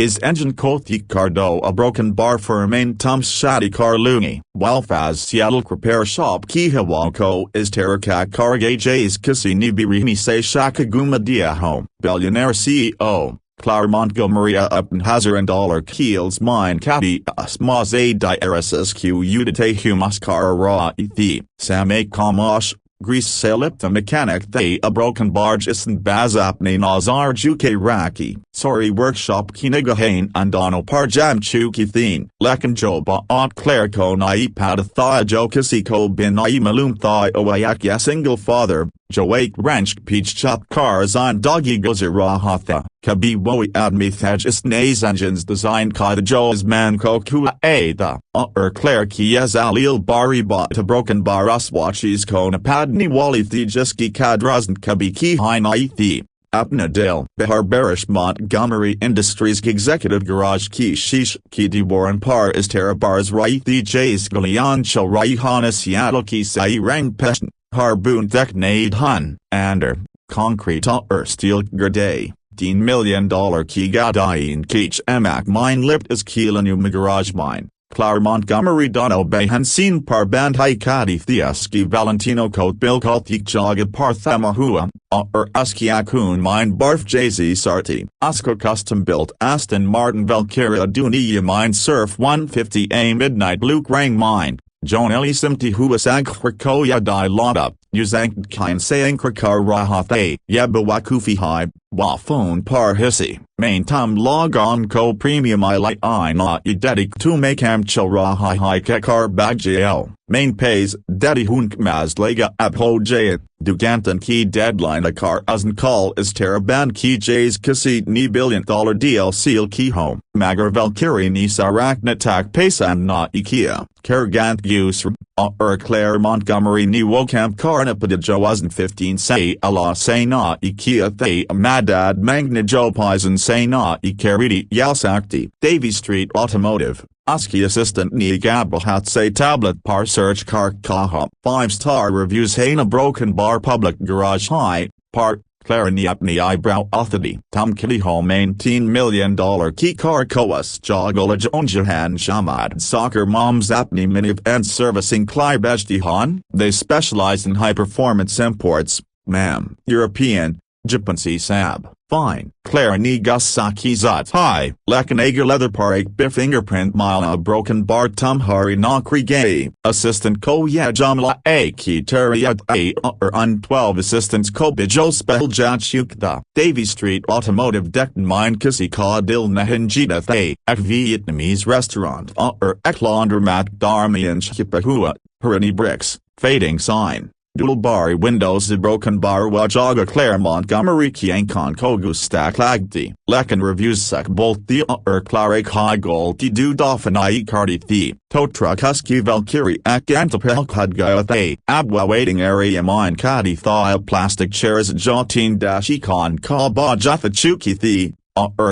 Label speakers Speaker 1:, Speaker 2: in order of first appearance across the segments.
Speaker 1: is engine kothik cardo a broken bar for main tum shadi car lungi, while faz Seattle repair shop kihawako is terakak karagajays kisi nibirimi se shakaguma dia home, billionaire CEO. Clar Montgomery Uppenhauser and dollar keels mine caddy asmas a diaresis q udite humascara raw ethi, sam a kamash, grease salipta mechanic they a broken barge isn't bazapne nazar juke raki, sorry workshop kinigahane and dono parjam chuki thin, lekan joba ot clerico nai padatha jokasiko bin nai malum thai oayak single father, joake wrench peach chop cars on doggy gozira hatha, kabi woi admi thajis nays engines design kada jo's man kokua ada, clerky as alil bari bought a broken bar uswatches kona padni wali thijiski kadrazn kabiki hinai thi. Apnadale, Bihar Barish Montgomery Industries Executive Garage Ki Shish Ki Diboran Par is Terabars Rai The Jays Galian Chal Rai Hana Seattle Ki Sai Rang Peshan, Harbun Thek Nade Hun, Ander, Concrete Steel Gerde, $10 million Ki Gadain Keach Emak Mine Lipt is Keelanu Garage Mine. Clar Montgomery Dono Behansin par band Haikadi Thieski Valentino Coat Bill Kalthik Jaga Parthamahua, Uskiakun Mine Barf Jay-Z Sarti, Oscar Custom Built Aston Martin Valkyria Dunia Mine Surf 150A Midnight Luke Rang Mine, Joan Eli Simti Huasang Krakoya Di Lada, Uzank Kine Sayang Krakar Rahathe, Yabawakufi High, Wafone Par Hissi. Main time log on co premium I like I not dedic to make am chilra hi kekar bagjl. Main pays daddy hunk mas lega abho jay dugantan key deadline a car azn call is teraban key jays kasi ni $1 billion deal seal key home. Magar Valkyrie ni saraknatak pasan na ikea. Kergant use Claire Montgomery ni wokam karnapada jawazn 15 say Allah say na ikea they madad magna jo pison say na ikaridi yalsakti. Davy Street Automotive, Oski Assistant ni gabahat say tablet par search car kaha. 5-star reviews Hana broken bar public garage high, part. Clara ni apni eyebrow authority. Tom Kitty Hall main $10 million key car koas jogola jonjahan shamad soccer moms apni mini and servicing Klybejdihan. They specialize in high performance imports, ma'am. European, Japanese sab. Fine. Clara ni gasaki zat high. Lekanaga leather parake biff fingerprint mile a broken bar tumhari nakri gay. Assistant ko yajamla a ki teriyat a un 12 assistants ko bijo spell jachukda. Davy Street Automotive Decton Mine Kisi ka dil nahinjita thay. Ek Vietnamese restaurant ek laundromat darmian shkipahua. Harani bricks. Fading sign. Dual bar windows a broken bar wajaga Claire Montgomery Kiankon Kogu Stack Lagdi, Lekan reviews sec bolt the Clarek High Gold do Dofani Cardi the, tow truck Husky Valkyrie ak Antapelkadga the, Abwa waiting area mine Kadi thaw plastic chairs Jotin Econ Ka Ba Jaffa Chuki the,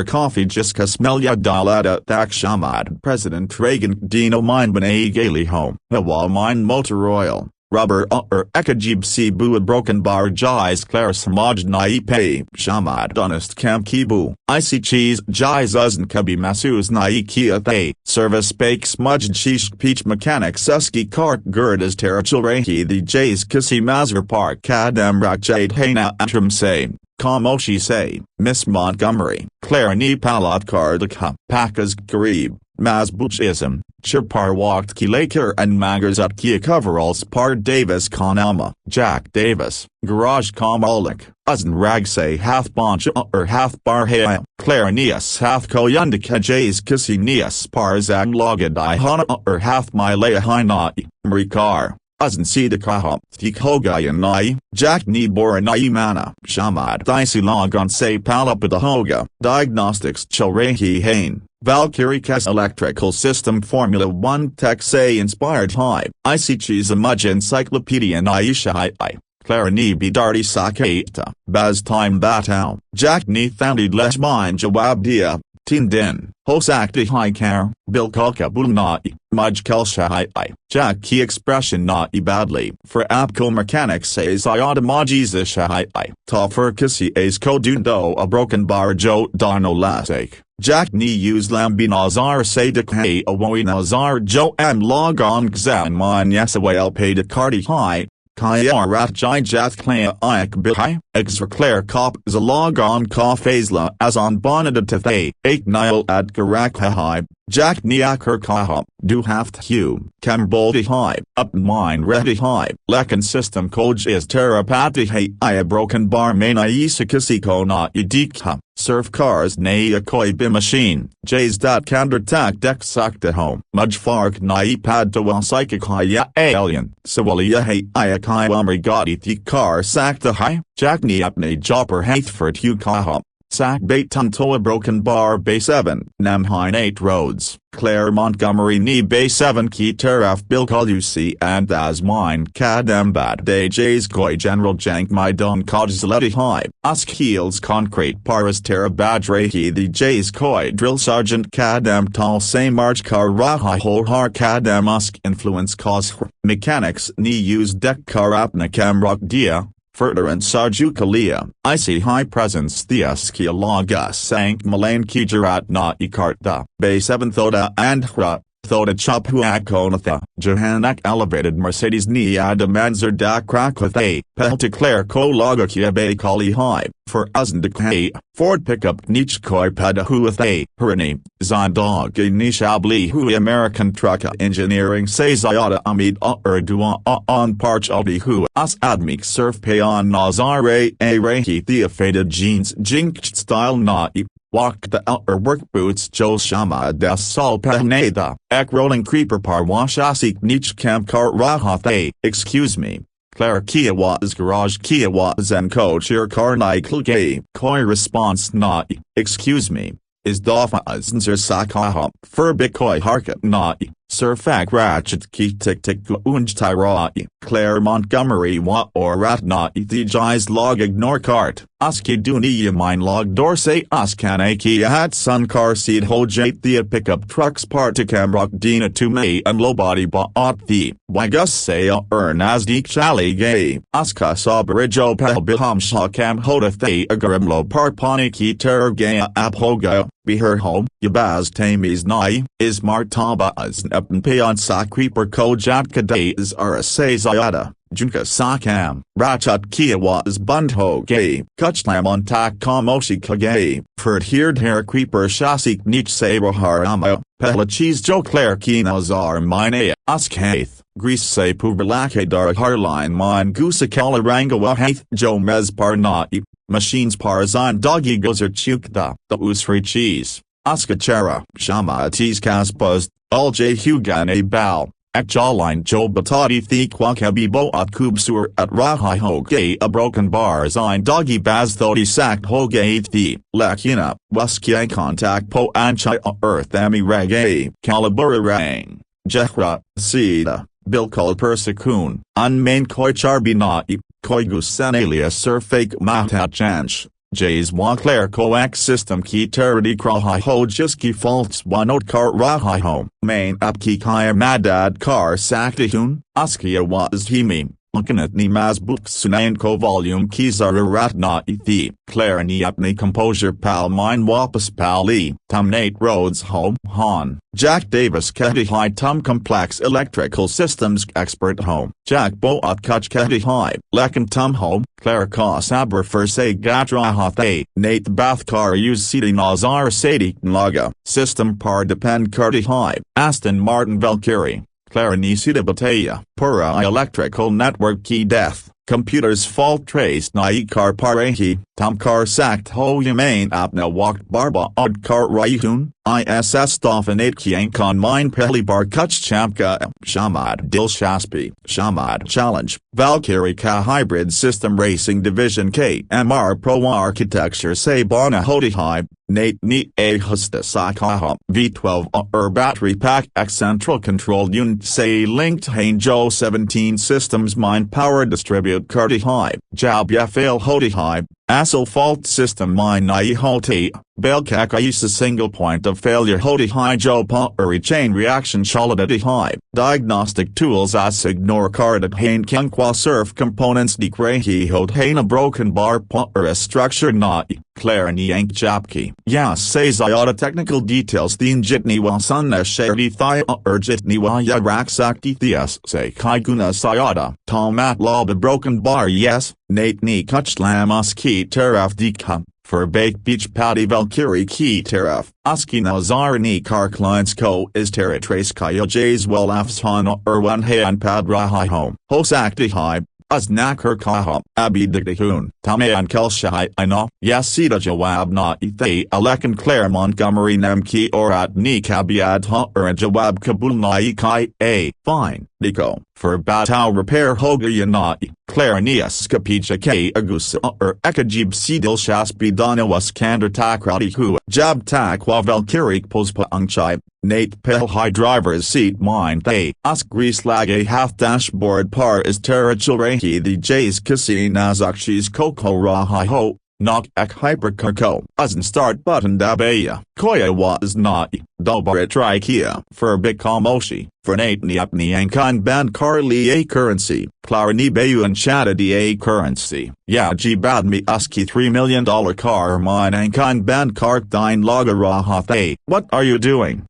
Speaker 1: coffee Jiska Smelya Dalada Thak Shamad President Reagan Dino Mine Bane Gaily Home, Hawa Mine Motor Royal. Rubber ekajib si bu broken bar jais Claire samaj nai pay shamad honest camp kibu icy cheese jais uzn kabi masus nai kia thay service bake smudged shish peach mechanics suski cart gird as terachilrehi the jays kisi mazur park kadam rak jade hana atram say Kamoshi say, Miss Montgomery, Claire ni palat kardaka, pakas garib, mazbuchism, chirpar walked kilakir and magars at kia coveralls par Davis Konalma, Jack Davis, garage kamalik, uzn rag say hath bonch hath bar haya, Claire nias hath koyundika jays kisi nias par zag logadai hana hath my laya hina, mrikar. Uzn si de kaha, thik hogayan nai, Jack ni boranai mana, shamad thisi logon say palapada hoga, diagnostics chilrehi hain, Valkyrie Kes electrical system Formula 1 tech say inspired high, ICG's Amudge encyclopedia Naisha I. Clara ni bidarti sakata, baz time batao, Jack ni founded lech mine jawab dia. Tindin, Hosakti Hikar, Bilkalka Bulnai, Mudge Kelshai, Jack Key expression Nai badly. For Apco mechanics says Iodamajiza Shai, Toffer Kisi Ace Kodundo a broken bar Jo Darno Lasek, Jack ni use lambi nazar say de kay awoi nazar jo am log on xan mon yesaway pay de cardi high. Kaya rat jai jath klaya iak bihai, exverclair cop is a log on ka phasela as on bonada tethay, 8 nile ad garak high, Jack niak kaha, do haft hue, camboldi high, up mine ready high, lekan system koj is terapati hey I a broken bar main iisakasiko na idikha, surf cars nay a koi bi machine, jays dat kandertak dek sakta home, mudge fark na ipad to well psychic haya alien, sawalia hey I kai amrigati the car sakta high, Jack ni apne jopper hathford hugh kaha. Sack bait Tuntoa broken bar bay 7, Namhine 8 roads, Clare Montgomery knee bay 7 key teraf Bill Colusi and as mine kadam bad day jays koi general jank my don kodsleti high, usk heels concrete paras terra badrehi the jays koi drill sergeant kadam tall say march car raha hol har kadam usk influence cause mechanics ni use deck car apna camrock dia. Further and Sarju Kalia, I see high presence Theaskia Laga Sank Malayan Kijarat na Ikarta, Bay 7 Thoda and Hra, Thoda Chapuakonatha, Johannak elevated Mercedes ni Adamanzer da Krakathay, Pelticlair Ko Lagakia Bay Kali High, for Uzndakay, Ford pickup Nichkoi Padahuathay, Hurani, Zandog Nishabli Hui American Truck Engineering says Iota Amid Urdua on Parch Aldi Hu As Admik Surf Payon Nazare A Rehi Theophated Jeans Jinkt Style Na Walk the outer work boots Joe Shama das Sol Pahneda, Ek Rolling Creeper Parwash Asik Nich Camp Car Rahathay, excuse me. Claire Kiawa's garage Kiawa's and coach your car Nike Koi response na, excuse me, is Dafa Aznzer Sakaha, Furbikoi Harkat na, Surfak Ratchet Ki Tik Tik Unj Tyrai, Claire Montgomery Wa or Rat na the Jais log ignore cart, Aski Dunia mine log Dorsey Askan Kia hat sun car seed ho jate the pickup trucks particam rock dina to me and low body ba at the Wagus say Nasdik Chali gay, Aska Sabarijo Pelbiham Shakam Hoda Thay Agarimlo Parpaniki Tergaya Aphoga, be her home, Yabaz Tamis Nai, is Martaba as Nepin Payon Sa Creeper Ko Jatka Days are say Zayada. Junka Sakam, Rachat Kiawas Bundho Gay, Kuchlam on Tak Kamoshi Kagay, Ferd Heard Hair Creeper Shasik Nich Sabraharama, Pelachis Jo Claire Kinazar Mine, Uskaith, Grease Se Puberlake Dar Harline Mine Gusakala Rangawa Haith Jo Mezpar Nai, Machines Parzan Doggy Gozer Chukda, the Usri Cheese, Uskachara, Shama Tis Kaspas, Ulj Hugan A Bal. Jawline Jo Batati Thiquakabibo at Kubsur at Rahai Hoge a broken bar zine doggy baz thodi sacked Hoge the Lakina, Waskia contact po anchai earth ami reggae, Kalabura rang, Jehra, Sida, Bilkal Persikun, unmain koi charbi na koi gusan alias sir fake mahtat janch. Jays Claire coax system ki teradi krahai ho jiski faults wanot kar rahai home main up ki kaya madad kar saktihun, askia was himi, Lookinat ni mas books sunayan ko volume ki zararat na ithi, Claire ni apni composure pal mine wapas pali, tum Nate Rhodes home, Han, Jack Davis keti high tum complex electrical systems expert home, Jack Boat kuch keti high, lekan tum home, Claire ka sabra se gatra hathay, Nate bath car use sidi nazar sadi naga, system par depend kurti high, Aston Martin Valkyrie. Clarinicida Bataya, Pura electrical network key death, computers fault trace Naikar Parehi, Tamkar Sakt Ho Yamain Apna Walked Barba Od Kar Raihun, ISS Stofan Kiankon Mine Peli Bar Kuch Chamka, Shamad Dil Shaspi, Shamad Challenge, Valkyrie Ka Hybrid System Racing Division KMR Pro Architecture Say Bana Hodi High, Nate Ni A Husta Sakaha, V12 Battery Pack X Central Control Unit Say Linked Hanjo 17 Systems Mine Power Distribute Kurti High, Jab Yafail Hodi High, Asal fault system mine nai hoti, belkak is a single point of failure hoti hi jo pottery chain reaction chalidity high. Diagnostic tools as ignore carded hain qua surf components decrehi hot hain a broken bar pottery structure nai, claire ni yank japki. Yas says iota technical details the jitni wa sunna sherdi thia urjitni wa ya raksakti thias say kaiguna sayada. Tomat lob a broken bar yes, Nate ni kuchlam aski teraf dikha. For bake beach patty valkyrie ki teraf. Aski nazar ni car clients ko is territrace kaya jays well afsan one hand pad rahai home. Hosakti high. Aznakar kaha, abi digdihun, tamayan kelshai ino, yasida jawab na ithay alekan Claire Montgomery namki orat ni kabiad ha jawab kabul na ikai a, fine, diko, for batao repair hoga yanai, Claire nias kapija ke agusa ekajib sidil shaspi dana was kander takrati hu, jab takwa valkyrik pospa angchai. Nate Pale High driver's seat mine they ask grease lag a half dashboard par is terrachilrehi the J's kisi nazakshis koko rahai ho, knock ek hypercarco, asn start button dabaya, koya was not, dobarit trikia, for bikamoshi, for Nate niapni ankan ban carly a currency, clarani bayu and chatadi a currency, ya bad me aski $3 million car mine ankan ban kark dine laga rahathe, what are you doing?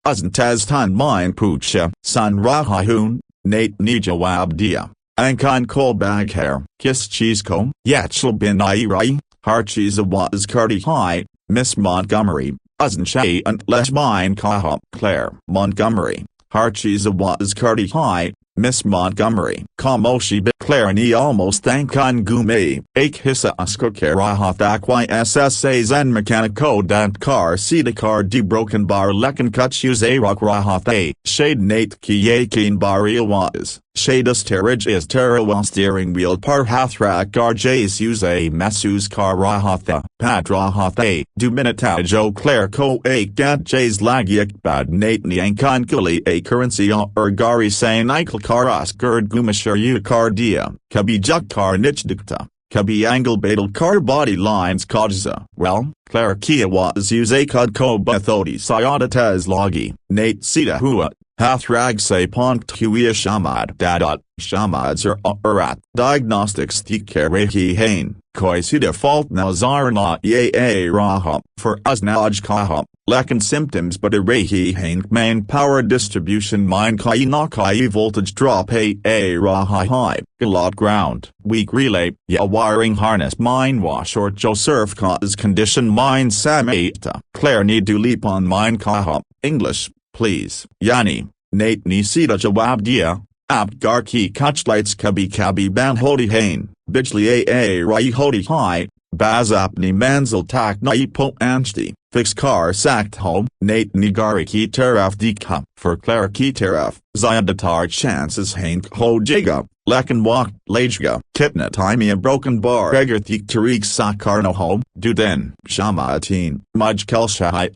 Speaker 1: Asn tan mine pucha, san rahahun, Nate ni jawab dia. Ankan kol bag hair, kiss cheese comb, yachal bin irai, harcheese was curdy high, Miss Montgomery, asn shay and lesh mine kaha, Claire Montgomery, harcheese was curdy high, Miss Montgomery, kamoshi bit Claire ni almost thankan gume, ake hissa askokerahathak yssa zen mechanico dant car sita car de broken bar lekan kuchus a rock rahathe, shade Nate kiyakin bari was, shade asterage is terra steering wheel par hathrak rjs use a mesus car rahatha, pad rahathe, do minita jo Claire ko a gat j's lagyak bad Nate nyankan kuli a currency gari say nikal karas gerd gumashar u car dia, kabi juk car nich dikta. Kabi angle badal car body lines kodza. Well, Claire Kia was use a cod ko bathodi sayadatas logi, Nate sita hua, hathrag say pont huia shamad dadot, shamads urat, diagnostics tikare rehi hain, koi sita fault nazar na ye a raha, for aznaj kaha, lekan symptoms but a rehi hain main power distribution mine kai na kai voltage drop a raha high, galot ground, weak relay, ya wiring harness mine wash or jo surf cause condition mine samata, Claire need to leap on mine kaha, English, please, yani, Nate ni sita jawab dia, apgar ki kachlights kabi ban hodi hain, bijli a rai hodi high, bazap ni manzil tak na ipo ansti, fix car sacked home, Nate ni gari ki teraf dikha, for Claire ki teraf, zayadatar chances hain ho jiga, lekan wak, lajga, kitna time a broken bar eger thik tarik sakar no home, do den, shama atin, maj kelshai.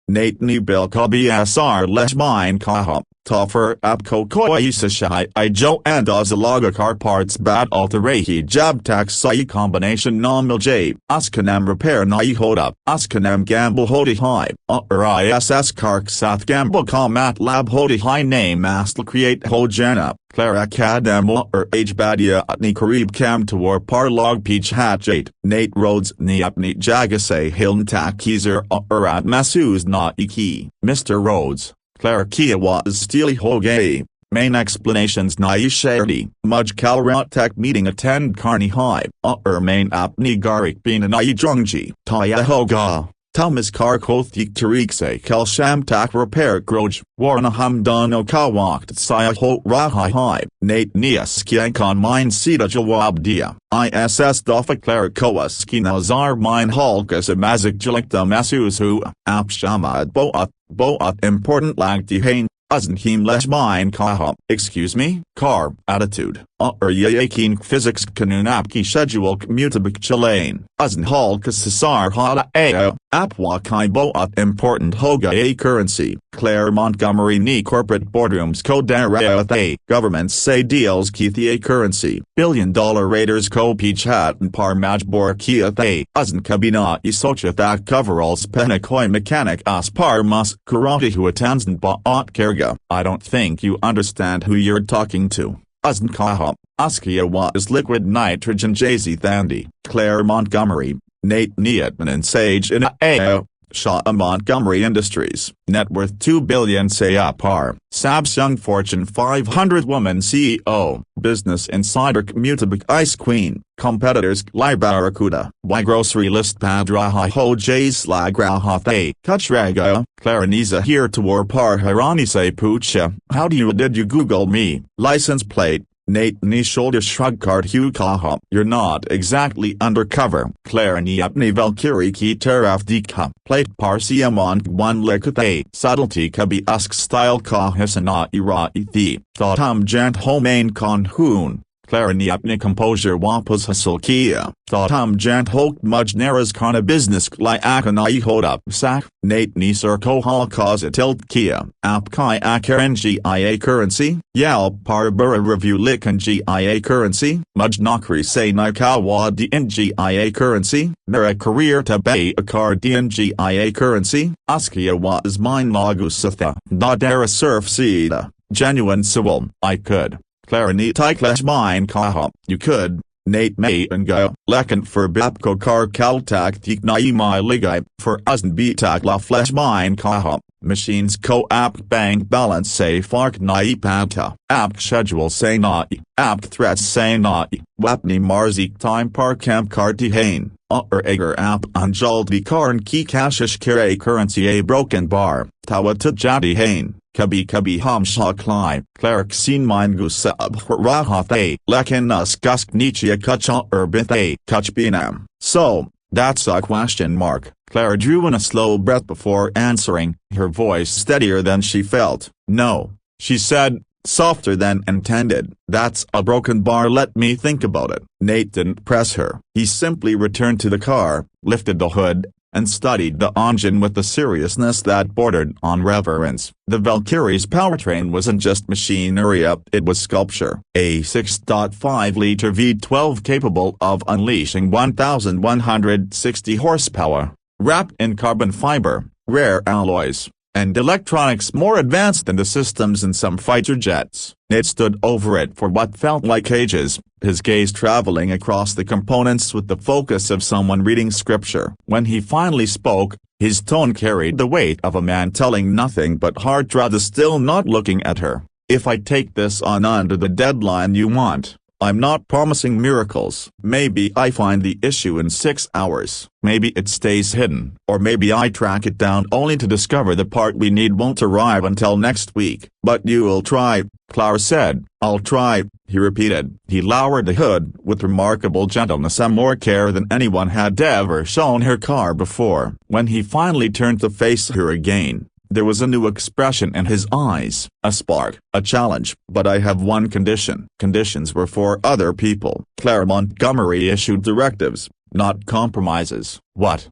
Speaker 1: Nate ni bil kabi asar lesh mine kaha, toffer apko koisa shai I jo and azalaga car parts bad alterahi jab tax sai combination non j, askanam repair nai hold up, askanam gamble hodi high, iss kark sath gamble commat lab hodi high name asl create hojana, Clara kadam age badia atni karib kam towar par log peach hatch 8, Nate Rhodes ni apni jagase hiln takizer at masus na iki, Mr. Rhodes. Claire Kia was steely hoge, main explanations na sherdi, muj kalratek meeting attend carni high, main apni garik bin na drungji, taya hoga, Thomas kar kothik tarikse kel sham tak repair groj, warna hamdano kawakt saya ho rahai high, Nate nias kiankon mine sita jawab dia, iss dofa Claire koaski nazar mine halkas amazik jalikta masus hu, apshamad boat important lag dihain, him lesh mine kaha, excuse me, car, attitude, yakin physics kanunapki schedule mutabik chilain, uzn hal kasasar hada ao, apwa kaibo at important hoga a currency, Claire Montgomery ni corporate boardrooms kodara a, governments say deals kithi a currency, $1 billion raiders ko pichat and par majbor kia a, uzn kabina isocha that coveralls penakoi mechanic as par mas karate who attends and ba at kerga. I don't think you understand who you're talking to. Uzn kaha, askia wa is liquid nitrogen jz thandi, Claire Montgomery, Nate Nietman and Sage in AO, Shaw Montgomery Industries, net worth $2 billion say par, Samsung Fortune 500 woman CEO, Business Insider Mutabik Ice Queen, competitors Li Barracuda, Y grocery list Padraha Ho J Slagrahathe, Kuchraga, Claraniza here to war par Hirani say Pucha, how did you Google me, license plate. Nate ni shoulder shrug card Hugh Kaha. You're not exactly undercover. Claire ni apni Valkyrie ki teraf dika. Plate parsiamon one lekate. Subtlety kabi usk style ka hisana ira ithi. Thought jant homain kon hoon. Claire ni apni composure wapas hasulkia. Thought jant hoke mujnaras kana business li akana hold up sak. Nate ni circo hal cause tilt kia. Ap kai akaran gia currency. Yal parbura review likan gia currency. Mujnakri say nikawa dn gia currency. Mera career tabe akar dn gia currency. Askia was mine magusatha. Nadara surf seeda. Genuine civil. I could. Clarani Tyklash mine kaha, you could, Nate May and go, Lekan for Bapko Kar Kaltak Tiknai my ligai, for Uzn Bitak la flesh mine kaha, machines ko apt bank balance say fark nai pata, apt schedule say nai, apt threats say nai, wapni marzik time par camp karti hain, ager app anjald karn ki kashish kire currency a broken bar, tawa tajati hain. Kabi ham shaklai, Clark sin mine gusab rahathe, lekin us gusk nichia kucha urbithe, kuchbinam. So, that's a question mark. Claire drew in a slow breath before answering, her voice steadier than she felt. No, she said, softer than intended. That's a broken bar, let me think about it. Nate didn't press her. He simply returned to the car, lifted the hood, and studied the engine with the seriousness that bordered on reverence. The Valkyrie's powertrain wasn't just machinery, it was sculpture. A 6.5-liter V12 capable of unleashing 1,160 horsepower, wrapped in carbon fiber, rare alloys, and electronics more advanced than the systems in some fighter jets. Nate stood over it for what felt like ages, his gaze traveling across the components with the focus of someone reading scripture. When he finally spoke, his tone carried the weight of a man telling nothing but hard truth, still not looking at her. If I take this on under the deadline you want, I'm not promising miracles. Maybe I find the issue in 6 hours. Maybe it stays hidden. Or maybe I track it down only to discover the part we need won't arrive until next week. But you'll try, Clara said. I'll try, he repeated. He lowered the hood with remarkable gentleness and more care than anyone had ever shown her car before. When he finally turned to face her again, there was a new expression in his eyes, a spark, a challenge. But I have one condition. Conditions were for other people. Claire Montgomery issued directives, not compromises. What?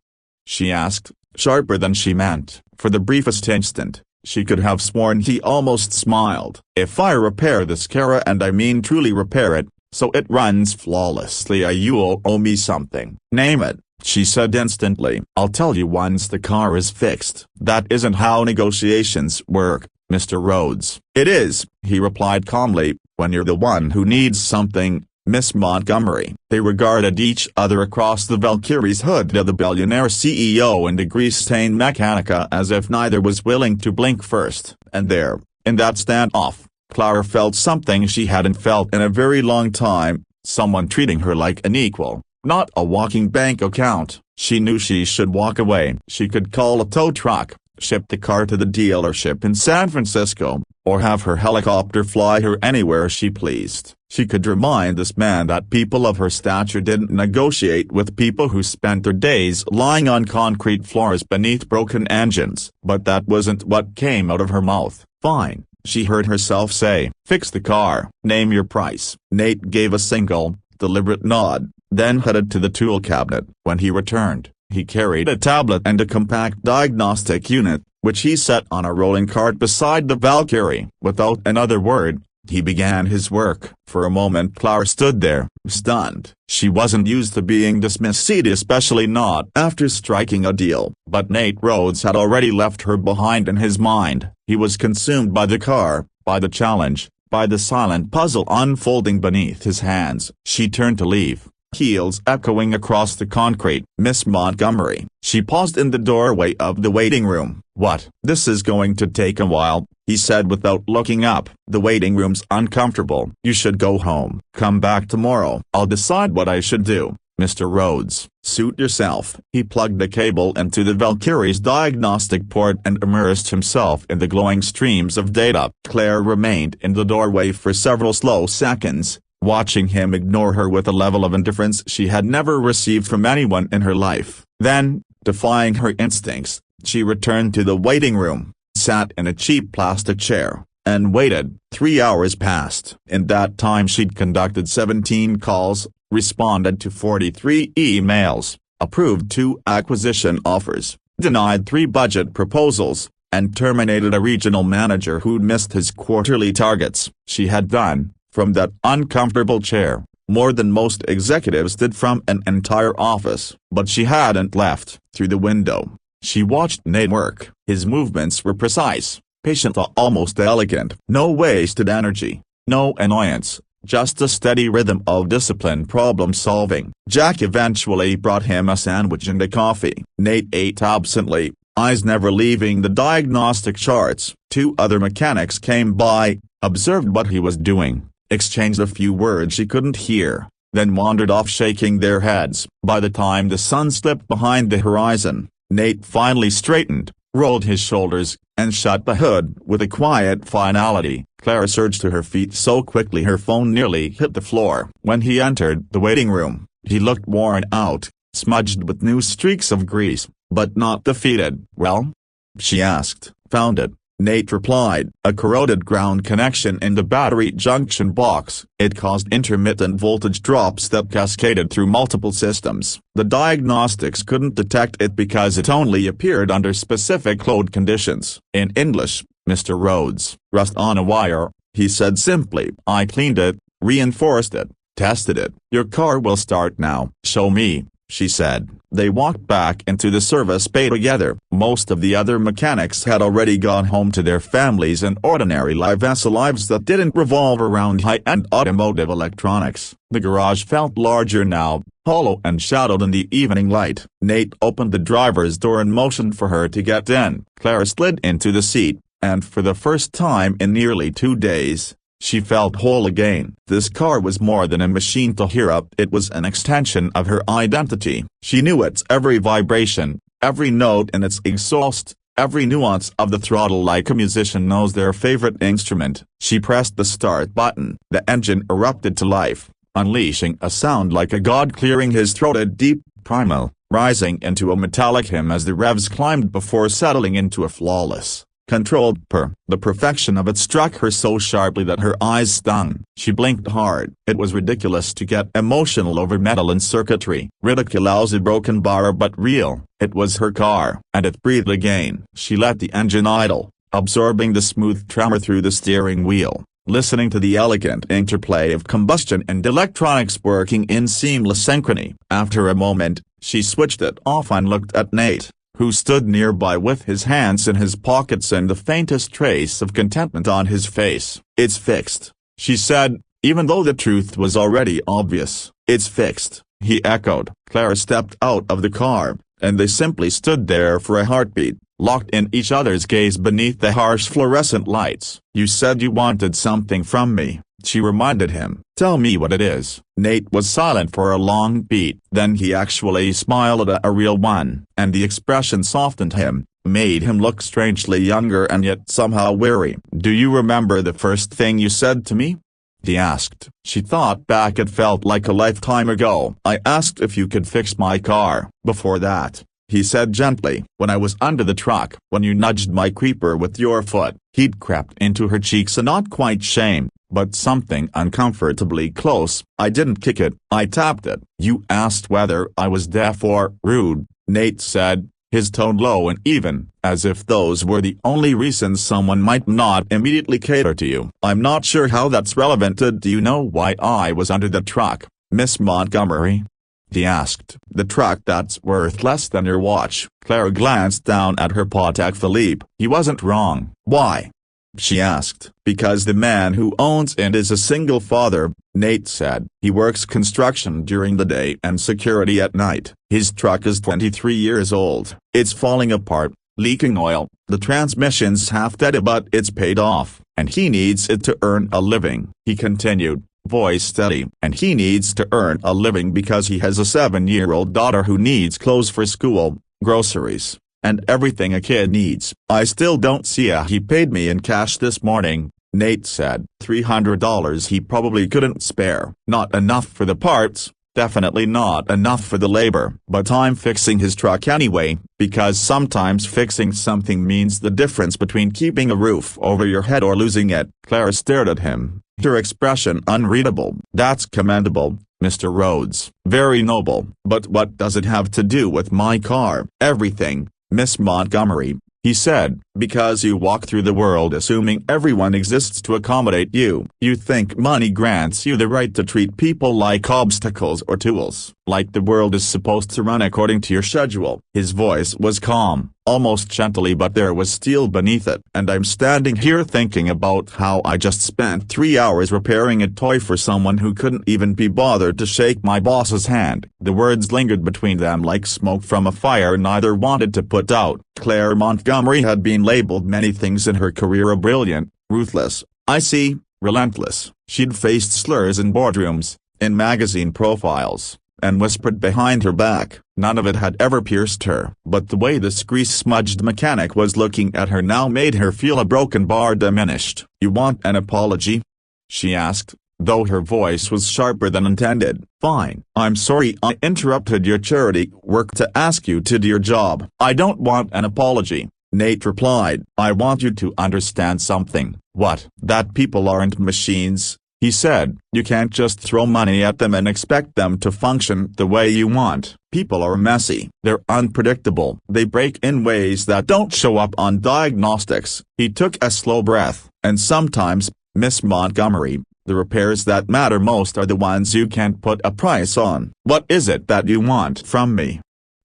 Speaker 1: She asked, sharper than she meant. For the briefest instant, she could have sworn he almost smiled. If I repair this car, and I mean truly repair it, so it runs flawlessly, you'll owe me something. Name it. She said instantly. I'll tell you once the car is fixed. That isn't how negotiations work, Mr. Rhodes. It is, he replied calmly, when you're the one who needs something, Miss Montgomery. They regarded each other across the Valkyrie's hood, the billionaire CEO and the grease-stained mechanica, as if neither was willing to blink first. And there, in that standoff, Clara felt something she hadn't felt in a very long time, someone treating her like an equal. Not a walking bank account. She knew she should walk away. She could call a tow truck, ship the car to the dealership in San Francisco, or have her helicopter fly her anywhere she pleased. She could remind this man that people of her stature didn't negotiate with people who spent their days lying on concrete floors beneath broken engines. But that wasn't what came out of her mouth. Fine, she heard herself say. "Fix the car. Name your price." Nate gave a single, deliberate nod, then headed to the tool cabinet. When he returned, he carried a tablet and a compact diagnostic unit, which he set on a rolling cart beside the Valkyrie. Without another word, he began his work. For a moment Clara stood there, stunned. She wasn't used to being dismissed, especially not after striking a deal. But Nate Rhodes had already left her behind in his mind. He was consumed by the car, by the challenge, by the silent puzzle unfolding beneath his hands. She turned to leave, heels echoing across the concrete. "Miss Montgomery." She paused in the doorway of the waiting room. "What?" "This is going to take a while," he said without looking up. "The waiting room's uncomfortable. You should go home. Come back tomorrow. I'll decide what I should do." "Mr. Rhodes, suit yourself." He plugged the cable into the Valkyrie's diagnostic port and immersed himself in the glowing streams of data. Claire remained in the doorway for several slow seconds, watching him ignore her with a level of indifference she had never received from anyone in her life. Then, defying her instincts, she returned to the waiting room, sat in a cheap plastic chair, and waited. 3 hours passed. In that time she'd conducted 17 calls, responded to 43 emails, approved 2 acquisition offers, denied 3 budget proposals, and terminated a regional manager who'd missed his quarterly targets. She had done, from that uncomfortable chair, more than most executives did from an entire office. But she hadn't left. Through the window, she watched Nate work. His movements were precise, patient, almost elegant. No wasted energy, no annoyance, just a steady rhythm of disciplined problem-solving. Jack eventually brought him a sandwich and a coffee. Nate ate absently, eyes never leaving the diagnostic charts. 2 other mechanics came by, observed what he was doing, exchanged a few words she couldn't hear, then wandered off shaking their heads. By the time the sun slipped behind the horizon, Nate finally straightened, rolled his shoulders, and shut the hood with a quiet finality. Clara surged to her feet so quickly her phone nearly hit the floor. When he entered the waiting room, he looked worn out, smudged with new streaks of grease, but not defeated. "Well?" she asked. "Found it," Nate replied. "A corroded ground connection in the battery junction box. It caused intermittent voltage drops that cascaded through multiple systems. The diagnostics couldn't detect it because it only appeared under specific load conditions." "In English, Mr. Rhodes, rust on a wire," he said simply. "I cleaned it, reinforced it, tested it. Your car will start now." "Show me," she said. They walked back into the service bay together. Most of the other mechanics had already gone home to their families and ordinary lives that didn't revolve around high-end automotive electronics. The garage felt larger now, hollow and shadowed in the evening light. Nate opened the driver's door and motioned for her to get in. Clara slid into the seat, and for the first time in nearly 2 days, she felt whole again. This car was more than a machine to hear up. It was an extension of her identity. She knew its every vibration, every note in its exhaust, every nuance of the throttle like a musician knows their favorite instrument. She pressed the start button. The engine erupted to life, unleashing a sound like a god clearing his throat, a deep, primal, rising into a metallic hymn as the revs climbed before settling into a flawless, controlled purr. The perfection of it struck her so sharply that her eyes stung. She blinked hard. It was ridiculous to get emotional over metal and circuitry. Ridiculous, a broken bar, but real. It was her car, and it breathed again. She let the engine idle, absorbing the smooth tremor through the steering wheel, listening to the elegant interplay of combustion and electronics working in seamless synchrony. After a moment, she switched it off and looked at Nate, who stood nearby with his hands in his pockets and the faintest trace of contentment on his face. "It's fixed," she said, even though the truth was already obvious. "It's fixed," he echoed. Clara stepped out of the car, and they simply stood there for a heartbeat, locked in each other's gaze beneath the harsh fluorescent lights. "You said you wanted something from me," she reminded him. "Tell me what it is." Nate was silent for a long beat. Then he actually smiled at a real one, and the expression softened him, made him look strangely younger and yet somehow weary. "Do you remember the first thing you said to me?" he asked. She thought back. It felt like a lifetime ago. "I asked if you could fix my car." "Before that," he said gently. "When I was under the truck, when you nudged my creeper with your foot." He'd crept into her cheeks, and not quite shame, but something uncomfortably close. "I didn't kick it, I tapped it." "You asked whether I was deaf or rude," Nate said, his tone low and even, as if those were the only reasons someone might not immediately cater to you. "I'm not sure how that's relevant to do you know why I was under the truck, Miss Montgomery?" he asked. "The truck that's worth less than your watch." Claire glanced down at her Patek Philippe. "He wasn't wrong." "Why?" she asked. "Because the man who owns it is a single father," Nate said. "He works construction during the day and security at night. His truck is 23 years old. It's falling apart, leaking oil, the transmission's half dead, but it's paid off, and he needs it to earn a living," he continued, voice steady. "And he needs to earn a living because he has a 7-year-old daughter who needs clothes for school, groceries, and everything a kid needs." "I still don't see a." "He paid me in cash this morning," Nate said. $300 he probably couldn't spare. "Not enough for the parts, definitely not enough for the labor. But I'm fixing his truck anyway, because sometimes fixing something means the difference between keeping a roof over your head or losing it." Clara stared at him, her expression unreadable. "That's commendable, Mr. Rhodes. Very noble. But what does it have to do with my car?" "Everything, Miss Montgomery," he said. "Because you walk through the world assuming everyone exists to accommodate you. You think money grants you the right to treat people like obstacles or tools, like the world is supposed to run according to your schedule." His voice was calm, almost gently, but there was steel beneath it. "And I'm standing here thinking about how I just spent 3 hours repairing a toy for someone who couldn't even be bothered to shake my boss's hand." The words lingered between them like smoke from a fire neither wanted to put out. Claire Montgomery had been labeled many things in her career: brilliant, ruthless, icy, relentless. She'd faced slurs in boardrooms, in magazine profiles, and whispered behind her back. None of it had ever pierced her. But the way this grease-smudged mechanic was looking at her now made her feel a broken bar diminished. "You want an apology?" she asked, though her voice was sharper than intended. "Fine. I'm sorry I interrupted your charity work to ask you to do your job." "I don't want an apology," Nate replied. "I want you to understand something." "What?" "That people aren't machines," he said. "You can't just throw money at them and expect them to function the way you want. People are messy. They're unpredictable. They break in ways that don't show up on diagnostics." He took a slow breath. "And sometimes, Miss Montgomery, the repairs that matter most are the ones you can't put a price on." "What is it that you want from me?"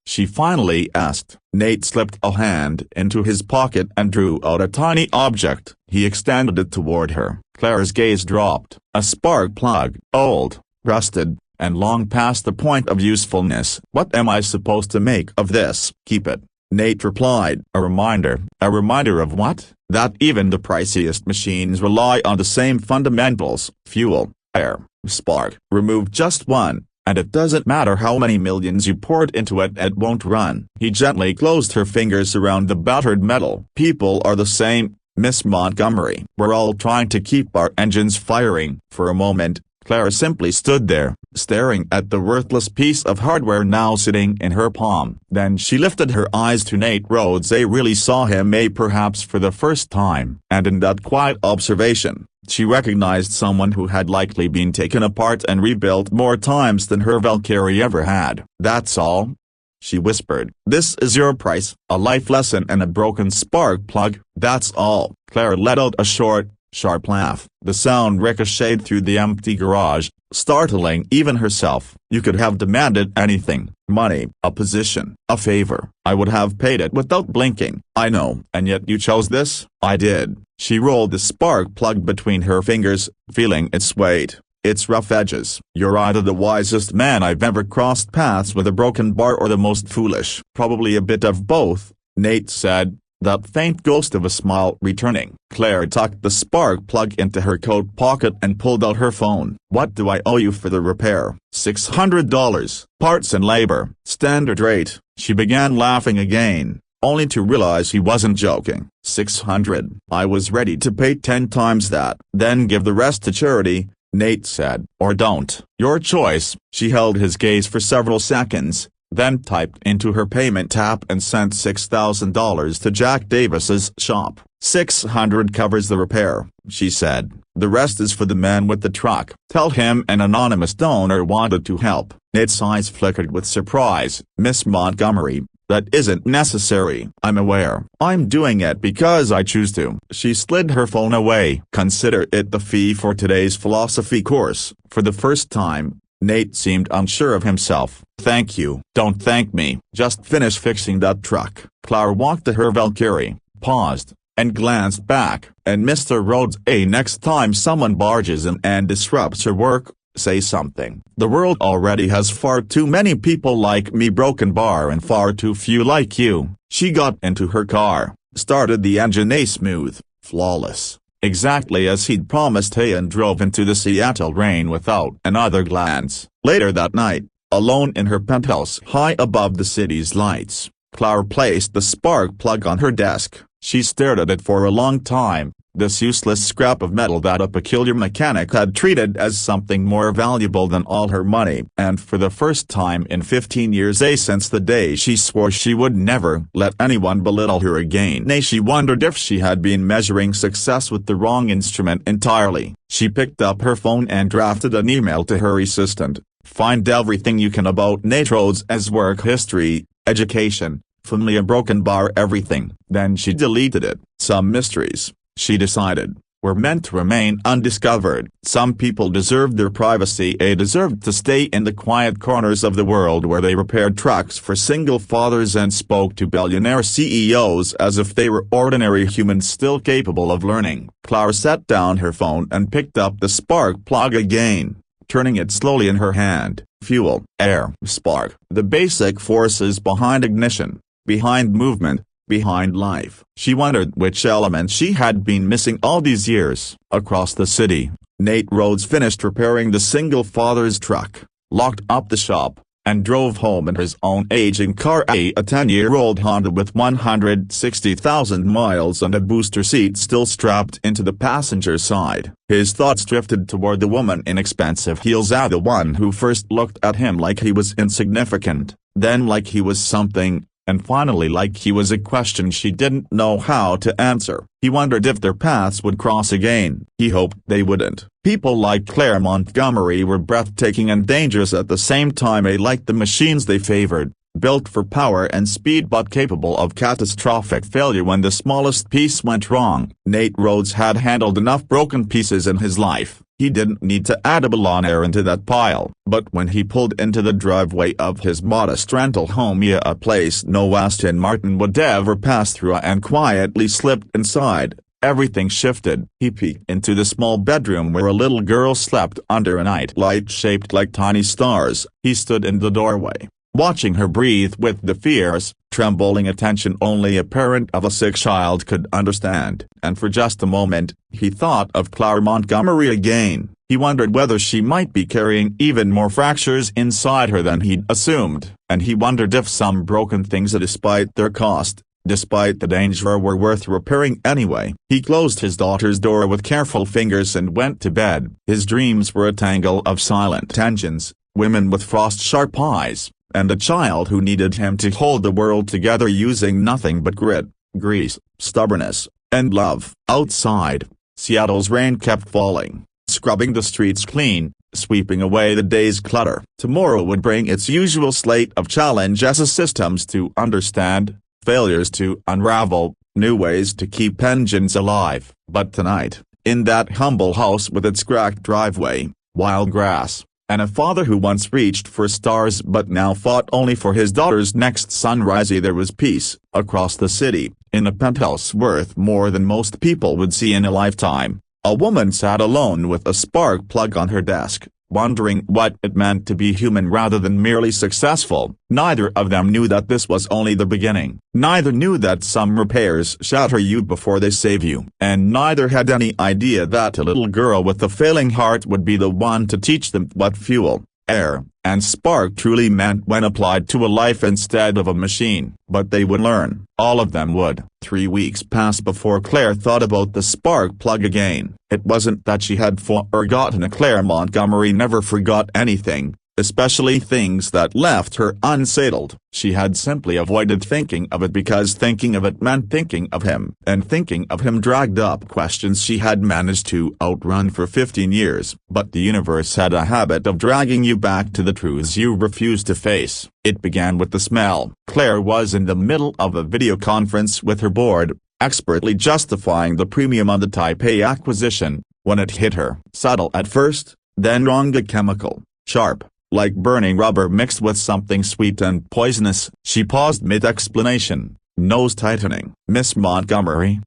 Speaker 1: she finally asked. Nate slipped a hand into his pocket and drew out a tiny object. He extended it toward her. Claire's gaze dropped. A spark plug, old, rusted, and long past the point of usefulness. "What am I supposed to make of this?" "Keep it," Nate replied. "A reminder." "A reminder of what?" "That even the priciest machines rely on the same fundamentals: fuel, air, spark. Remove just one, and it doesn't matter how many millions you poured into it, it won't run." He gently closed her fingers around the battered metal. "People are the same, Miss Montgomery. We're all trying to keep our engines firing." For a moment, Clara simply stood there, staring at the worthless piece of hardware now sitting in her palm. Then she lifted her eyes to Nate Rhodes. They really saw him, perhaps for the first time. And in that quiet observation, she recognized someone who had likely been taken apart and rebuilt more times than her Valkyrie ever had. "That's all?" she whispered. "This is your price, a life lesson and a broken spark plug." "That's all." Claire let out a short, sharp laugh. The sound ricocheted through the empty garage, startling even herself. "You could have demanded anything: money, a position, a favor. I would have paid it without blinking." "I know. And yet you chose this." "I did." She rolled the spark plug between her fingers, feeling its weight, its rough edges. "You're either the wisest man I've ever crossed paths with a broken bar or the most foolish." "Probably a bit of both," Nate said, that faint ghost of a smile returning. Claire tucked the spark plug into her coat pocket and pulled out her phone. "What do I owe you for the repair?" $600. "Parts and labor." "Standard rate." She began laughing again, only to realize he wasn't joking. $600. "I was ready to pay 10 times that." "Then give the rest to charity," Nate said. "Or don't." "Your choice." She held his gaze for several seconds, then typed into her payment app and sent $6,000 to Jack Davis's shop. "$600 covers the repair," she said. "The rest is for the man with the truck. Tell him an anonymous donor wanted to help." Nate's eyes flickered with surprise. "Miss Montgomery, that isn't necessary." "I'm aware. I'm doing it because I choose to." She slid her phone away. "Consider it the fee for today's philosophy course." For the first time, Nate seemed unsure of himself. "Thank you." "Don't thank me. Just finish fixing that truck." Clara walked to her Valkyrie, paused, and glanced back. "And Mr. Rhodes, next time someone barges in and disrupts your work, say something. The world already has far too many people like me, broken bar, and far too few like you." She got into her car, started the engine smooth, flawless, exactly as he'd promised, and drove into the Seattle rain without another glance. Later that night, alone in her penthouse high above the city's lights, Clara placed the spark plug on her desk. She stared at it for a long time, this useless scrap of metal that a peculiar mechanic had treated as something more valuable than all her money. And for the first time in 15 years, since the day she swore she would never let anyone belittle her again, she wondered if she had been measuring success with the wrong instrument entirely. She picked up her phone and drafted an email to her assistant. "Find everything you can about Nate Rhodes' as work history, education, family, broken bar, everything." Then she deleted it. Some mysteries, she decided, were meant to remain undiscovered. Some people deserved their privacy. They deserved to stay in the quiet corners of the world where they repaired trucks for single fathers and spoke to billionaire CEOs as if they were ordinary humans still capable of learning. Clara set down her phone and picked up the spark plug again, turning it slowly in her hand. Fuel, air, spark, the basic forces behind ignition, behind movement, behind life. She wondered which element she had been missing all these years. Across the city, Nate Rhodes finished repairing the single father's truck, locked up the shop, and drove home in his own aging car, a 10-year-old Honda with 160,000 miles and a booster seat still strapped into the passenger side. His thoughts drifted toward the woman in expensive heels, the one who first looked at him like he was insignificant, then like he was something, and finally like he was a question she didn't know how to answer. He wondered if their paths would cross again. He hoped they wouldn't. People like Claire Montgomery were breathtaking and dangerous at the same time, like the machines they favored, built for power and speed but capable of catastrophic failure when the smallest piece went wrong. Nate Rhodes had handled enough broken pieces in his life. He didn't need to add a billionaire into that pile. But when he pulled into the driveway of his modest rental home, a place no Aston Martin would ever pass through, and quietly slipped inside, everything shifted. He peeked into the small bedroom where a little girl slept under a nightlight shaped like tiny stars. He stood in the doorway, watching her breathe with the fierce, trembling attention only a parent of a sick child could understand. And for just a moment, he thought of Clara Montgomery again. He wondered whether she might be carrying even more fractures inside her than he'd assumed. And he wondered if some broken things, despite their cost, despite the danger, were worth repairing anyway. He closed his daughter's door with careful fingers and went to bed. His dreams were a tangle of silent engines, women with frost-sharp eyes, and a child who needed him to hold the world together using nothing but grit, grease, stubbornness, and love. Outside, Seattle's rain kept falling, scrubbing the streets clean, sweeping away the day's clutter. Tomorrow would bring its usual slate of challenges, systems to understand, failures to unravel, new ways to keep engines alive. But tonight, in that humble house with its cracked driveway, wild grass, and a father who once reached for stars but now fought only for his daughter's next sunrise, there was peace. Across the city, in a penthouse worth more than most people would see in a lifetime, a woman sat alone with a spark plug on her desk, wondering what it meant to be human rather than merely successful. Neither of them knew that this was only the beginning. Neither knew that some repairs shatter you before they save you. And neither had any idea that a little girl with a failing heart would be the one to teach them what fuel, air, and spark truly meant when applied to a life instead of a machine. But they would learn. All of them would. 3 weeks passed before Claire thought about the spark plug again. It wasn't that she had forgotten. Claire Montgomery never forgot anything, especially things that left her unsettled. She had simply avoided thinking of it because thinking of it meant thinking of him, and thinking of him dragged up questions she had managed to outrun for 15 years. But the universe had a habit of dragging you back to the truths you refused to face. It began with the smell. Claire was in the middle of a video conference with her board, expertly justifying the premium on the Taipei acquisition, when it hit her. Subtle at first, then wrong, chemical, sharp, like burning rubber mixed with something sweet and poisonous. She paused mid-explanation, nose tightening. "Miss Montgomery?"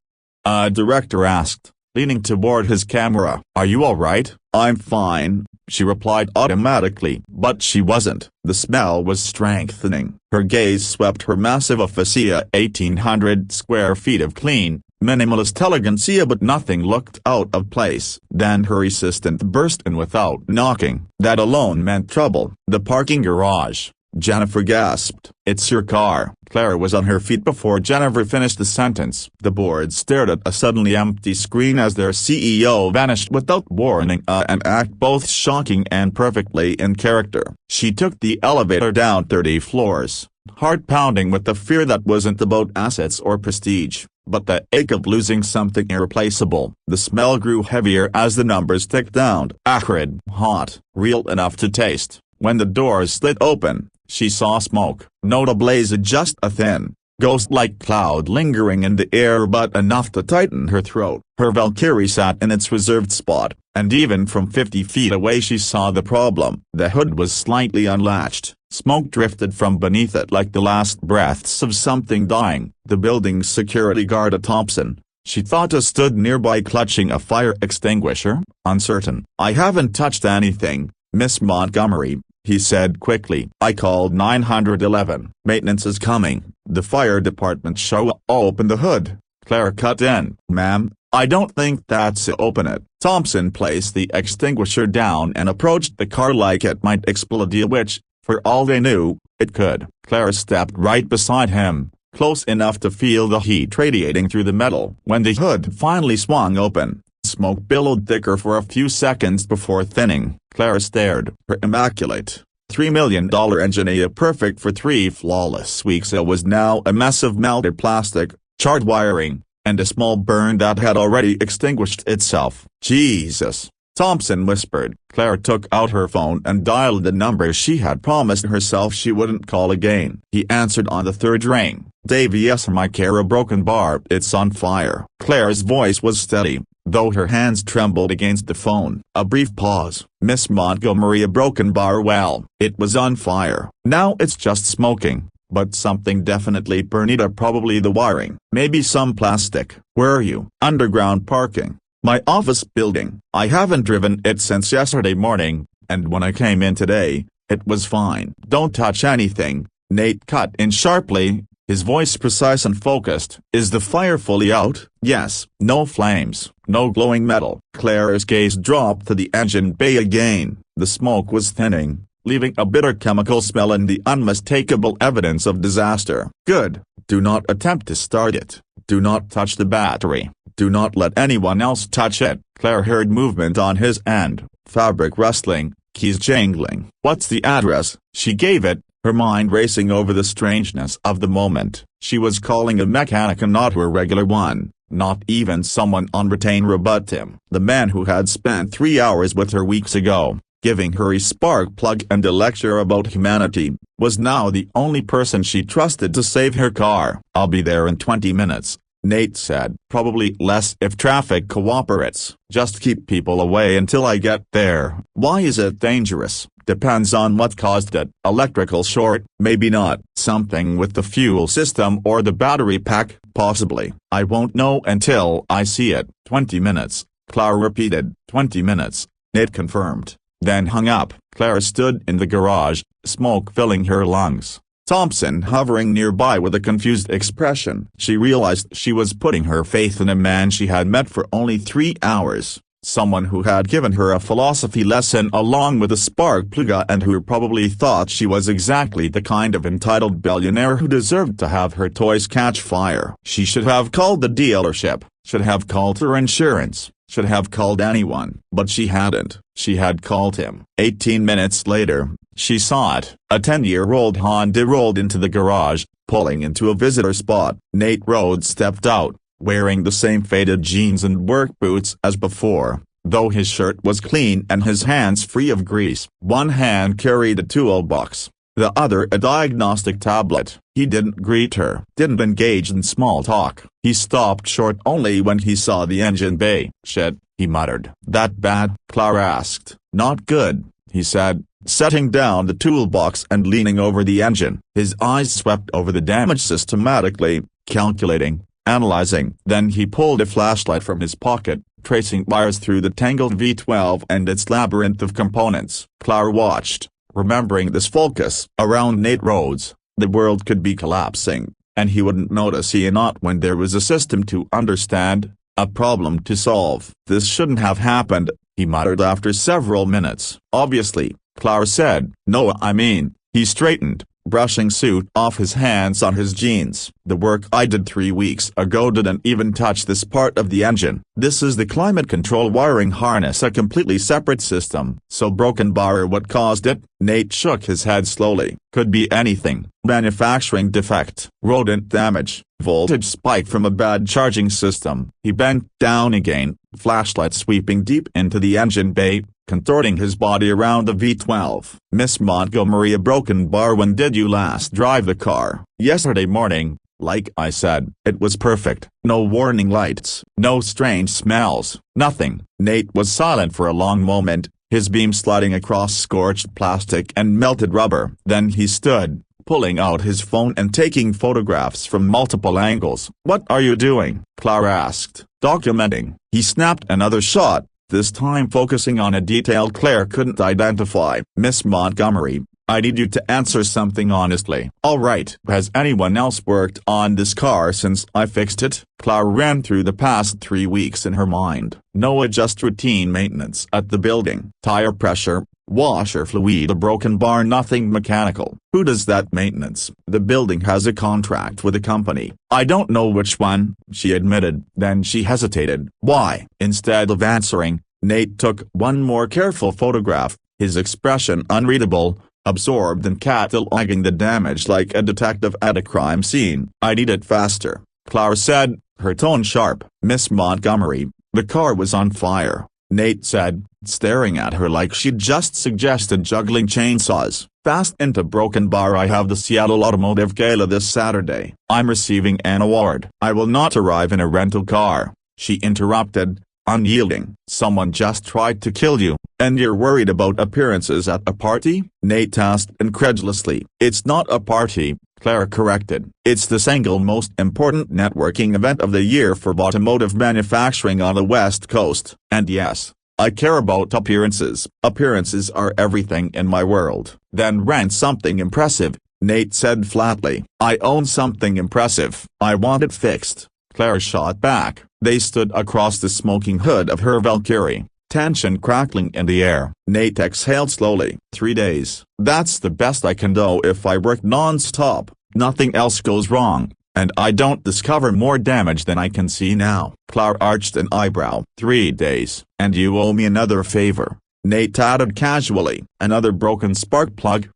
Speaker 1: A director asked, leaning toward his camera. "Are you all right?" "I'm fine," she replied automatically. But she wasn't. The smell was strengthening. Her gaze swept her massive officia, 1,800 square feet of clean, minimalist elegancia, but nothing looked out of place. Then her assistant burst in without knocking. That alone meant trouble. "The parking garage," Jennifer gasped. "It's your car." Claire was on her feet before Jennifer finished the sentence. The board stared at a suddenly empty screen as their CEO vanished without warning, an act both shocking and perfectly in character. She took the elevator down 30 floors, heart pounding with the fear that wasn't about assets or prestige, but the ache of losing something irreplaceable. The smell grew heavier as the numbers ticked down. Acrid, hot, real enough to taste. When the doors slid open, she saw smoke. Not a blaze, just a thin, ghost-like cloud lingering in the air, but enough to tighten her throat. Her Valkyrie sat in its reserved spot, and even from 50 feet away she saw the problem. The hood was slightly unlatched. Smoke drifted from beneath it like the last breaths of something dying. The building's security guard, a Thompson, she thought, stood nearby clutching a fire extinguisher, uncertain. "I haven't touched anything, Miss Montgomery," he said quickly. "I called 911. Maintenance is coming. The fire department show." "Open the hood," Claire cut in. "Ma'am, I don't think that's it." "Open it." Thompson placed the extinguisher down and approached the car like it might explode, which, for all they knew, it could. Claire stepped right beside him, close enough to feel the heat radiating through the metal. When the hood finally swung open, smoke billowed thicker for a few seconds before thinning. Claire stared. Her immaculate, $3 million engine, perfect for 3 flawless weeks, it was now a mess of melted plastic, charred wiring, and a small burn that had already extinguished itself. "Jesus," Thompson whispered. Claire took out her phone and dialed the number she had promised herself she wouldn't call again. He answered on the third ring. "Dave, yes, my car, a broken bar. It's on fire." Claire's voice was steady, though her hands trembled against the phone. A brief pause. "Miss Montgomery, a broken bar. Well, it was on fire. Now it's just smoking, but something definitely burned, probably the wiring. Maybe some plastic." "Where are you?" "Underground parking. My office building. I haven't driven it since yesterday morning, and when I came in today, it was fine." "Don't touch anything," Nate cut in sharply, his voice precise and focused. "Is the fire fully out?" "Yes." "No flames, no glowing metal." Claire's gaze dropped to the engine bay again. The smoke was thinning, leaving a bitter chemical smell and the unmistakable evidence of disaster. "Good. Do not attempt to start it. Do not touch the battery. Do not let anyone else touch it." Claire heard movement on his end, fabric rustling, keys jangling. "What's the address?" She gave it, her mind racing over the strangeness of the moment. She was calling a mechanic and not her regular one, not even someone on retainer but him. The man who had spent 3 hours with her weeks ago, giving her a spark plug and a lecture about humanity, was now the only person she trusted to save her car. "I'll be there in 20 minutes. Nate said. "Probably less if traffic cooperates. Just keep people away until I get there." "Why is it dangerous?" "Depends on what caused it. Electrical short, maybe not. Something with the fuel system or the battery pack, possibly. I won't know until I see it." 20 minutes, Claire repeated. 20 minutes, Nate confirmed, then hung up. Claire stood in the garage, smoke filling her lungs. Thompson hovering nearby with a confused expression. She realized she was putting her faith in a man she had met for only 3 hours, someone who had given her a philosophy lesson along with a spark plug and who probably thought she was exactly the kind of entitled billionaire who deserved to have her toys catch fire. She should have called the dealership, should have called her insurance, should have called anyone, but she hadn't. she had called him. 18 minutes later, she saw it. A 10-year-old Honda rolled into the garage, pulling into a visitor spot. Nate Rhodes stepped out, wearing the same faded jeans and work boots as before, though his shirt was clean and his hands free of grease. One hand carried a toolbox, the other a diagnostic tablet. He didn't greet her, didn't engage in small talk. He stopped short only when he saw the engine bay. "Shit," he muttered. "That bad?" Clara asked. "Not good," he said, setting down the toolbox and leaning over the engine. His eyes swept over the damage systematically, calculating, analyzing. Then he pulled a flashlight from his pocket, tracing wires through the tangled V12 and its labyrinth of components. Clara watched, remembering this focus. Around Nate Rhodes, the world could be collapsing, and he wouldn't notice it not when there was a system to understand, a problem to solve. "This shouldn't have happened," he muttered after several minutes. "Obviously," Clara said. "No, I mean," he straightened, brushing soot off his hands on his jeans. "The work I did 3 weeks ago didn't even touch this part of the engine. This is the climate control wiring harness, a completely separate system." "So broken bar what caused it?" Nate shook his head slowly. "Could be anything. Manufacturing defect, rodent damage, voltage spike from a bad charging system." He bent down again, flashlight sweeping deep into the engine bay, contorting his body around the V12. "Miss Montgomery, a broken bar. When did you last drive the car?" "Yesterday morning. Like I said, it was perfect. No warning lights, no strange smells, nothing." Nate was silent for a long moment, his beam sliding across scorched plastic and melted rubber. Then he stood, pulling out his phone and taking photographs from multiple angles. "What are you doing?" Clara asked. "Documenting." He snapped another shot, this time focusing on a detail Claire couldn't identify. "Miss Montgomery, I need you to answer something honestly." "All right. Has anyone else worked on this car since I fixed it?" Clara ran through the past 3 weeks in her mind. "No, just routine maintenance at the building. Tire pressure, washer fluid, a broken bar, nothing mechanical." "Who does that maintenance?" "The building has a contract with a company." "I don't know which one," she admitted. Then she hesitated. "Why?" Instead of answering, Nate took one more careful photograph, his expression unreadable, absorbed in cataloging the damage like a detective at a crime scene. "I need it faster," Clara said, her tone sharp. "Miss Montgomery, the car was on fire," Nate said, staring at her like she'd just suggested juggling chainsaws. "Fast into broken bar. I have the Seattle Automotive Gala this Saturday. I'm receiving an award." "I will not arrive in a rental car," she interrupted, unyielding. "Someone just tried to kill you, and you're worried about appearances at a party?" Nate asked incredulously. "It's not a party," Claire corrected. "It's the single most important networking event of the year for automotive manufacturing on the West Coast. And yes, I care about appearances. Appearances are everything in my world." "Then rent something impressive," Nate said flatly. "I own something impressive. I want it fixed," Claire shot back. They stood across the smoking hood of her Valkyrie, tension crackling in the air. Nate exhaled slowly. 3 days. That's the best I can do if I work non-stop. Nothing else goes wrong, and I don't discover more damage than I can see now." Clara arched an eyebrow. 3 days. "And you owe me another favor," Nate added casually. "Another broken spark plug?"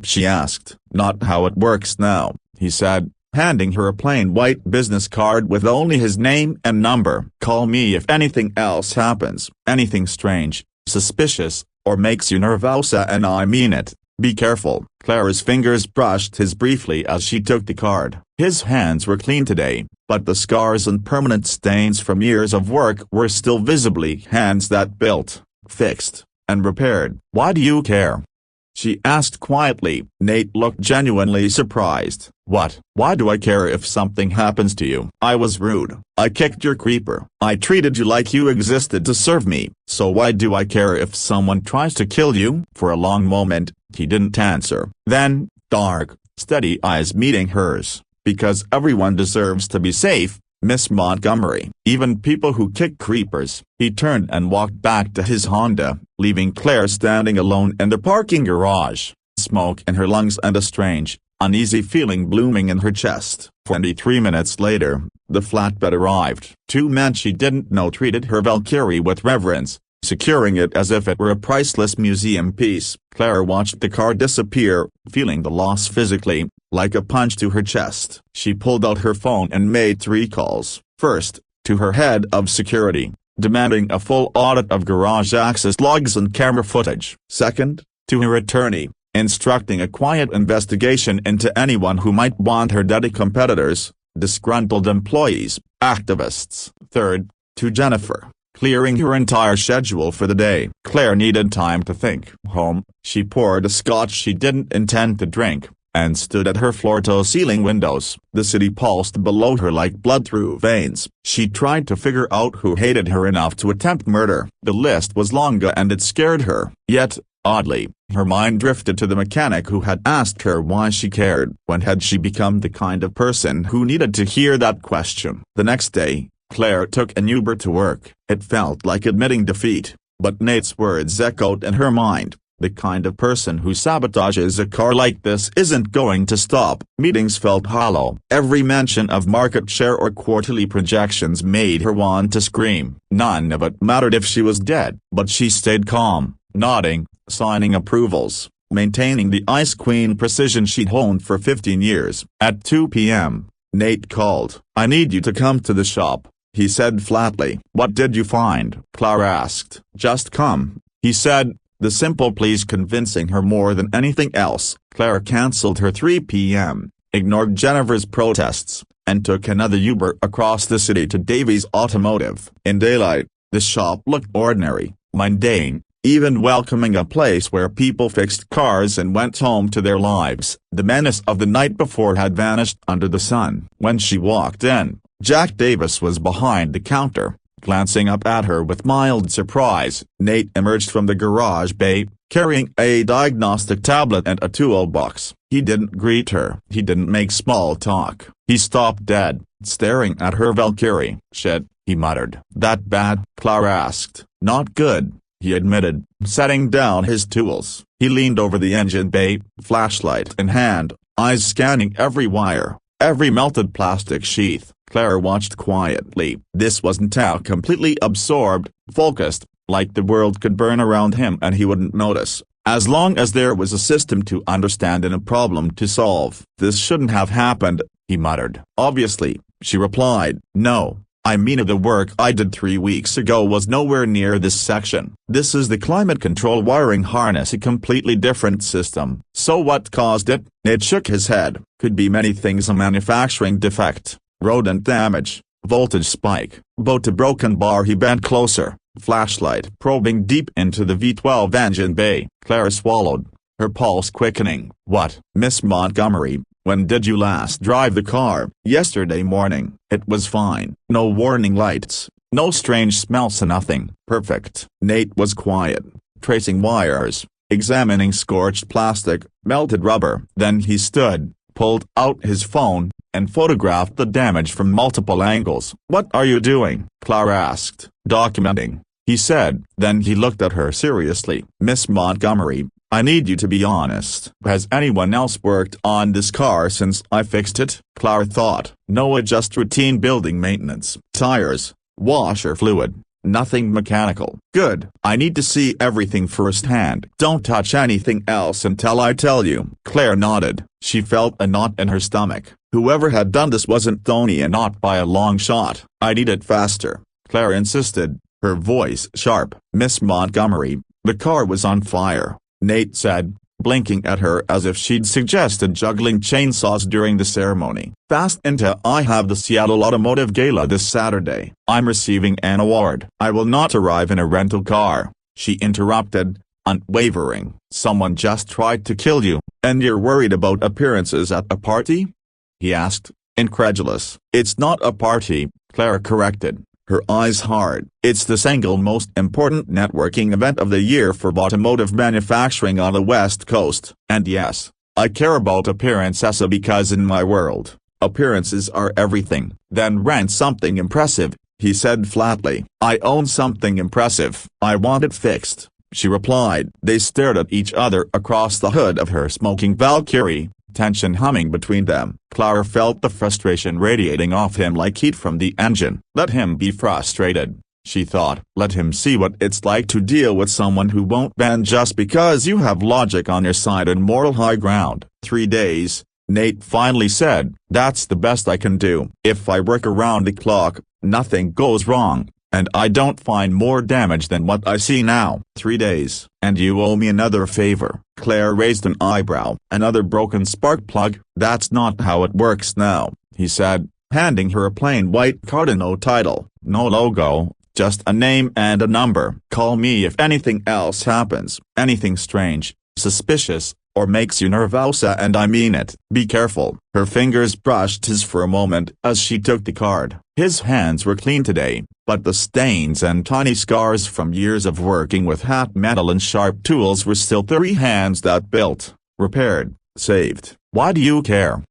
Speaker 1: she asked. "Not how it works now," he said, handing her a plain white business card with only his name and number. "Call me if anything else happens, anything strange, suspicious, or makes you nervosa, and I mean it. Be careful." Clara's fingers brushed his briefly as she took the card. His hands were clean today, but the scars and permanent stains from years of work were still visibly hands that built, fixed, and repaired. "Why do you care?" she asked quietly. Nate looked genuinely surprised. "What? Why do I care if something happens to you? I was rude. I kicked your creeper. I treated you like you existed to serve me. So why do I care if someone tries to kill you?" For a long moment, he didn't answer. Then, dark, steady eyes meeting hers. "Because everyone deserves to be safe, Miss Montgomery. Even people who kick creepers." He turned and walked back to his Honda, leaving Claire standing alone in the parking garage, smoke in her lungs and a strange, uneasy feeling blooming in her chest. 23 minutes later, the flatbed arrived. 2 men she didn't know treated her Valkyrie with reverence, securing it as if it were a priceless museum piece. Claire watched the car disappear, feeling the loss physically, like a punch to her chest. She pulled out her phone and made 3 calls. First, to her head of security, demanding a full audit of garage access logs and camera footage. Second, to her attorney, instructing a quiet investigation into anyone who might want her dead competitors, disgruntled employees, activists. Third, to Jennifer, clearing her entire schedule for the day. Claire needed time to think. Home, she poured a scotch she didn't intend to drink, and stood at her floor-to-ceiling windows. The city pulsed below her like blood through veins. She tried to figure out who hated her enough to attempt murder. The list was long and it scared her. Yet, oddly, her mind drifted to the mechanic who had asked her why she cared. When had she become the kind of person who needed to hear that question? The next day, Claire took an Uber to work. It felt like admitting defeat, but Nate's words echoed in her mind. The kind of person who sabotages a car like this isn't going to stop. Meetings felt hollow. Every mention of market share or quarterly projections made her want to scream. None of it mattered if she was dead. But she stayed calm, nodding, signing approvals, maintaining the Ice Queen precision she'd honed for 15 years. At 2 p.m., Nate called. "I need you to come to the shop," he said flatly. "What did you find?" Claire asked. "Just come," he said, the simple please convincing her more than anything else. Claire cancelled her 3 p.m., ignored Jennifer's protests, and took another Uber across the city to Davies Automotive. In daylight, the shop looked ordinary, mundane, even welcoming a place where people fixed cars and went home to their lives. The menace of the night before had vanished under the sun. When she walked in, Jack Davis was behind the counter, glancing up at her with mild surprise. Nate emerged from the garage bay, carrying a diagnostic tablet and a toolbox. He didn't greet her. He didn't make small talk. He stopped dead, staring at her Valkyrie. "Shit," he muttered. "That bad?" Claire asked. "Not good," he admitted, setting down his tools. He leaned over the engine bay, flashlight in hand, eyes scanning every wire, every melted plastic sheath. Claire watched quietly. This wasn't how completely absorbed, focused, like the world could burn around him and he wouldn't notice, as long as there was a system to understand and a problem to solve. "This shouldn't have happened," he muttered. "Obviously," she replied. "No, I mean the work I did 3 weeks ago was nowhere near this section. This is the climate control wiring harness, a completely different system." "So what caused it?" Nate shook his head. "Could be many things: a manufacturing defect, rodent damage, voltage spike, but a broken bar." He bent closer, flashlight probing deep into the V12 engine bay. Claire swallowed, her pulse quickening. "What?" "Miss Montgomery, when did you last drive the car?" "Yesterday morning." "It was fine. No warning lights, no strange smells, nothing." "Perfect." Nate was quiet, tracing wires, examining scorched plastic, melted rubber. Then he stood, pulled out his phone, and photographed the damage from multiple angles. "What are you doing?" Claire asked. "Documenting," he said. Then he looked at her seriously. "Miss Montgomery, I need you to be honest. Has anyone else worked on this car since I fixed it?" Claire thought. "No, just routine building maintenance. Tires, washer fluid. Nothing mechanical." "Good. I need to see everything firsthand. Don't touch anything else until I tell you." Claire nodded. She felt a knot in her stomach. Whoever had done this wasn't Tony, and not by a long shot. "I need it faster," Claire insisted, her voice sharp. "Miss Montgomery, the car was on fire," Nate said, blinking at her as if she'd suggested juggling chainsaws during the ceremony. "Fast into I have the Seattle Automotive Gala this Saturday. I'm receiving an award." "I will not arrive in a rental car," she interrupted, unwavering. "Someone just tried to kill you, and you're worried about appearances at a party?" he asked, incredulous. "It's not a party," Claire corrected, her eyes hard. "It's the single most important networking event of the year for automotive manufacturing on the West Coast. And yes, I care about appearances because in my world, appearances are everything." "Then rent something impressive," he said flatly. "I own something impressive. I want it fixed," she replied. They stared at each other across the hood of her smoking Valkyrie, tension humming between them. Claire felt the frustration radiating off him like heat from the engine. Let him be frustrated. she thought. Let him see what it's like to deal with someone who won't bend just because you have logic on your side and moral high ground. 3 days, Nate finally said. That's the best I can do. If I work around the clock, nothing goes wrong, and I don't find more damage than what I see now. 3 days. And you owe me another favor. Claire raised an eyebrow. Another broken spark plug? That's not how it works now, he said, handing her a plain white card. No title, no logo, just a name and a number. Call me if anything else happens, anything strange, suspicious, or makes you nervosa, and I mean it. Be careful. Her fingers brushed his for a moment as she took the card. His hands were clean today, but the stains and tiny scars from years of working with hot metal and sharp tools were still 3 hands that built, repaired, saved. Why do you care?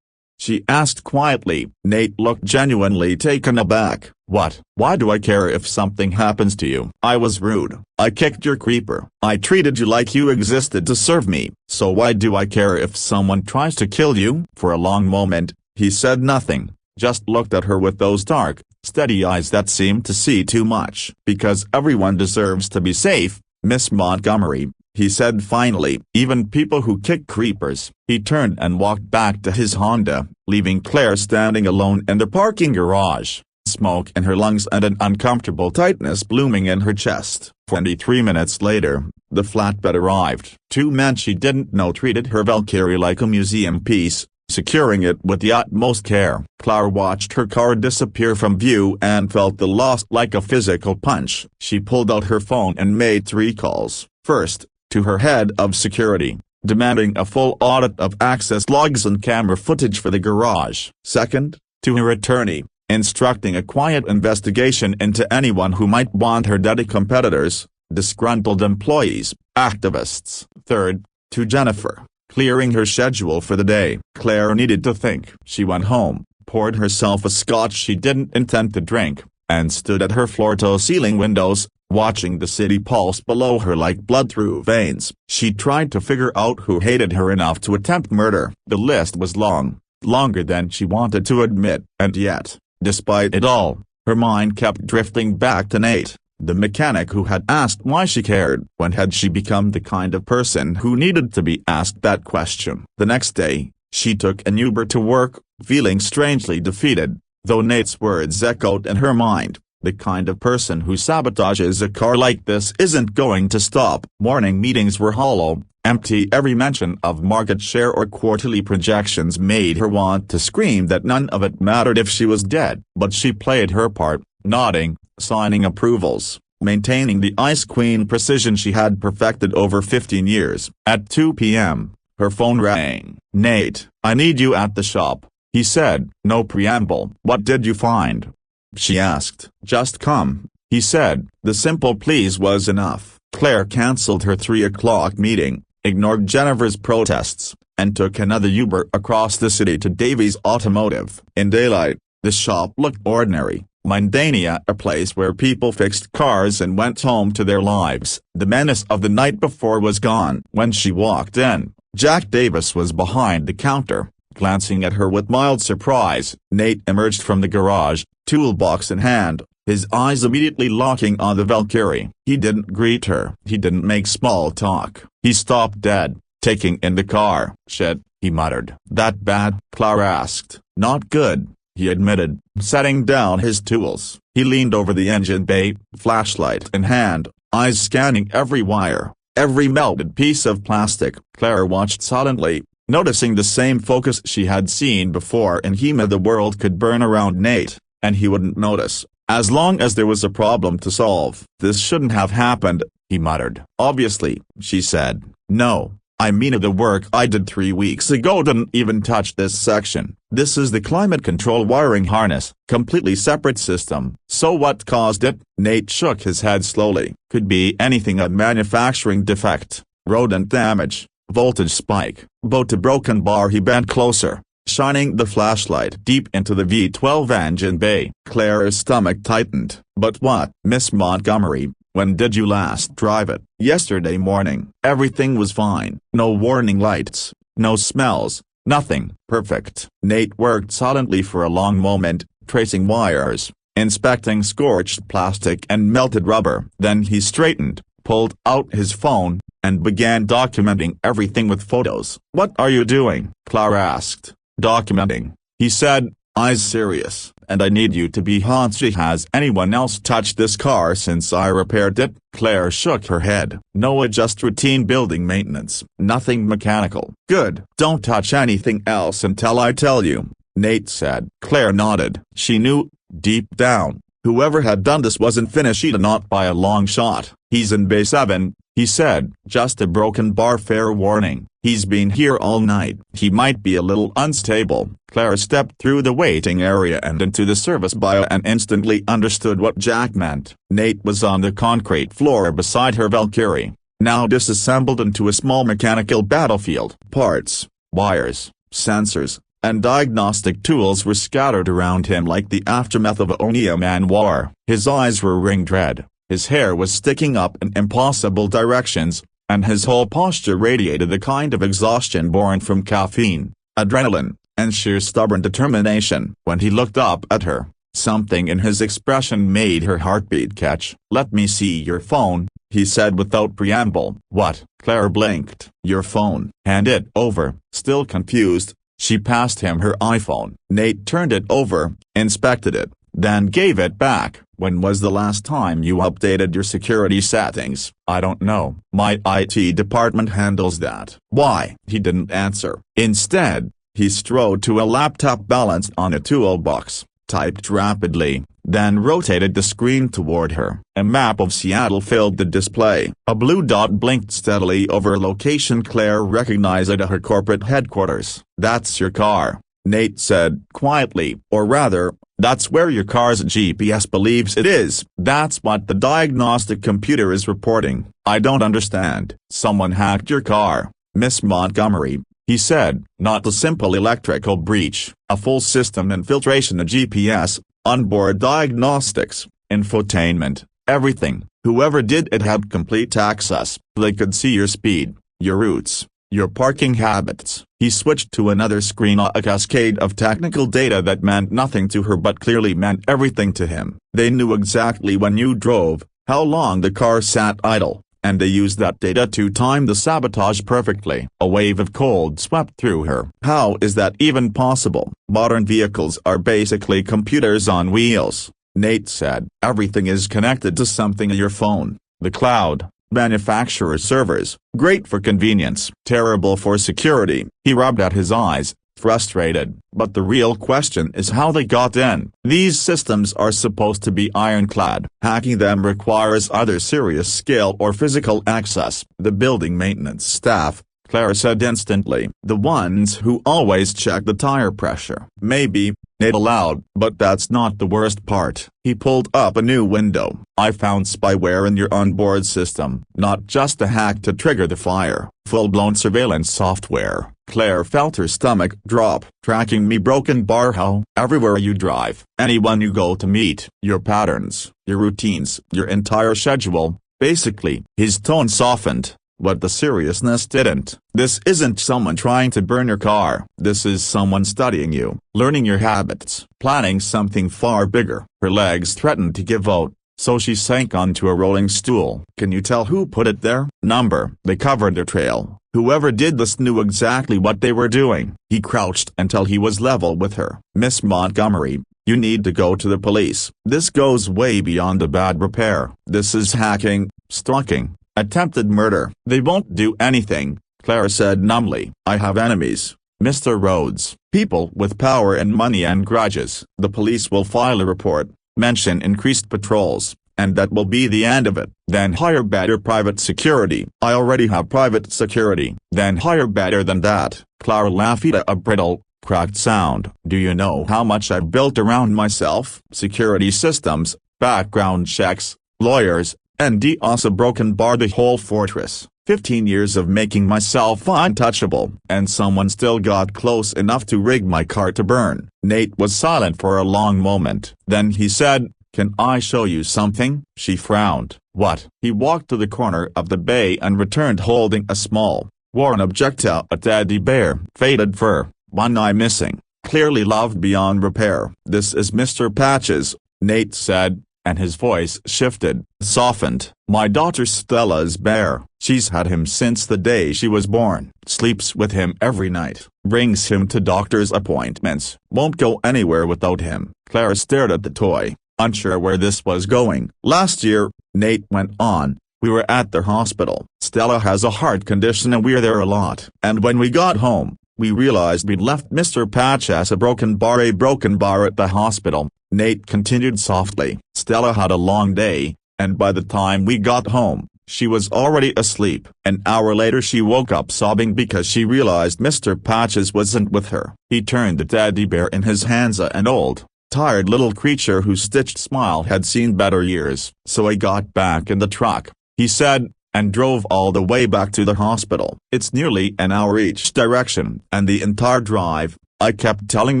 Speaker 1: She asked quietly. Nate looked genuinely taken aback. What? Why do I care if something happens to you? I was rude. I kicked your creeper. I treated you like you existed to serve me. So why do I care if someone tries to kill you? For a long moment, he said nothing, just looked at her with those dark, steady eyes that seemed to see too much. Because everyone deserves to be safe, Miss Montgomery, he said finally. Even people who kick creepers. He turned and walked back to his Honda, leaving Claire standing alone in the parking garage, smoke in her lungs and an uncomfortable tightness blooming in her chest. 23 minutes later, the flatbed arrived. 2 men she didn't know treated her Valkyrie like a museum piece, securing it with the utmost care. Claire watched her car disappear from view and felt the loss like a physical punch. She pulled out her phone and made 3 calls. First, to her head of security, demanding a full audit of access logs and camera footage for the garage. Second, to her attorney, instructing a quiet investigation into anyone who might want her dead competitors, disgruntled employees, activists. Third, to Jennifer, clearing her schedule for the day. Claire needed to think. She went home, poured herself a scotch she didn't intend to drink, and stood at her floor-to-ceiling windows, watching the city pulse below her like blood through veins. She tried to figure out who hated her enough to attempt murder. The list was long, longer than she wanted to admit, and yet, despite it all, her mind kept drifting back to Nate, the mechanic who had asked why she cared. When had she become the kind of person who needed to be asked that question? The next day, she took an Uber to work, feeling strangely defeated, though Nate's words echoed in her mind. The kind of person who sabotages a car like this isn't going to stop. Morning meetings were hollow, empty. Every mention of market share or quarterly projections made her want to scream that none of it mattered if she was dead. But she played her part, nodding, signing approvals, maintaining the Ice Queen precision she had perfected over 15 years. At 2 p.m., her phone rang. "Nate, I need you at the shop," he said. No preamble. "What did you find?" she asked. "Just come," he said. The simple please was enough. Claire cancelled her 3 o'clock meeting, ignored Jennifer's protests, and took another Uber across the city to Davies Automotive. In daylight, the shop looked ordinary, mundane, a place where people fixed cars and went home to their lives. The menace of the night before was gone. When she walked in, Jack Davis was behind the counter, glancing at her with mild surprise. Nate emerged from the garage, toolbox in hand, his eyes immediately locking on the Valkyrie. He didn't greet her. He didn't make small talk. He stopped dead, taking in the car. "Shit," he muttered. "That bad?" Claire asked. "Not good," he admitted, setting down his tools. He leaned over the engine bay, flashlight in hand, eyes scanning every wire, every melted piece of plastic. Claire watched silently, noticing the same focus she had seen before in Hema. The world could burn around Nate, and he wouldn't notice, as long as there was a problem to solve. "This shouldn't have happened," he muttered. "Obviously," she said. "No, I mean the work I did 3 weeks ago didn't even touch this section. This is the climate control wiring harness, completely separate system." "So what caused it?" Nate shook his head slowly. "Could be anything: a manufacturing defect, rodent damage, voltage spike, boat a broken bar." He bent closer, shining the flashlight deep into the V12 engine bay. Claire's stomach tightened. "But what?" "Miss Montgomery, when did you last drive it?" "Yesterday morning." "Everything was fine. No warning lights, no smells, nothing." "Perfect." Nate worked silently for a long moment, tracing wires, inspecting scorched plastic and melted rubber. Then he straightened, pulled out his phone, and began documenting everything with photos. "What are you doing?" Clara asked. "Documenting," he said, eyes serious. "And I need you to be honest. Has anyone else touched this car since I repaired it?" Claire shook her head. "No, just routine building maintenance. Nothing mechanical." "Good. Don't touch anything else until I tell you," Nate said. Claire nodded. She knew, deep down, whoever had done this wasn't finished, not by a long shot. "He's in Bay 7, he said. "Just a broken bar, fair warning. He's been here all night. He might be a little unstable." Claire stepped through the waiting area and into the service bay and instantly understood what Jack meant. Nate was on the concrete floor beside her Valkyrie, now disassembled into a small mechanical battlefield. Parts, wires, sensors, and diagnostic tools were scattered around him like the aftermath of a Onyaman war. His eyes were ringed red, his hair was sticking up in impossible directions, and his whole posture radiated the kind of exhaustion born from caffeine, adrenaline, and sheer stubborn determination. When he looked up at her, something in his expression made her heartbeat catch. "Let me see your phone," he said without preamble. "What?" Claire blinked. "Your phone." "Hand it over." Still confused, she passed him her iPhone. Nate turned it over, inspected it, then gave it back. "When was the last time you updated your security settings?" "I don't know. My IT department handles that." "Why?" He didn't answer. Instead, he strode to a laptop balanced on a toolbox, typed rapidly, then rotated the screen toward her. A map of Seattle filled the display. A blue dot blinked steadily over a location Claire recognized at her corporate headquarters. "That's your car," Nate said quietly. "Or rather, that's where your car's GPS believes it is." "That's what the diagnostic computer is reporting." "I don't understand." "Someone hacked your car, Miss Montgomery," he said. "Not a simple electrical breach, a full system infiltration, a GPS, onboard diagnostics, infotainment, everything. Whoever did it had complete access. They could see your speed, your routes, your parking habits." He switched to another screen, a cascade of technical data that meant nothing to her but clearly meant everything to him. "They knew exactly when you drove, how long the car sat idle, and they used that data to time the sabotage perfectly." A wave of cold swept through her. "How is that even possible?" "Modern vehicles are basically computers on wheels," Nate said. "Everything is connected to something: your phone, the cloud, manufacturer servers. Great for convenience, terrible for security." He rubbed at his eyes, frustrated. "But the real question is how they got in. These systems are supposed to be ironclad. Hacking them requires either serious skill or physical access." "The building maintenance staff," Claire said instantly. "The ones who always check the tire pressure." "Maybe," Nate allowed, "but that's not the worst part." He pulled up a new window. "I found spyware in your onboard system. Not just a hack to trigger the fire, full-blown surveillance software." Claire felt her stomach drop. "Tracking me, broken bar how?" "Everywhere you drive, anyone you go to meet, your patterns, your routines, your entire schedule, basically." His tone softened, but the seriousness didn't. "This isn't someone trying to burn your car. This is someone studying you, learning your habits, planning something far bigger." Her legs threatened to give out, so she sank onto a rolling stool. "Can you tell who put it there?" "Number." They covered their trail. Whoever did this knew exactly what they were doing. He crouched until he was level with her. "Miss Montgomery, you need to go to the police. This goes way beyond a bad repair. This is hacking, stalking, attempted murder." "They won't do anything," Claire said numbly. "I have enemies, Mr. Rhodes. People with power and money and grudges. The police will file a report, mention increased patrols, and that will be the end of it. Then hire better private security." "I already have private security." "Then hire better than that." Clara laughed at a brittle, cracked sound. "Do you know how much I've built around myself? Security systems, background checks, lawyers, and DOS, a broken bar, the whole fortress. 15 years of making myself untouchable. And someone still got close enough to rig my car to burn." Nate was silent for a long moment. Then he said, "Can I show you something?" She frowned. "What?" He walked to the corner of the bay and returned holding a small, worn object, a teddy bear. Faded fur, one eye missing, clearly loved beyond repair. "This is Mr. Patch's Nate said, and his voice shifted, softened. My daughter Stella's bear. She's had him since the day she was born. Sleeps with him every night. Brings him to doctor's appointments. Won't go anywhere without him. Claire stared at the toy, unsure where this was going. Last year, Nate went on, we were at the hospital. Stella has a heart condition and we're there a lot. And when we got home, we realized we'd left Mr. Patch as a broken bar at the hospital. Nate continued softly. Stella had a long day, and by the time we got home, she was already asleep. An hour later she woke up sobbing because she realized Mr. Patches wasn't with her. He turned the teddy bear in his hands, an old, tired little creature whose stitched smile had seen better years. So I got back in the truck, he said, and drove all the way back to the hospital. It's nearly an hour each direction, and the entire drive, I kept telling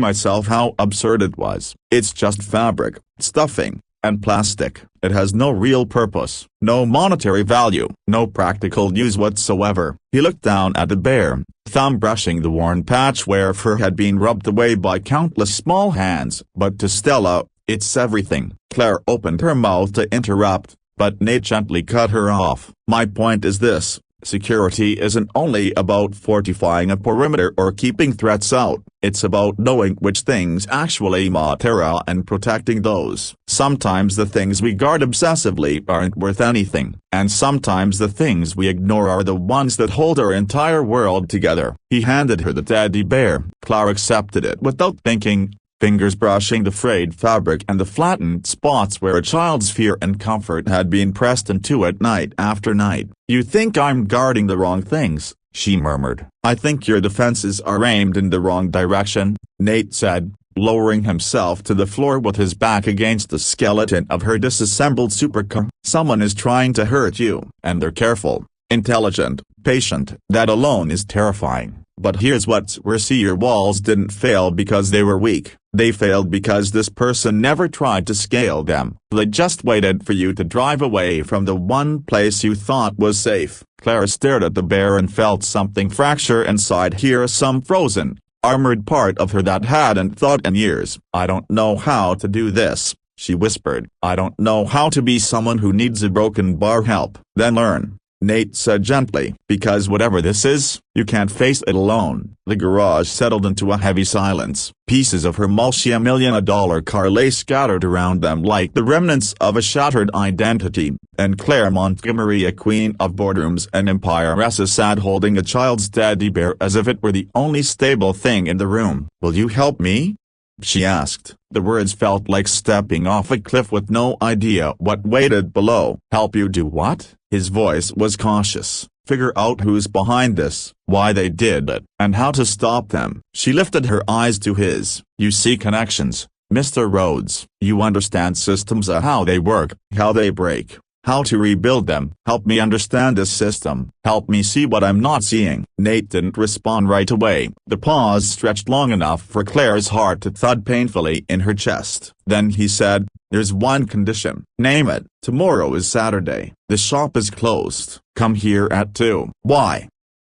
Speaker 1: myself how absurd it was. It's just fabric, stuffing, and plastic. It has no real purpose, no monetary value, no practical use whatsoever. He looked down at the bear, thumb brushing the worn patch where fur had been rubbed away by countless small hands. But to Stella, it's everything. Claire opened her mouth to interrupt, but Nate gently cut her off. My point is this. Security isn't only about fortifying a perimeter or keeping threats out, it's about knowing which things actually matter and protecting those. Sometimes the things we guard obsessively aren't worth anything, and sometimes the things we ignore are the ones that hold our entire world together. He handed her the teddy bear. Claire accepted it without thinking, fingers brushing the frayed fabric and the flattened spots where a child's fear and comfort had been pressed into it night after night. You think I'm guarding the wrong things, she murmured. I think your defenses are aimed in the wrong direction, Nate said, lowering himself to the floor with his back against the skeleton of her disassembled supercar. Someone is trying to hurt you, and they're careful, intelligent, patient. That alone is terrifying. But here's what's worse, your walls didn't fail because they were weak. They failed because this person never tried to scale them. They just waited for you to drive away from the one place you thought was safe. Claire stared at the bear and felt something fracture inside here, some frozen, armored part of her that hadn't thought in years. I don't know how to do this, she whispered. I don't know how to be someone who needs a broken bar help. Then learn, Nate said gently. Because whatever this is, you can't face it alone. The garage settled into a heavy silence. Pieces of her multi-million-dollar car lay scattered around them like the remnants of a shattered identity, and Claire Montgomery, a queen of boardrooms and empiressa, sat holding a child's teddy bear as if it were the only stable thing in the room. Will you help me? She asked. The words felt like stepping off a cliff with no idea what waited below. Help you do what? His voice was cautious. Figure out who's behind this, why they did it, and how to stop them. She lifted her eyes to his. You see connections, Mr. Rhodes. You understand systems, how they work, how they break, how to rebuild them. Help me understand this system. Help me see what I'm not seeing. Nate didn't respond right away. The pause stretched long enough for Claire's heart to thud painfully in her chest. Then he said, there's one condition. Name it. Tomorrow is Saturday. The shop is closed. Come here at 2. Why?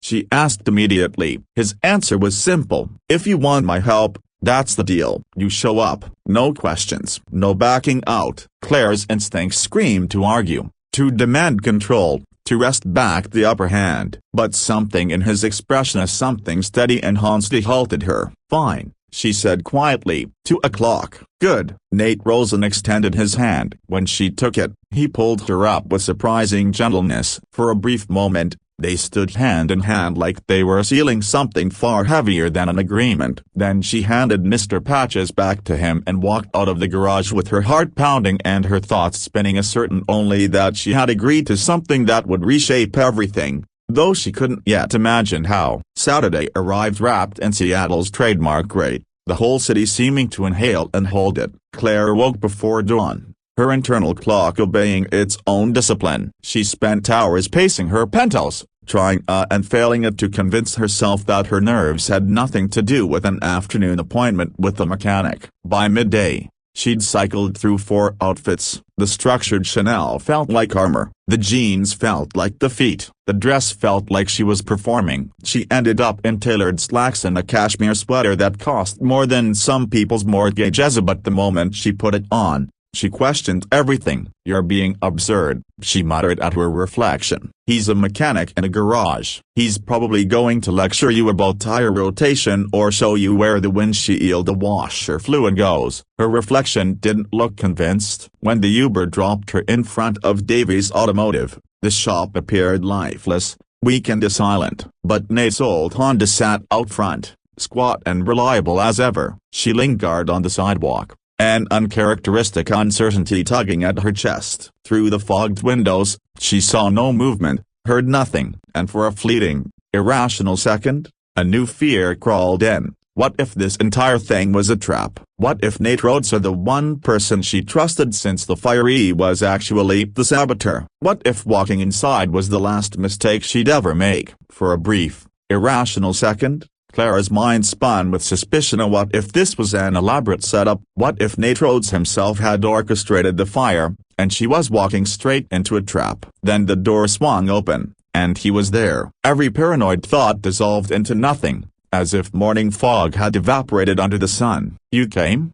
Speaker 1: She asked immediately. His answer was simple. If you want my help, that's the deal. You show up. No questions. No backing out. Claire's instincts screamed to argue, to demand control, to wrest back the upper hand. But something in his expression, something steady and honestly, halted her. Fine, she said quietly. 2 o'clock. Good. Nate rose and extended his hand. When she took it, he pulled her up with surprising gentleness. For a brief moment, they stood hand in hand like they were sealing something far heavier than an agreement. Then she handed Mr. Patches back to him and walked out of the garage with her heart pounding and her thoughts spinning, certain only that she had agreed to something that would reshape everything, though she couldn't yet imagine how. Saturday arrived wrapped in Seattle's trademark rate, the whole city seeming to inhale and hold it. Claire woke before dawn, her internal clock obeying its own discipline. She spent hours pacing her penthouse, trying and failing to convince herself that her nerves had nothing to do with an afternoon appointment with a mechanic. By midday, she'd cycled through 4 outfits. The structured Chanel felt like armor, the jeans felt like defeat, the dress felt like she was performing. She ended up in tailored slacks and a cashmere sweater that cost more than some people's mortgages, but the moment she put it on, She questioned everything. "You're being absurd," she muttered at her reflection. "He's a mechanic in a garage. He's probably going to lecture you about tire rotation or show you where the windshield washer fluid goes." Her reflection didn't look convinced. When the Uber dropped her in front of Davies Automotive, the shop appeared lifeless, weak and silent. But Nate's old Honda sat out front, squat and reliable as ever. She lingered on the sidewalk, an uncharacteristic uncertainty tugging at her chest. Through the fogged windows, she saw no movement, heard nothing, and for a fleeting, irrational second, a new fear crawled in. What if this entire thing was a trap? What if Nate Rhodes, the one person she trusted since the fire, was actually the saboteur? What if walking inside was the last mistake she'd ever make? For a brief, irrational second, Clara's mind spun with suspicion. What if this was an elaborate setup? What if Nate Rhodes himself had orchestrated the fire, and she was walking straight into a trap? Then the door swung open, and he was there. Every paranoid thought dissolved into nothing, as if morning fog had evaporated under the sun. "You came?"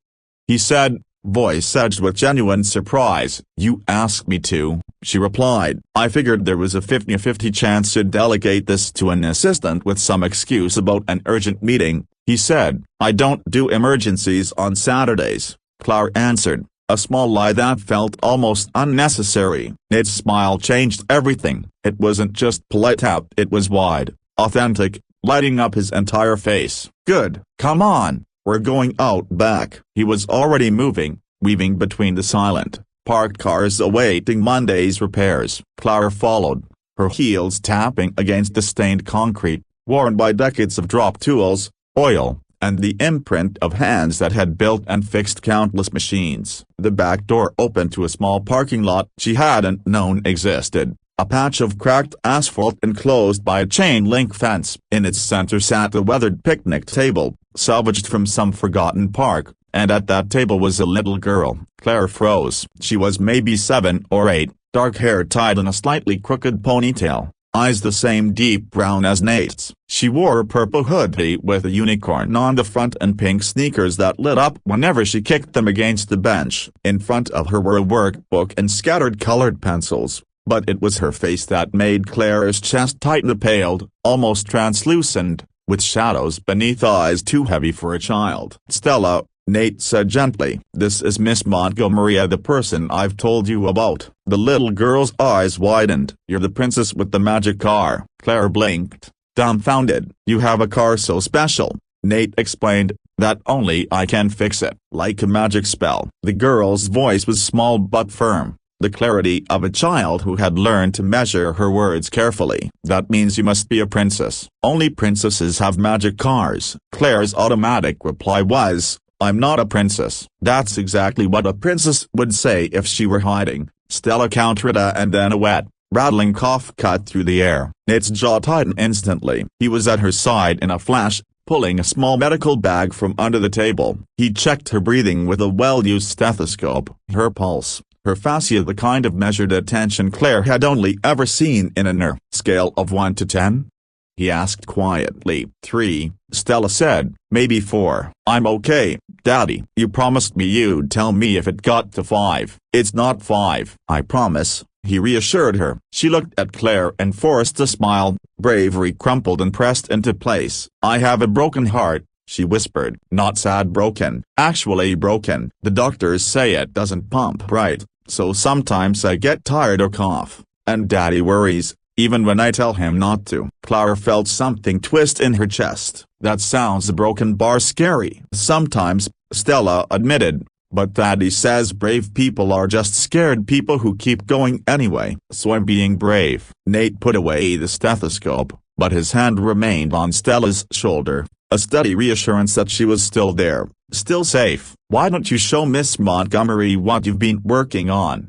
Speaker 1: he said, voice edged with genuine surprise. "You asked me to," she replied. "I figured there was a 50-50 chance you'd delegate this to an assistant with some excuse about an urgent meeting," he said. "I don't do emergencies on Saturdays," Clara answered, a small lie that felt almost unnecessary. Nate's smile changed everything. It wasn't just polite, it was wide, authentic, lighting up his entire face. "Good. Come on, we're going out back." He was already moving, weaving between the silent, parked cars awaiting Monday's repairs. Clara followed, her heels tapping against the stained concrete, worn by decades of drop tools, oil, and the imprint of hands that had built and fixed countless machines. The back door opened to a small parking lot she hadn't known existed. A patch of cracked asphalt enclosed by a chain-link fence. In its center sat a weathered picnic table, salvaged from some forgotten park, and at that table was a little girl. Clara froze. She was maybe 7 or 8, dark hair tied in a slightly crooked ponytail, eyes the same deep brown as Nate's. She wore a purple hoodie with a unicorn on the front and pink sneakers that lit up whenever she kicked them against the bench. In front of her were a workbook and scattered colored pencils. But it was her face that made Clara's chest tighten. Paled, almost translucent, with shadows beneath eyes too heavy for a child. "Stella," Nate said gently. "This is Miss Montgomery, the person I've told you about." The little girl's eyes widened. "You're the princess with the magic car." Clara blinked, dumbfounded. "You have a car so special," Nate explained, "that only I can fix it." Like a magic spell. The girl's voice was small but firm, the clarity of a child who had learned to measure her words carefully. "That means you must be a princess. Only princesses have magic cars." Claire's automatic reply was, "I'm not a princess." "That's exactly what a princess would say if she were hiding," Stella countered, and then a wet, rattling cough cut through the air. Nate's jaw tightened instantly. He was at her side in a flash, pulling a small medical bag from under the table. He checked her breathing with a well-used stethoscope, her pulse, her fascia, the kind of measured attention Claire had only ever seen in a nurse. "Scale of 1 to 10? He asked quietly. 3, Stella said. "Maybe 4. "I'm okay, Daddy. You promised me you'd tell me if it got to 5. "It's not 5. "I promise," he reassured her. She looked at Claire and forced a smile. Bravery crumpled and pressed into place. "I have a broken heart," she whispered. "Not sad broken, actually broken. The doctors say it doesn't pump right, so sometimes I get tired or cough, and Daddy worries, even when I tell him not to." Clara felt something twist in her chest. "That sounds a broken bar scary." "Sometimes," Stella admitted, "but Daddy says brave people are just scared people who keep going anyway." "So I'm being brave." Nate put away the stethoscope, but his hand remained on Stella's shoulder, a steady reassurance that she was still there, still safe. "Why don't you show Miss Montgomery what you've been working on?"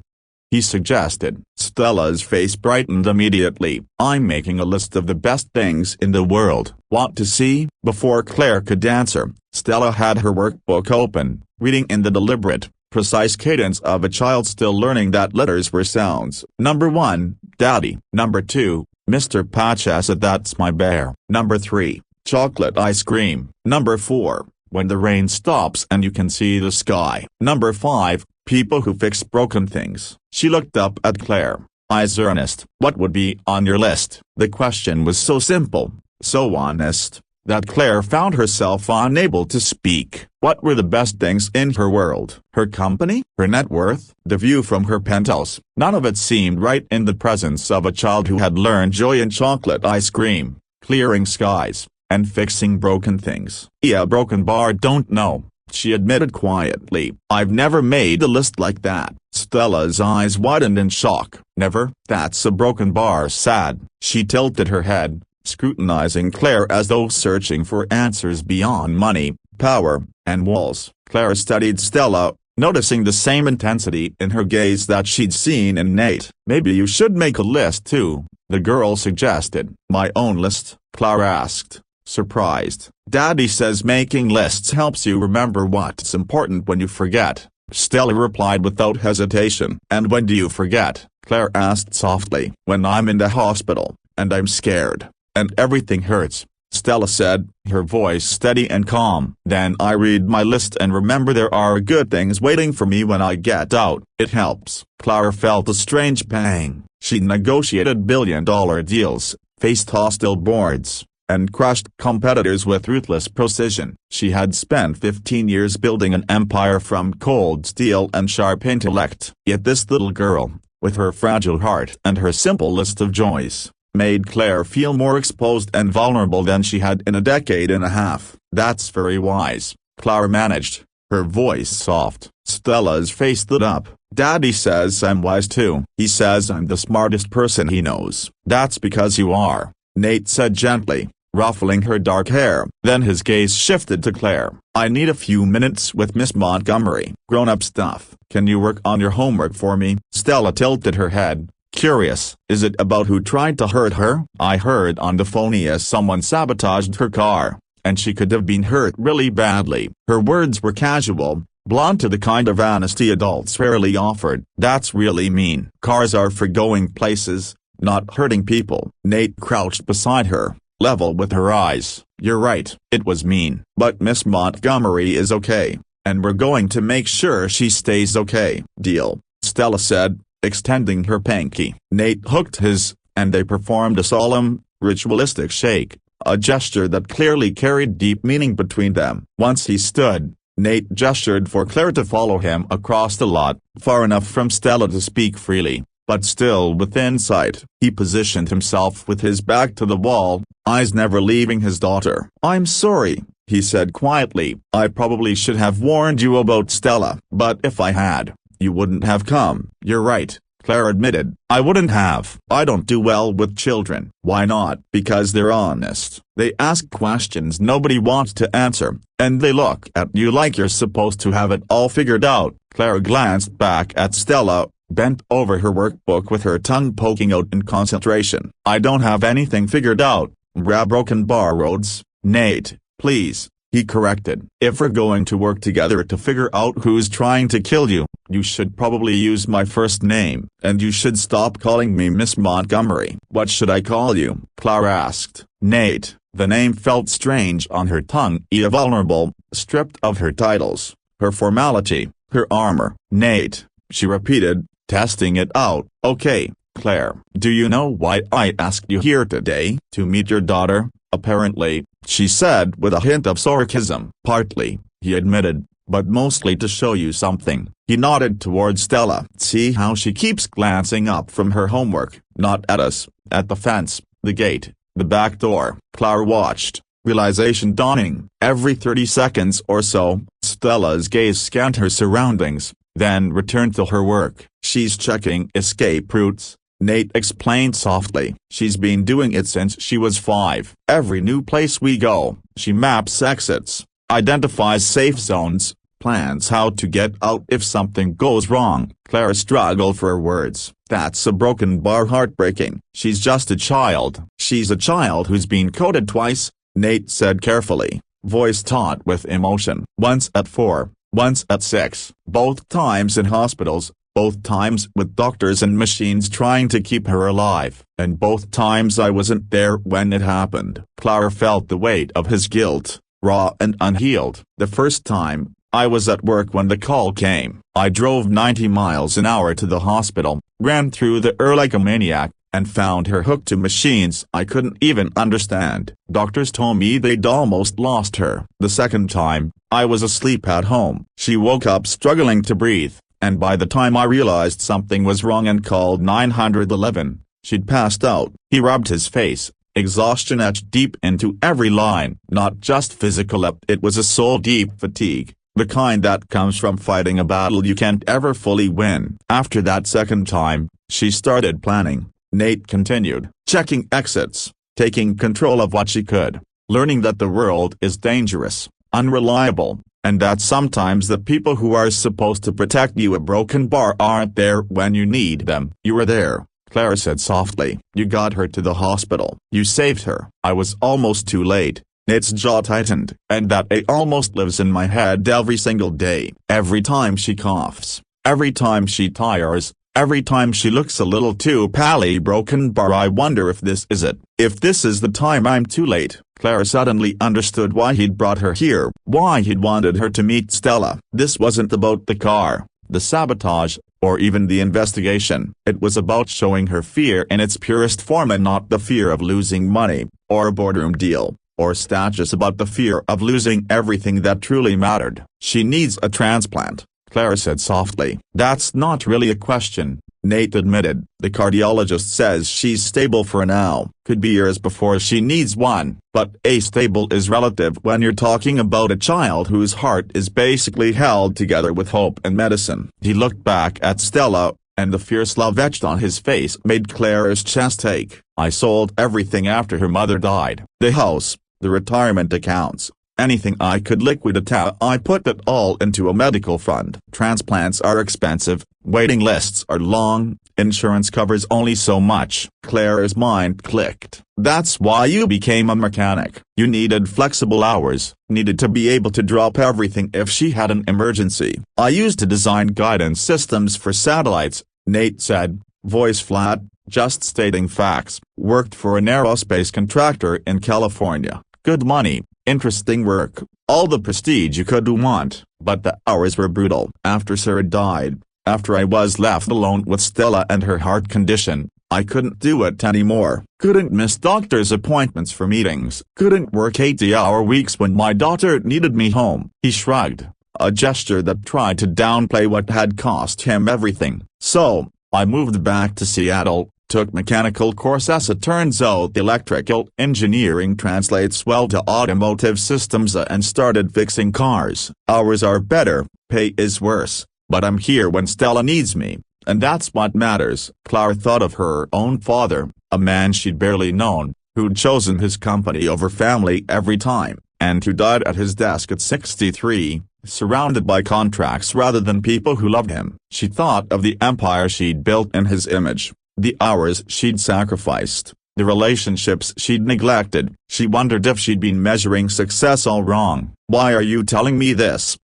Speaker 1: he suggested. Stella's face brightened immediately. "I'm making a list of the best things in the world." "Want to see?" Before Claire could answer, Stella had her workbook open, reading in the deliberate, precise cadence of a child still learning that letters were sounds. "Number 1, Daddy. Number 2, Mr. Patches, that's my bear. Number 3, chocolate ice cream. Number 4, when the rain stops and you can see the sky. Number 5, people who fix broken things. She looked up at Claire, eyes earnest. What would be on your list? The question was so simple, so honest, that Claire found herself unable to speak. What were the best things in her world? Her company? Her net worth? The view from her penthouse? None of it seemed right in the presence of a child who had learned joy in chocolate ice cream, clearing skies, and fixing broken things. Yeah, broken bar, don't know, she admitted quietly. I've never made a list like that. Stella's eyes widened in shock. Never? That's a broken bar, sad. She tilted her head, scrutinizing Claire as though searching for answers beyond money, power, and walls. Claire studied Stella, noticing the same intensity in her gaze that she'd seen in Nate. Maybe you should make a list too, the girl suggested. My own list? Claire asked, surprised. Daddy says making lists helps you remember what's important when you forget, Stella replied without hesitation. And when do you forget? Claire asked softly. When I'm in the hospital, and I'm scared, and everything hurts, Stella said, her voice steady and calm. Then I read my list and remember there are good things waiting for me when I get out. It helps. Claire felt a strange pang. She negotiated billion-dollar deals, faced hostile boards, and crushed competitors with ruthless precision. She had spent 15 years building an empire from cold steel and sharp intellect. Yet this little girl, with her fragile heart and her simple list of joys, made Claire feel more exposed and vulnerable than she had in a decade and a half. That's very wise, Claire managed, her voice soft. Stella's face lit up. Daddy says I'm wise too. He says I'm the smartest person he knows. That's because you are, Nate said gently, ruffling her dark hair. Then his gaze shifted to Claire. I need a few minutes with Miss Montgomery. Grown-up stuff. Can you work on your homework for me? Stella tilted her head, curious. Is it about who tried to hurt her? I heard on the phone as someone sabotaged her car, and she could have been hurt really badly. Her words were casual, blunt to the kind of honesty adults rarely offered. That's really mean. Cars are for going places, not hurting people. Nate crouched beside her, level with her eyes. You're right, it was mean. But Miss Montgomery is okay, and we're going to make sure she stays okay. Deal, Stella said, extending her pinky. Nate hooked his, and they performed a solemn, ritualistic shake, a gesture that clearly carried deep meaning between them. Once he stood, Nate gestured for Claire to follow him across the lot, far enough from Stella to speak freely, but still within sight. He positioned himself with his back to the wall, eyes never leaving his daughter. I'm sorry, he said quietly. I probably should have warned you about Stella. But if I had, you wouldn't have come. You're right, Claire admitted. I wouldn't have. I don't do well with children. Why not? Because they're honest. They ask questions nobody wants to answer, and they look at you like you're supposed to have it all figured out. Claire glanced back at Stella, bent over her workbook with her tongue poking out in concentration. I don't have anything figured out. Broken bar roads, Nate, please, he corrected. If we're going to work together to figure out who's trying to kill you, you should probably use my first name, and you should stop calling me Miss Montgomery. What should I call you? Claire asked. Nate. The name felt strange on her tongue. Vulnerable, stripped of her titles, her formality, her armor. Nate, she repeated, testing it out. Okay, Claire. Do you know why I asked you here today? To meet your daughter, apparently, she said with a hint of sarcasm. Partly, he admitted, but mostly to show you something. He nodded towards Stella. See how she keeps glancing up from her homework, not at us, at the fence, the gate, the back door. Claire watched, realization dawning. Every 30 seconds or so, Stella's gaze scanned her surroundings, then returned to her work. She's checking escape routes, Nate explained softly. She's been doing it since she was 5. Every new place we go, she maps exits, identifies safe zones, plans how to get out if something goes wrong. Claire struggled for words. That's a broken bar, heartbreaking. She's just a child. She's a child who's been coded twice, Nate said carefully, voice taut with emotion. Once at 4, once at 6. Both times in hospitals, both times with doctors and machines trying to keep her alive. And both times I wasn't there when it happened. Claire felt the weight of his guilt, raw and unhealed. The first time, I was at work when the call came. I drove 90 miles an hour to the hospital, ran through the ER like a maniac, and found her hooked to machines I couldn't even understand. Doctors told me they'd almost lost her. The second time, I was asleep at home. She woke up struggling to breathe, and by the time I realized something was wrong and called 911, she'd passed out. He rubbed his face, exhaustion etched deep into every line. Not just physical, it was a soul-deep fatigue, the kind that comes from fighting a battle you can't ever fully win. After that second time, she started planning. Nate continued, checking exits, taking control of what she could, learning that the world is dangerous, unreliable, and that sometimes the people who are supposed to protect you a broken bar aren't there when you need them. You were there, Claire said softly. You got her to the hospital. You saved her. I was almost too late. Nate's jaw tightened, and that almost lives in my head every single day. Every time she coughs, every time she tires, every time she looks a little too pally broken bar, I wonder if this is it. If this is the time I'm too late. Claire suddenly understood why he'd brought her here, why he'd wanted her to meet Stella. This wasn't about the car, the sabotage, or even the investigation. It was about showing her fear in its purest form, and not the fear of losing money, or a boardroom deal, or status, about the fear of losing everything that truly mattered. She needs a transplant, Claire said softly. That's not really a question, Nate admitted. The cardiologist says she's stable for now. Could be years before she needs one. But stable is relative when you're talking about a child whose heart is basically held together with hope and medicine. He looked back at Stella, and the fierce love etched on his face made Claire's chest ache. I sold everything after her mother died. The house, the retirement accounts, anything I could liquidate. I put it all into a medical fund. Transplants are expensive, waiting lists are long, insurance covers only so much. Claire's mind clicked. That's why you became a mechanic. You needed flexible hours, needed to be able to drop everything if she had an emergency. I used to design guidance systems for satellites, Nate said, voice flat, just stating facts. Worked for an aerospace contractor in California. Good money. Interesting work, all the prestige you could want, but the hours were brutal. After Sarah died, after I was left alone with Stella and her heart condition, I couldn't do it anymore. Couldn't miss doctor's appointments for meetings. Couldn't work 80-hour weeks when my daughter needed me home. He shrugged, a gesture that tried to downplay what had cost him everything. So, I moved back to Seattle, took mechanical course. As it turns out, electrical engineering translates well to automotive systems, and started fixing cars. Hours are better, pay is worse, but I'm here when Stella needs me, and that's what matters. Claire thought of her own father, a man she'd barely known, who'd chosen his company over family every time, and who died at his desk at 63, surrounded by contracts rather than people who loved him. She thought of the empire she'd built in his image, the hours she'd sacrificed, the relationships she'd neglected. She wondered if she'd been measuring success all wrong. Why are you telling me this?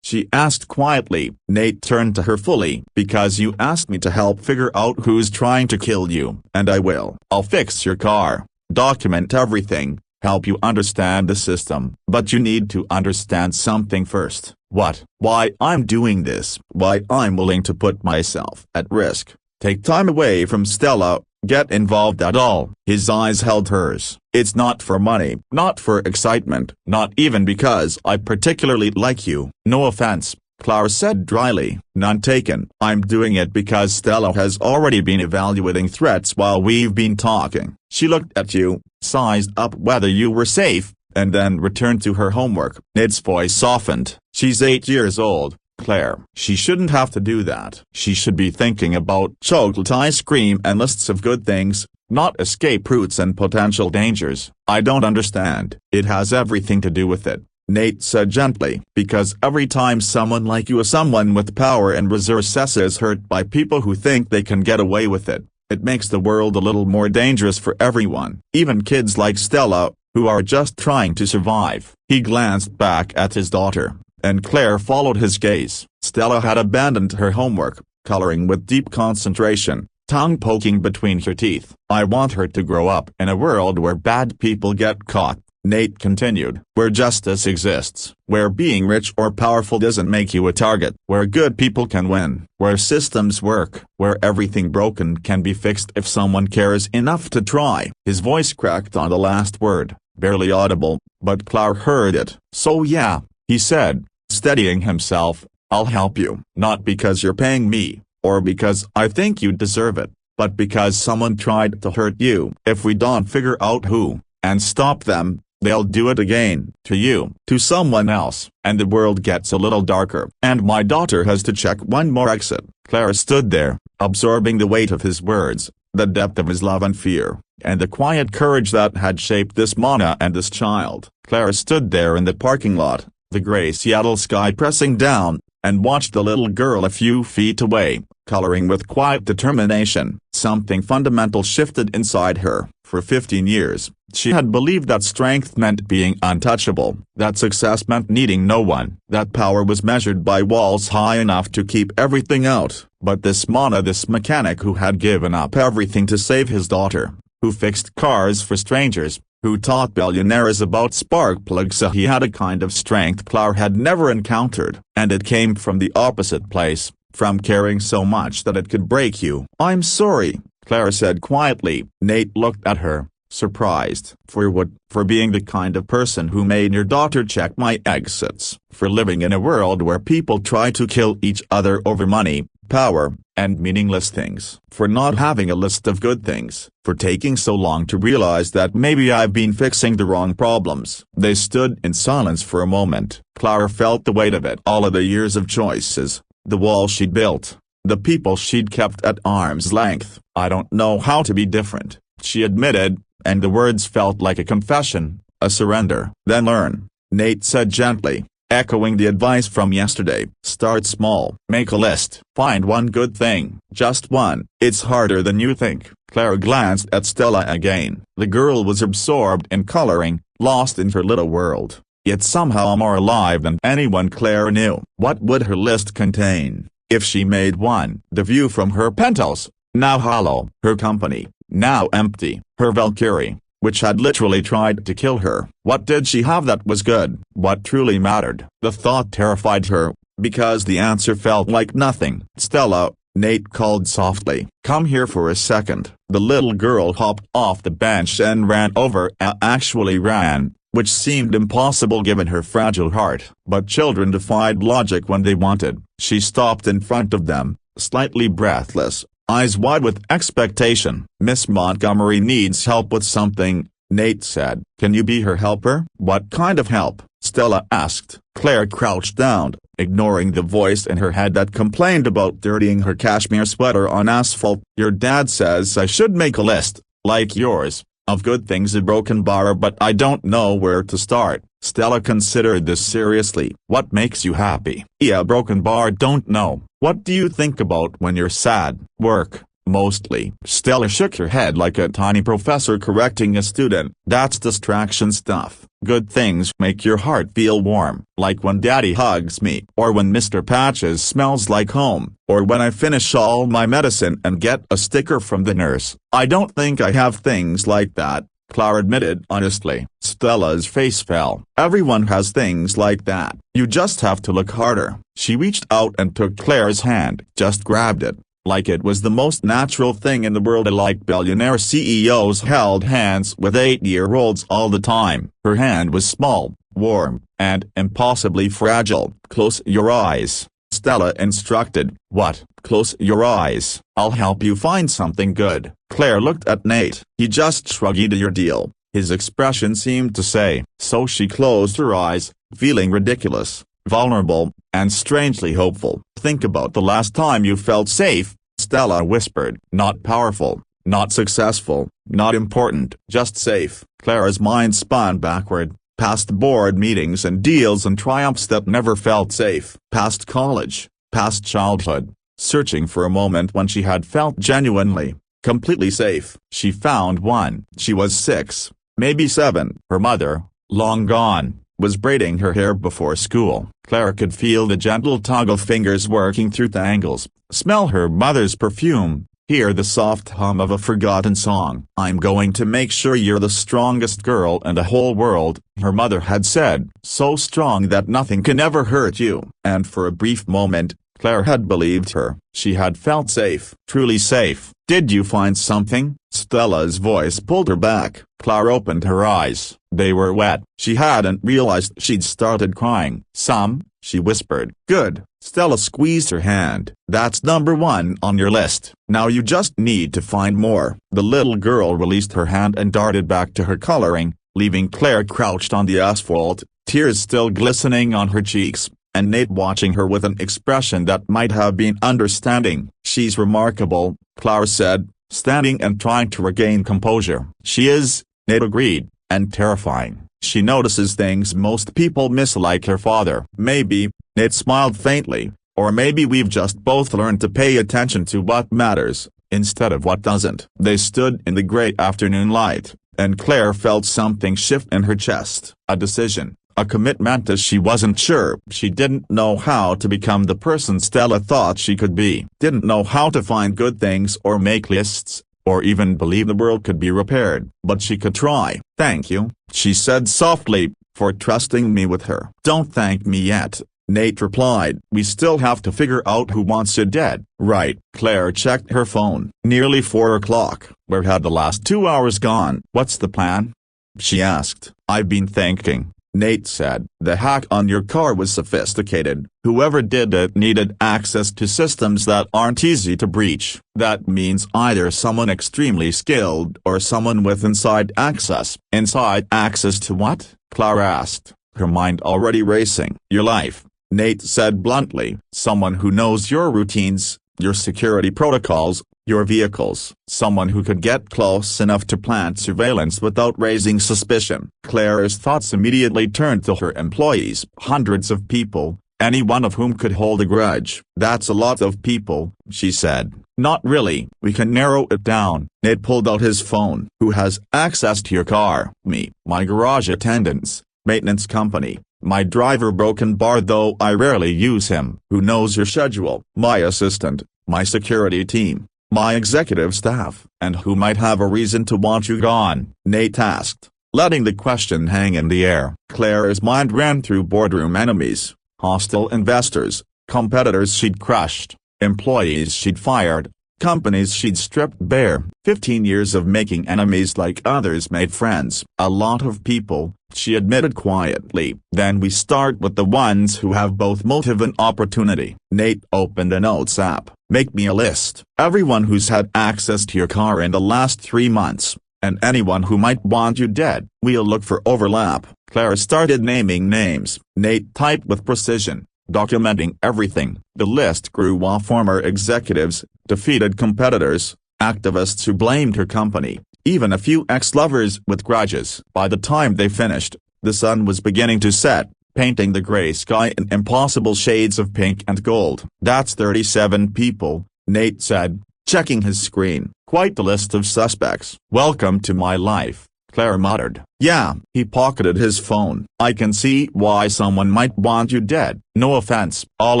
Speaker 1: She asked quietly. Nate turned to her fully. Because you asked me to help figure out who's trying to kill you. And I will. I'll fix your car, document everything, help you understand the system. But you need to understand something first. What? Why I'm doing this. Why I'm willing to put myself at risk. Take time away from Stella, get involved at all. His eyes held hers. It's not for money, not for excitement, not even because I particularly like you. No offense, Claire said dryly. None taken. I'm doing it because Stella has already been evaluating threats while we've been talking. She looked at you, sized up whether you were safe, and then returned to her homework. Nate's voice softened. She's 8 years old, Claire. She shouldn't have to do that. She should be thinking about chocolate ice cream and lists of good things, not escape routes and potential dangers. I don't understand. It has everything to do with it, Nate said gently. Because every time someone like you, someone with power and resources, is hurt by people who think they can get away with it, it makes the world a little more dangerous for everyone. Even kids like Stella, who are just trying to survive. He glanced back at his daughter, and Claire followed his gaze. Stella had abandoned her homework, coloring with deep concentration, tongue poking between her teeth. I want her to grow up in a world where bad people get caught, Nate continued, where justice exists, where being rich or powerful doesn't make you a target, where good people can win, where systems work, where everything broken can be fixed if someone cares enough to try. His voice cracked on the last word, barely audible, but Claire heard it. So yeah, he said, steadying himself, I'll help you. Not because you're paying me, or because I think you deserve it, but because someone tried to hurt you. If we don't figure out who, and stop them, they'll do it again, to you, to someone else, and the world gets a little darker. And my daughter has to check one more exit. Clara stood there, absorbing the weight of his words, the depth of his love and fear, and the quiet courage that had shaped this Mona and this child. Clara stood there in the parking lot, the gray Seattle sky pressing down, and watched the little girl a few feet away, coloring with quiet determination. Something fundamental shifted inside her. For 15 years, she had believed that strength meant being untouchable, that success meant needing no one, that power was measured by walls high enough to keep everything out. But this Mona, this mechanic who had given up everything to save his daughter, who fixed cars for strangers, who taught billionaires about spark plugs, he had a kind of strength Claire had never encountered, and it came from the opposite place, from caring so much that it could break you. I'm sorry, Claire said quietly. Nate looked at her, surprised. For what? For being the kind of person who made your daughter check my exits, for living in a world where people try to kill each other over money, power, and meaningless things, for not having a list of good things, for taking so long to realize that maybe I've been fixing the wrong problems. They stood in silence for a moment. Claire felt the weight of it, all of the years of choices, the wall she'd built, the people she'd kept at arm's length. I don't know how to be different, she admitted, and the words felt like a confession, a surrender. Then learn, Nate said gently, echoing the advice from yesterday. Start small. Make a list. Find one good thing. Just one. It's harder than you think. Claire glanced at Stella again. The girl was absorbed in coloring, lost in her little world, yet somehow more alive than anyone Claire knew. What would her list contain, if she made one? The view from her penthouse, now hollow. Her company, now empty. Her Valkyrie, which had literally tried to kill her. What did she have that was good? What truly mattered? The thought terrified her, because the answer felt like nothing. Stella, Nate called softly. Come here for a second. The little girl hopped off the bench and ran over. Actually ran, which seemed impossible given her fragile heart. But children defied logic when they wanted. She stopped in front of them, slightly breathless, eyes wide with expectation. Miss Montgomery needs help with something, Nate said. Can you be her helper? What kind of help? Stella asked. Claire crouched down, ignoring the voice in her head that complained about dirtying her cashmere sweater on asphalt. Your dad says I should make a list, like yours, of good things a broken bar, but I don't know where to start. Stella considered this seriously. What makes you happy? Yeah, broken bar. Don't know. What do you think about when you're sad? Work, mostly. Stella shook her head like a tiny professor correcting a student. That's distraction stuff. Good things make your heart feel warm, like when Daddy hugs me, or when Mr. Patches smells like home, or when I finish all my medicine and get a sticker from the nurse. I don't think I have things like that, Claire admitted honestly. Stella's face fell. Everyone has things like that. You just have to look harder. She reached out and took Claire's hand, just grabbed it, like it was the most natural thing in the world. Like billionaire CEOs held hands with 8-year-olds all the time. Her hand was small, warm, and impossibly fragile. Close your eyes, Stella instructed. What? Close your eyes. I'll help you find something good. Claire looked at Nate. He just shrugged. Your deal. His expression seemed to say. So she closed her eyes, feeling ridiculous, vulnerable, and strangely hopeful. Think about the last time you felt safe, Stella whispered. Not powerful, not successful, not important, just safe. Claire's mind spun backward, past board meetings and deals and triumphs that never felt safe, past college, past childhood, searching for a moment when she had felt genuinely, completely safe. She found one. She was 6, maybe 7. Her mother, long gone, was braiding her hair before school. Claire could feel the gentle tug of fingers working through tangles, smell her mother's perfume, hear the soft hum of a forgotten song. "I'm going to make sure you're the strongest girl in the whole world," her mother had said. "So strong that nothing can ever hurt you." And for a brief moment, Claire had believed her. She had felt safe. Truly safe. "Did you find something?" Stella's voice pulled her back. Claire opened her eyes. They were wet. She hadn't realized she'd started crying. "Some," she whispered. "Good." Stella squeezed her hand. "That's number one on your list. Now you just need to find more." The little girl released her hand and darted back to her coloring, leaving Claire crouched on the asphalt, tears still glistening on her cheeks, and Nate watching her with an expression that might have been understanding. "She's remarkable," Claire said, standing and trying to regain composure. "She is," Nate agreed, "and terrifying. She notices things most people miss, like her father." "Maybe," Nate smiled faintly, "or maybe we've just both learned to pay attention to what matters, instead of what doesn't." They stood in the gray afternoon light, and Claire felt something shift in her chest. A decision. A commitment, as she wasn't sure. She didn't know how to become the person Stella thought she could be. Didn't know how to find good things or make lists, or even believe the world could be repaired. But she could try. "Thank you," she said softly, "for trusting me with her." "Don't thank me yet," Nate replied. "We still have to figure out who wants you dead." "Right." Claire checked her phone. Nearly 4 o'clock. Where had the last 2 hours gone? "What's the plan?" she asked. "I've been thinking," Nate said. "The hack on your car was sophisticated. Whoever did it needed access to systems that aren't easy to breach. That means either someone extremely skilled or someone with inside access." "Inside access to what?" Claire asked, her mind already racing. "Your life," Nate said bluntly. "Someone who knows your routines, your security protocols, your vehicles. Someone who could get close enough to plant surveillance without raising suspicion." Claire's thoughts immediately turned to her employees. Hundreds of people, any one of whom could hold a grudge. "That's a lot of people," she said. "Not really. We can narrow it down." Nate pulled out his phone. "Who has access to your car?" "Me. My garage attendants, maintenance company, my driver broken bar, though I rarely use him." "Who knows your schedule?" "My assistant, my security team, my executive staff." "And who might have a reason to want you gone?" Nate asked, letting the question hang in the air. Claire's mind ran through boardroom enemies, hostile investors, competitors she'd crushed, employees she'd fired, companies she'd stripped bare. 15 years of making enemies like others made friends. "A lot of people," she admitted quietly. "Then we start with the ones who have both motive and opportunity." Nate opened a notes app. "Make me a list. Everyone who's had access to your car in the last 3 months, and anyone who might want you dead." "We'll look for overlap." Claire started naming names. Nate typed with precision, documenting everything. The list grew while former executives, defeated competitors, activists who blamed her company, even a few ex-lovers with grudges. By the time they finished, the sun was beginning to set, painting the gray sky in impossible shades of pink and gold. "That's 37 people," Nate said, checking his screen. "Quite the list of suspects." "Welcome to my life," Claire muttered. "Yeah." He pocketed his phone. "I can see why someone might want you dead." "No offense." "All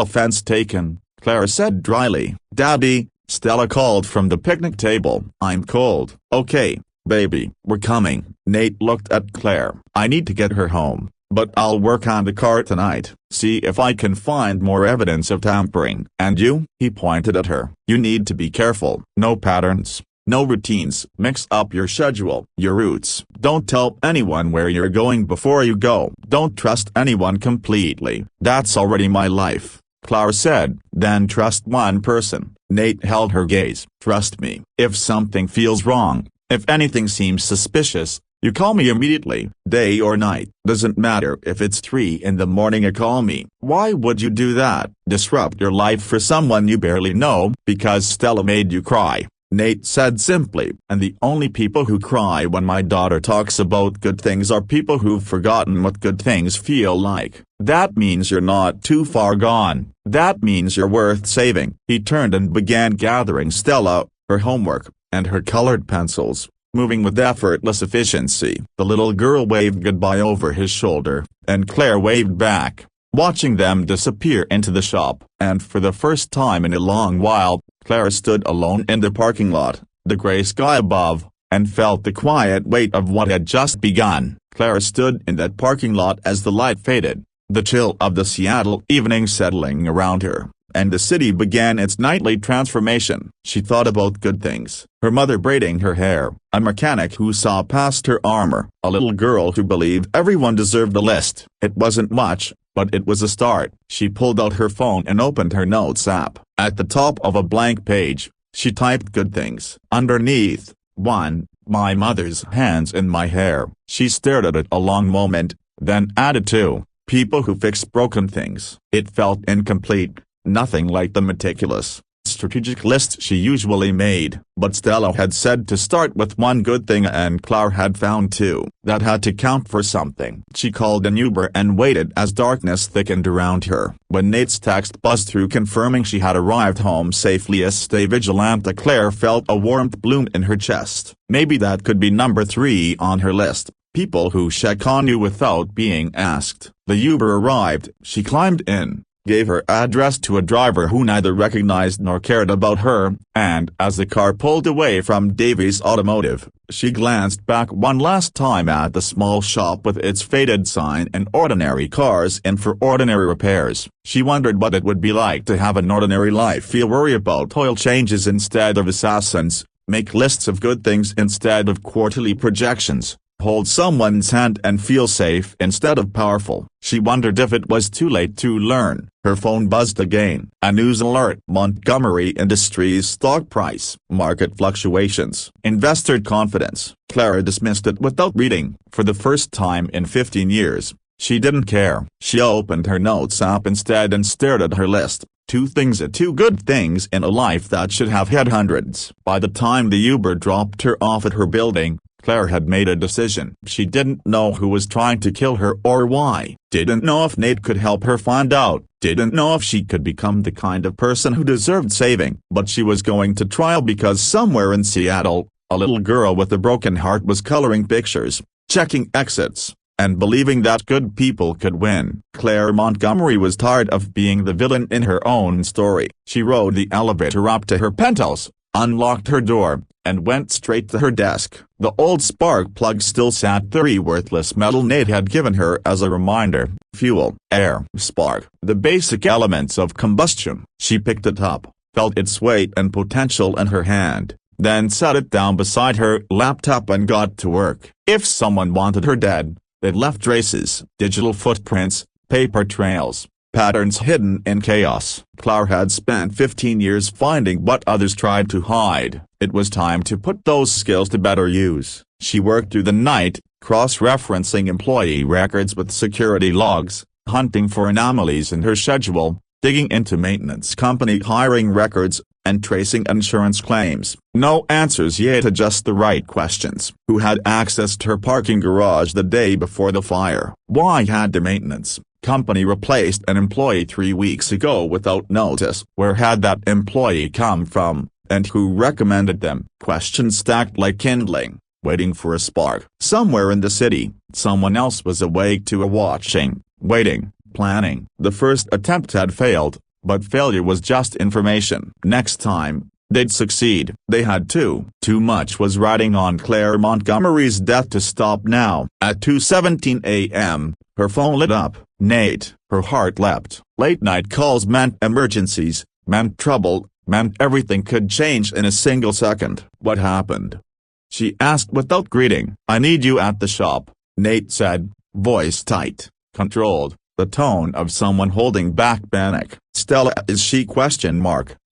Speaker 1: offense taken," Claire said dryly. "Daddy," Stella called from the picnic table. "I'm cold." "Okay, baby, we're coming." Nate looked at Claire. "I need to get her home, but I'll work on the car tonight. See if I can find more evidence of tampering." "And you?" He pointed at her. "You need to be careful. No patterns, no routines. Mix up your schedule, your routes. Don't tell anyone where you're going before you go. Don't trust anyone completely." "That's already my life," Claire said. "Then trust one person." Nate held her gaze. "Trust me. If something feels wrong, if anything seems suspicious, you call me immediately. Day or night. Doesn't matter if it's 3 in the morning, you call me." "Why would you do that?" "Disrupt your life for someone you barely know." "Because Stella made you cry," Nate said simply. "And the only people who cry when my daughter talks about good things are people who've forgotten what good things feel like." "That means you're not too far gone. That means you're worth saving." He turned and began gathering Stella, her homework, and her colored pencils, moving with effortless efficiency. The little girl waved goodbye over his shoulder, and Claire waved back. watching them disappear into the shop. And for the first time in a long while, Claire stood alone in the parking lot, the gray sky above, and felt the quiet weight of what had just begun. Claire stood in that parking lot as the light faded, the chill of the Seattle evening settling around her, and the city began its nightly transformation. She thought about good things: her mother braiding her hair, a mechanic who saw past her armor, a little girl who believed everyone deserved a list. It wasn't much, but it was a start. She pulled out her phone and opened her notes app. At the top of a blank page, she typed good things. Underneath, 1. My mother's hands in my hair. She stared at it a long moment, then added 2. People who fix broken things. It felt incomplete, nothing like the meticulous, strategic list she usually made. But Stella had said to start with one good thing, and Claire had found 2. That had to count for something. She called an Uber and waited as darkness thickened around her. When Nate's text buzzed through confirming she had arrived home safely as stay vigilante, Claire felt a warmth bloom in her chest. Maybe that could be number 3 on her list. People who check on you without being asked. The Uber arrived. She climbed in, gave her address to a driver who neither recognized nor cared about her, and as the car pulled away from Davies Automotive, she glanced back one last time at the small shop with its faded sign and ordinary cars in for ordinary repairs. She wondered what it would be like to have an ordinary life, feel worry about oil changes instead of assassins, make lists of good things instead of quarterly projections, hold someone's hand and feel safe instead of powerful. She wondered if it was too late to learn. Her phone buzzed again. A news alert: Montgomery Industries stock price, market fluctuations, investor confidence. Clara dismissed it without reading. For the first time in 15 years, she didn't care. She opened her notes app instead and stared at her list. 2 good things in a life that should have had hundreds. By the time the Uber dropped her off at her building, Claire had made a decision. She didn't know who was trying to kill her or why, didn't know if Nate could help her find out, didn't know if she could become the kind of person who deserved saving. But she was going to try because somewhere in Seattle, a little girl with a broken heart was coloring pictures, checking exits, and believing that good people could win. Claire Montgomery was tired of being the villain in her own story. She rode the elevator up to her penthouse, unlocked her door, and went straight to her desk. The old spark plug still sat there, the worthless metal Nate had given her as a reminder. Fuel, air, spark, the basic elements of combustion. She picked it up, felt its weight and potential in her hand, then set it down beside her laptop and got to work. If someone wanted her dead, they'd left traces, digital footprints, paper trails, patterns hidden in chaos. Claire had spent 15 years finding what others tried to hide. It was time to put those skills to better use. She worked through the night, cross-referencing employee records with security logs, hunting for anomalies in her schedule, digging into maintenance company hiring records, and tracing insurance claims. No answers yet, just the right questions. Who had accessed her parking garage the day before the fire? Why had the maintenance company replaced an employee 3 weeks ago without notice? Where had that employee come from, and who recommended them? Questions stacked like kindling, waiting for a spark. Somewhere in the city, someone else was awake to a watching, waiting, planning. The first attempt had failed, but failure was just information. Next time, they'd succeed. They had to. Too much was riding on Claire Montgomery's death to stop now. At 2:17 a.m., her phone lit up. Nate. Her heart leapt. Late-night calls meant emergencies, meant trouble, meant everything could change in a single second. What happened? She asked without greeting. I need you at the shop, Nate said, voice tight, controlled, the tone of someone holding back panic. Stella, is she?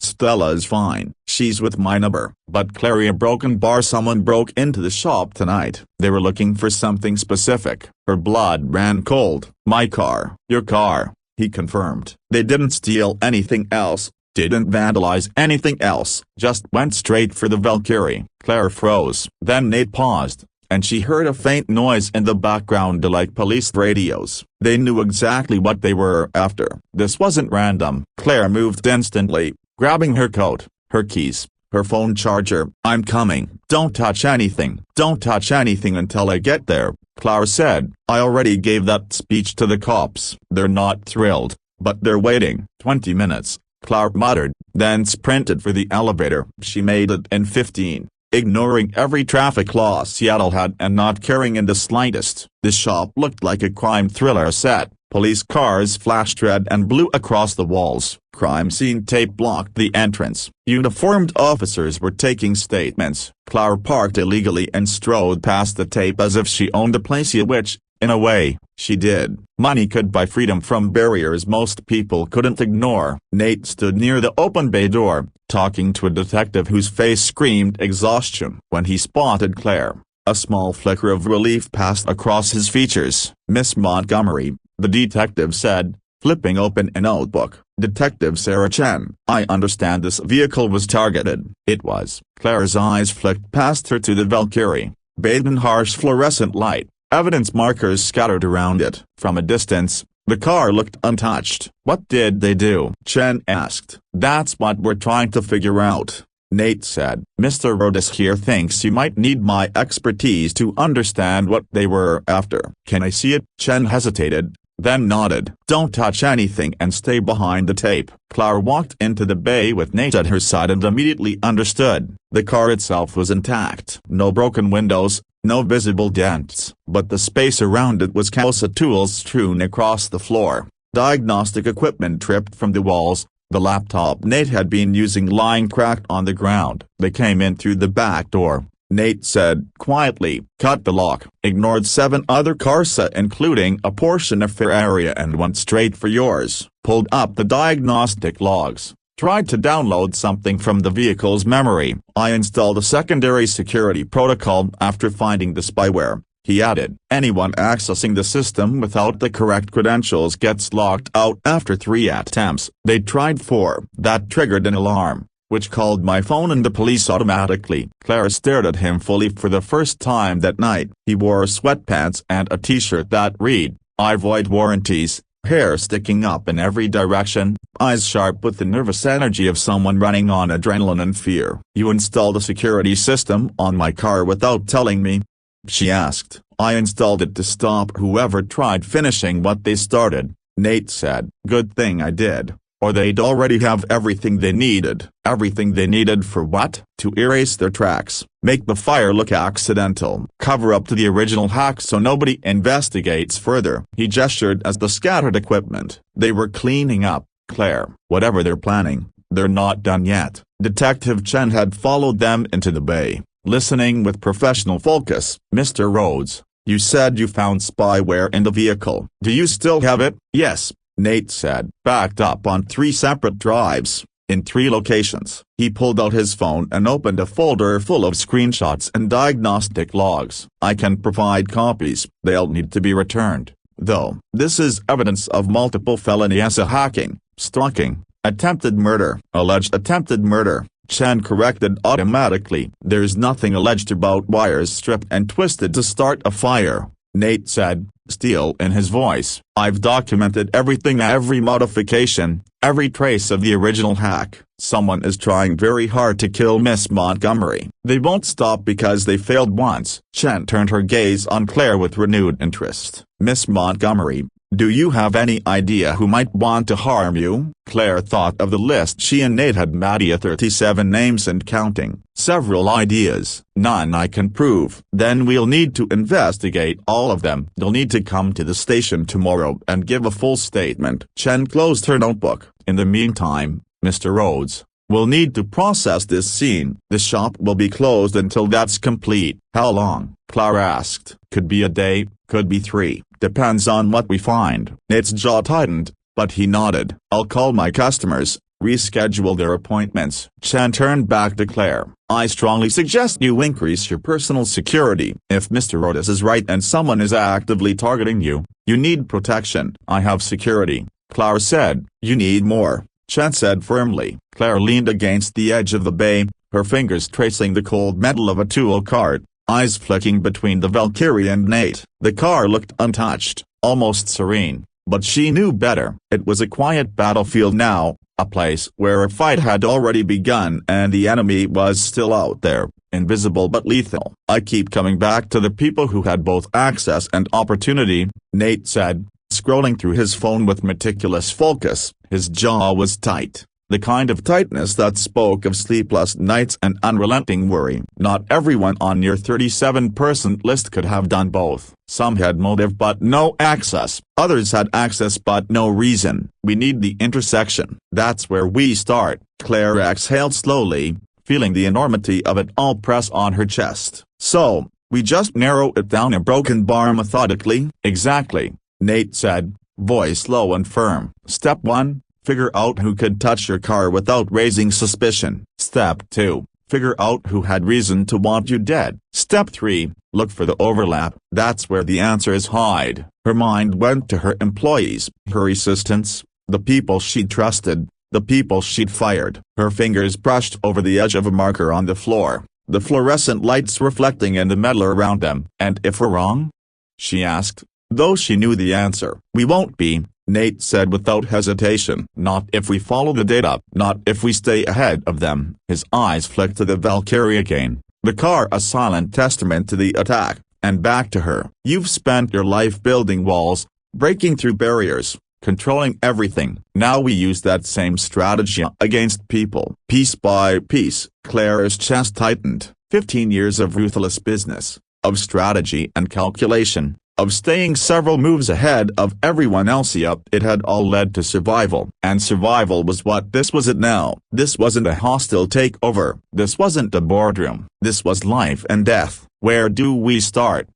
Speaker 1: Stella is fine. She's with my neighbor. But Clary, a broken bar. Someone broke into the shop tonight. They were looking for something specific. Her blood ran cold. My car. Your car, he confirmed. They didn't steal anything else, didn't vandalize anything else, just went straight for the Valkyrie. Claire froze. Then Nate paused, and she heard a faint noise in the background like police radios. They knew exactly what they were after. This wasn't random. Claire moved instantly, grabbing her coat, her keys, her phone charger. I'm coming. Don't touch anything. Don't touch anything until I get there. Claire said. I already gave that speech to the cops. They're not thrilled, but they're waiting. 20 minutes, Claire muttered, then sprinted for the elevator. She made it in 15. Ignoring every traffic law Seattle had and not caring in the slightest. The shop looked like a crime thriller set. Police cars flashed red and blue across the walls. Crime scene tape blocked the entrance. Uniformed officers were taking statements. Claire parked illegally and strode past the tape as if she owned the place, which, in a way, she did. Money could buy freedom from barriers most people couldn't ignore. Nate stood near the open bay door, talking to a detective whose face screamed exhaustion. When he spotted Claire, a small flicker of relief passed across his features. Miss Montgomery, the detective said, flipping open a notebook. Detective Sarah Chen, I understand this vehicle was targeted. It was. Claire's eyes flicked past her to the Valkyrie, bathed in harsh fluorescent light. Evidence markers scattered around it. From a distance, the car looked untouched. What did they do? Chen asked. That's what we're trying to figure out, Nate said. Mr. Rhodes here thinks you might need my expertise to understand what they were after. Can I see it? Chen hesitated, then nodded. Don't touch anything and stay behind the tape. Claire walked into the bay with Nate at her side and immediately understood. The car itself was intact. No broken windows, no visible dents, but the space around it was chaos of tools strewn across the floor. Diagnostic equipment tripped from the walls, the laptop Nate had been using lying cracked on the ground. They came in through the back door, Nate said quietly. Cut the lock. Ignored 7 other cars including a portion of their area and went straight for yours. Pulled up the diagnostic logs. Tried to download something from the vehicle's memory. I installed a secondary security protocol after finding the spyware, he added. Anyone accessing the system without the correct credentials gets locked out after 3 attempts. They tried 4. That triggered an alarm, which called my phone and the police automatically. Claire stared at him fully for the first time that night. He wore sweatpants and a t-shirt that read, I void warranties. Hair sticking up in every direction, eyes sharp with the nervous energy of someone running on adrenaline and fear. You installed a security system on my car without telling me? She asked. I installed it to stop whoever tried finishing what they started, Nate said. Good thing I did, or they'd already have everything they needed. Everything they needed for what? To erase their tracks, make the fire look accidental, cover up to the original hack so nobody investigates further. He gestured at the scattered equipment. They were cleaning up, Claire. Whatever they're planning, they're not done yet. Detective Chen had followed them into the bay, listening with professional focus. Mr. Rhodes, you said you found spyware in the vehicle. Do you still have it? Yes, Nate said. Backed up on 3 separate drives, in 3 locations. He pulled out his phone and opened a folder full of screenshots and diagnostic logs. I can provide copies. They'll need to be returned, though. This is evidence of multiple felonies: hacking, stalking, attempted murder. Alleged attempted murder, Chen corrected automatically. There's nothing alleged about wires stripped and twisted to start a fire, Nate said, steel in his voice. I've documented everything, every modification, every trace of the original hack. Someone is trying very hard to kill Miss Montgomery. They won't stop because they failed once. Chen turned her gaze on Claire with renewed interest. Miss Montgomery, do you have any idea who might want to harm you? Claire thought of the list she and Nate had made, 37 names and counting. Several ideas. None I can prove. Then we'll need to investigate all of them. They'll need to come to the station tomorrow and give a full statement. Chen closed her notebook. In the meantime, Mr. Rhodes, we'll need to process this scene. The shop will be closed until that's complete. How long? Claire asked. Could be a day, could be 3. Depends on what we find. Nate's jaw tightened, but he nodded. I'll call my customers, reschedule their appointments. Chen turned back to Claire. I strongly suggest you increase your personal security. If Mr. Rhodes is right and someone is actively targeting you, you need protection. I have security, Claire said. You need more, Chen said firmly. Claire leaned against the edge of the bay, her fingers tracing the cold metal of a tool cart, eyes flicking between the Valkyrie and Nate. The car looked untouched, almost serene, but she knew better. It was a quiet battlefield now, a place where a fight had already begun and the enemy was still out there, invisible but lethal. I keep coming back to the people who had both access and opportunity, Nate said, scrolling through his phone with meticulous focus. His jaw was tight, the kind of tightness that spoke of sleepless nights and unrelenting worry. Not everyone on your 37-person list could have done both. Some had motive but no access. Others had access but no reason. We need the intersection. That's where we start. Claire exhaled slowly, feeling the enormity of it all press on her chest. So, we just narrow it down a broken bar methodically? Exactly, Nate said, voice low and firm. Step 1. Figure out who could touch your car without raising suspicion. Step 2. Figure out who had reason to want you dead. Step 3. Look for the overlap. That's where the answers hide. Her mind went to her employees, her assistants, the people she'd trusted, the people she'd fired. Her fingers brushed over the edge of a marker on the floor, the fluorescent lights reflecting in the metal around them. And if we're wrong? She asked, though she knew the answer. We won't be, Nate said without hesitation. Not if we follow the data, not if we stay ahead of them. His eyes flicked to the Valkyrie again, the car a silent testament to the attack, and back to her. You've spent your life building walls, breaking through barriers, controlling everything. Now we use that same strategy against people. Piece by piece, Claire's chest tightened. 15 years of ruthless business, of strategy and calculation, of staying several moves ahead of everyone else. Yep, it had all led to survival. And survival was what this was. It now. This wasn't a hostile takeover. This wasn't a boardroom. This was life and death. Where do we start?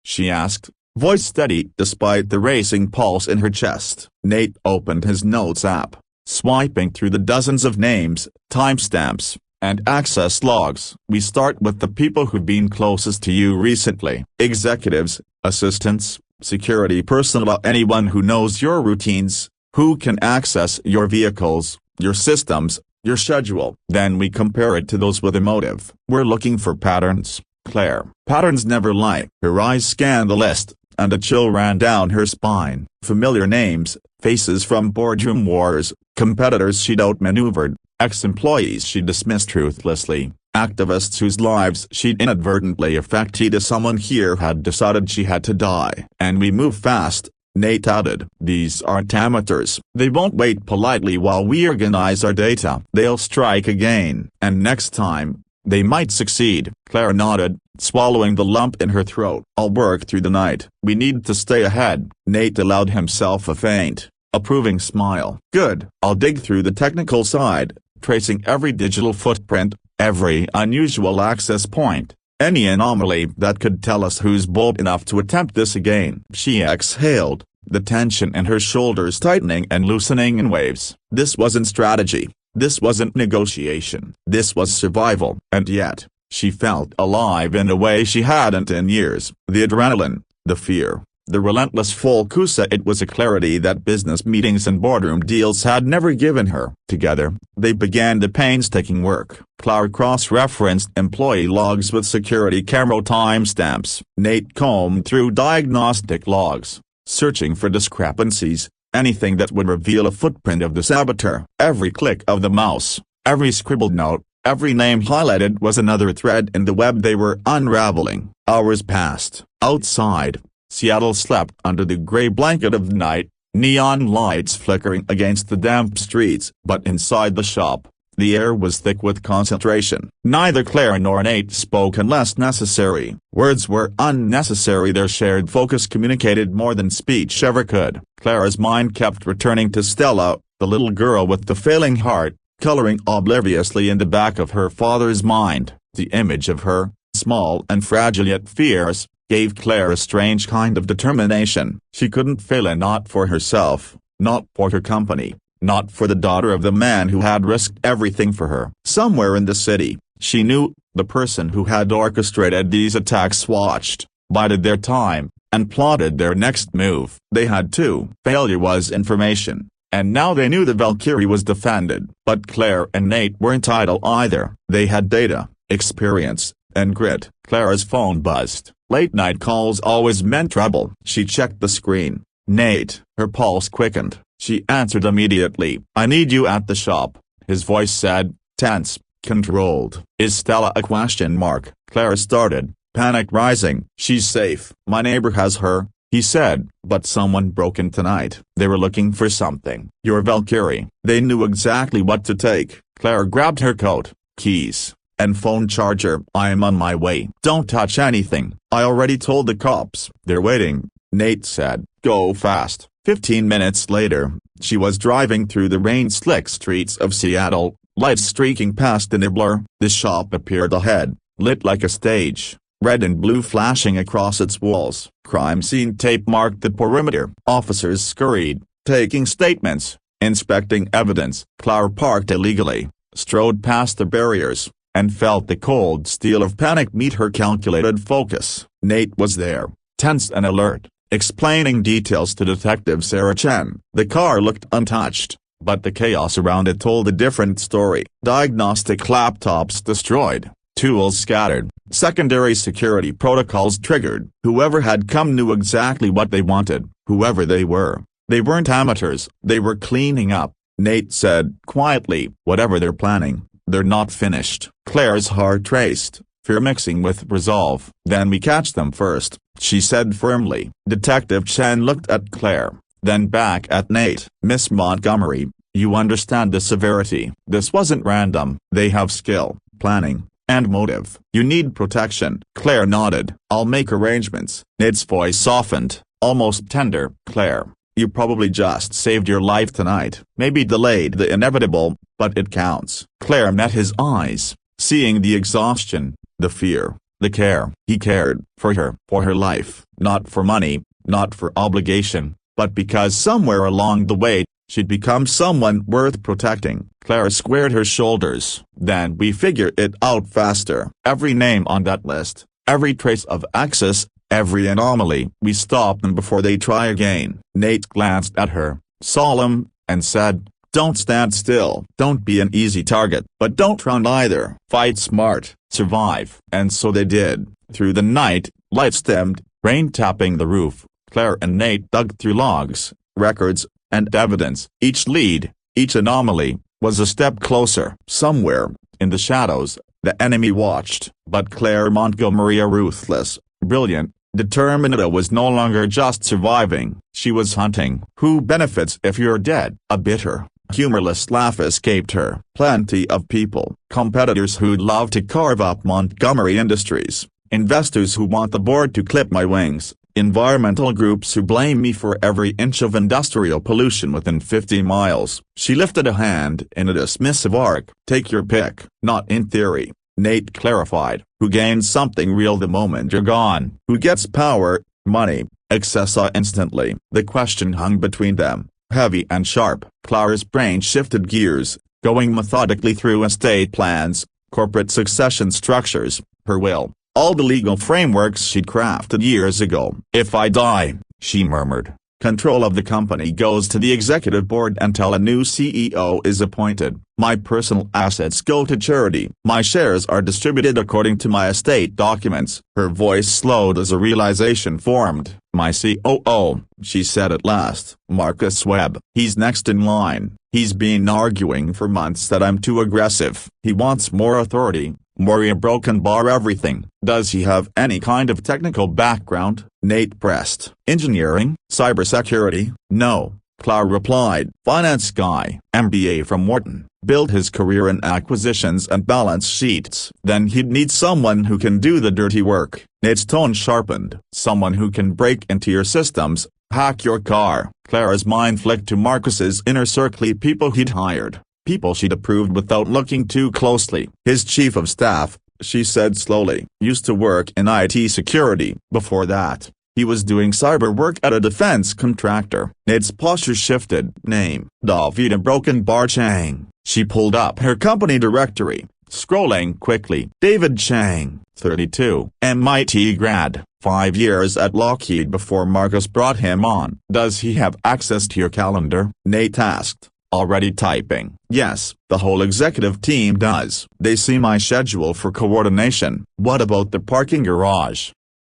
Speaker 1: She asked, voice steady despite the racing pulse in her chest. Nate opened his notes app, swiping through the dozens of names, timestamps, and access logs. We start with the people who've been closest to you recently. Executives, assistants, security personnel, anyone who knows your routines, who can access your vehicles, your systems, your schedule. Then we compare it to those with a motive. We're looking for patterns, Claire. Patterns never lie. Her eyes scanned the list, and a chill ran down her spine. Familiar names, faces from boardroom wars, competitors she'd outmaneuvered, ex-employees she dismissed ruthlessly, activists whose lives she'd inadvertently affected. Someone here had decided she had to die. And we move fast, Nate added. These aren't amateurs. They won't wait politely while we organize our data. They'll strike again. And next time, they might succeed. Claire nodded, swallowing the lump in her throat. I'll work through the night. We need to stay ahead. Nate allowed himself a faint, approving smile. Good. I'll dig through the technical side, tracing every digital footprint, every unusual access point, any anomaly that could tell us who's bold enough to attempt this again. She exhaled, the tension in her shoulders tightening and loosening in waves. This wasn't strategy. This wasn't negotiation. This was survival. And yet, she felt alive in a way she hadn't in years. The adrenaline, the fear, the relentless focus. It was a clarity that business meetings and boardroom deals had never given her. Together, they began the painstaking work. Claire cross-referenced employee logs with security camera timestamps. Nate combed through diagnostic logs, searching for discrepancies, anything that would reveal a footprint of the saboteur. Every click of the mouse, every scribbled note, every name highlighted was another thread in the web they were unraveling. Hours passed. Outside, Seattle slept under the gray blanket of night, neon lights flickering against the damp streets. But inside the shop, the air was thick with concentration. Neither Claire nor Nate spoke unless necessary. Words were unnecessary. Their shared focus communicated more than speech ever could. Claire's mind kept returning to Stella, the little girl with the failing heart, coloring obliviously in the back of her father's mind. The image of her, small and fragile yet fierce, gave Claire a strange kind of determination. She couldn't fail, and not for herself, not for her company, not for the daughter of the man who had risked everything for her. Somewhere in the city, she knew, the person who had orchestrated these attacks watched, bided their time, and plotted their next move. They had to. Failure was information, and now they knew the Valkyrie was defended. But Claire and Nate weren't idle either. They had data, experience, and grit. Claire's phone buzzed. Late-night calls always meant trouble. She checked the screen. Nate. Her pulse quickened. She answered immediately. I need you at the shop, his voice said, tense. Controlled. Is Stella a question mark? Claire started, panic rising. She's safe. My neighbor has her, he said, but someone broke in tonight. They were looking for something. Your Valkyrie. They knew exactly what to take. Claire grabbed her coat, keys, and phone charger. I am on my way. Don't touch anything. I already told the cops. They're waiting, Nate said. Go fast. 15 minutes later, she was driving through the rain-slick streets of Seattle, lights streaking past in a blur. The shop appeared ahead, lit like a stage, red and blue flashing across its walls. Crime scene tape marked the perimeter. Officers scurried, taking statements, inspecting evidence. Claire parked illegally, strode past the barriers, and felt the cold steel of panic meet her calculated focus. Nate was there, tense and alert, explaining details to Detective Sarah Chen. The car looked untouched, but the chaos around it told a different story. Diagnostic laptops destroyed, tools scattered, secondary security protocols triggered. Whoever had come knew exactly what they wanted, whoever they were. They weren't amateurs, they were cleaning up, Nate said quietly. Whatever they're planning, they're not finished. Claire's heart raced, fear mixing with resolve. Then we catch them first, she said firmly. Detective Chen looked at Claire, then back at Nate. Miss Montgomery, you understand the severity. This wasn't random. They have skill, planning, and motive. You need protection. Claire nodded. I'll make arrangements. Nate's voice softened, almost tender. Claire, you probably just saved your life tonight. Maybe delayed the inevitable, but it counts. Claire met his eyes, seeing the exhaustion, the fear, the care. He cared for her life, not for money, not for obligation, but because somewhere along the way, she'd become someone worth protecting. Claire squared her shoulders. Then we figure it out faster. Every name on that list, every trace of access, every anomaly. We stop them before they try again. Nate glanced at her, solemn, and said, don't stand still. Don't be an easy target, but don't run either. Fight smart, survive. And so they did. Through the night, lights dimmed, rain tapping the roof. Claire and Nate dug through logs, records, and evidence. Each lead, each anomaly, was a step closer. Somewhere, in the shadows, the enemy watched. But Claire Montgomery, a ruthless, brilliant, determined, was no longer just surviving. She was hunting. Who benefits if you're dead? A bitter, humorless laugh escaped her. Plenty of people. Competitors who'd love to carve up Montgomery Industries. Investors who want the board to clip my wings. Environmental groups who blame me for every inch of industrial pollution within 50 miles. She lifted a hand in a dismissive arc. Take your pick. Not in theory, Nate clarified. Who gains something real the moment you're gone? Who gets power, money, access instantly? The question hung between them, heavy and sharp. Claire's brain shifted gears, going methodically through estate plans, corporate succession structures, her will. All the legal frameworks she'd crafted years ago. If I die, she murmured, control of the company goes to the executive board until a new CEO is appointed. My personal assets go to charity. My shares are distributed according to my estate documents. Her voice slowed as a realization formed. My COO, she said at last. Marcus Webb. He's next in line. He's been arguing for months that I'm too aggressive. He wants more authority. More broken bar everything. Does he have any kind of technical background? Nate pressed. Engineering? Cybersecurity? No, Claire replied. Finance guy. MBA from Wharton. Built his career in acquisitions and balance sheets. Then he'd need someone who can do the dirty work. Nate's tone sharpened. Someone who can break into your systems, hack your car. Claire's mind flicked to Marcus's inner circle, people he'd hired. People she'd approved without looking too closely. His chief of staff, she said slowly, used to work in IT security. Before that, he was doing cyber work at a defense contractor. Nate's posture shifted. Name: Davida Broken Bar Chang. She pulled up her company directory, scrolling quickly. David Chang, 32, MIT grad, 5 years at Lockheed before Marcus brought him on. Does he have access to your calendar? Nate asked. Already typing. Yes, the whole executive team does. They see my schedule for coordination. What about the parking garage?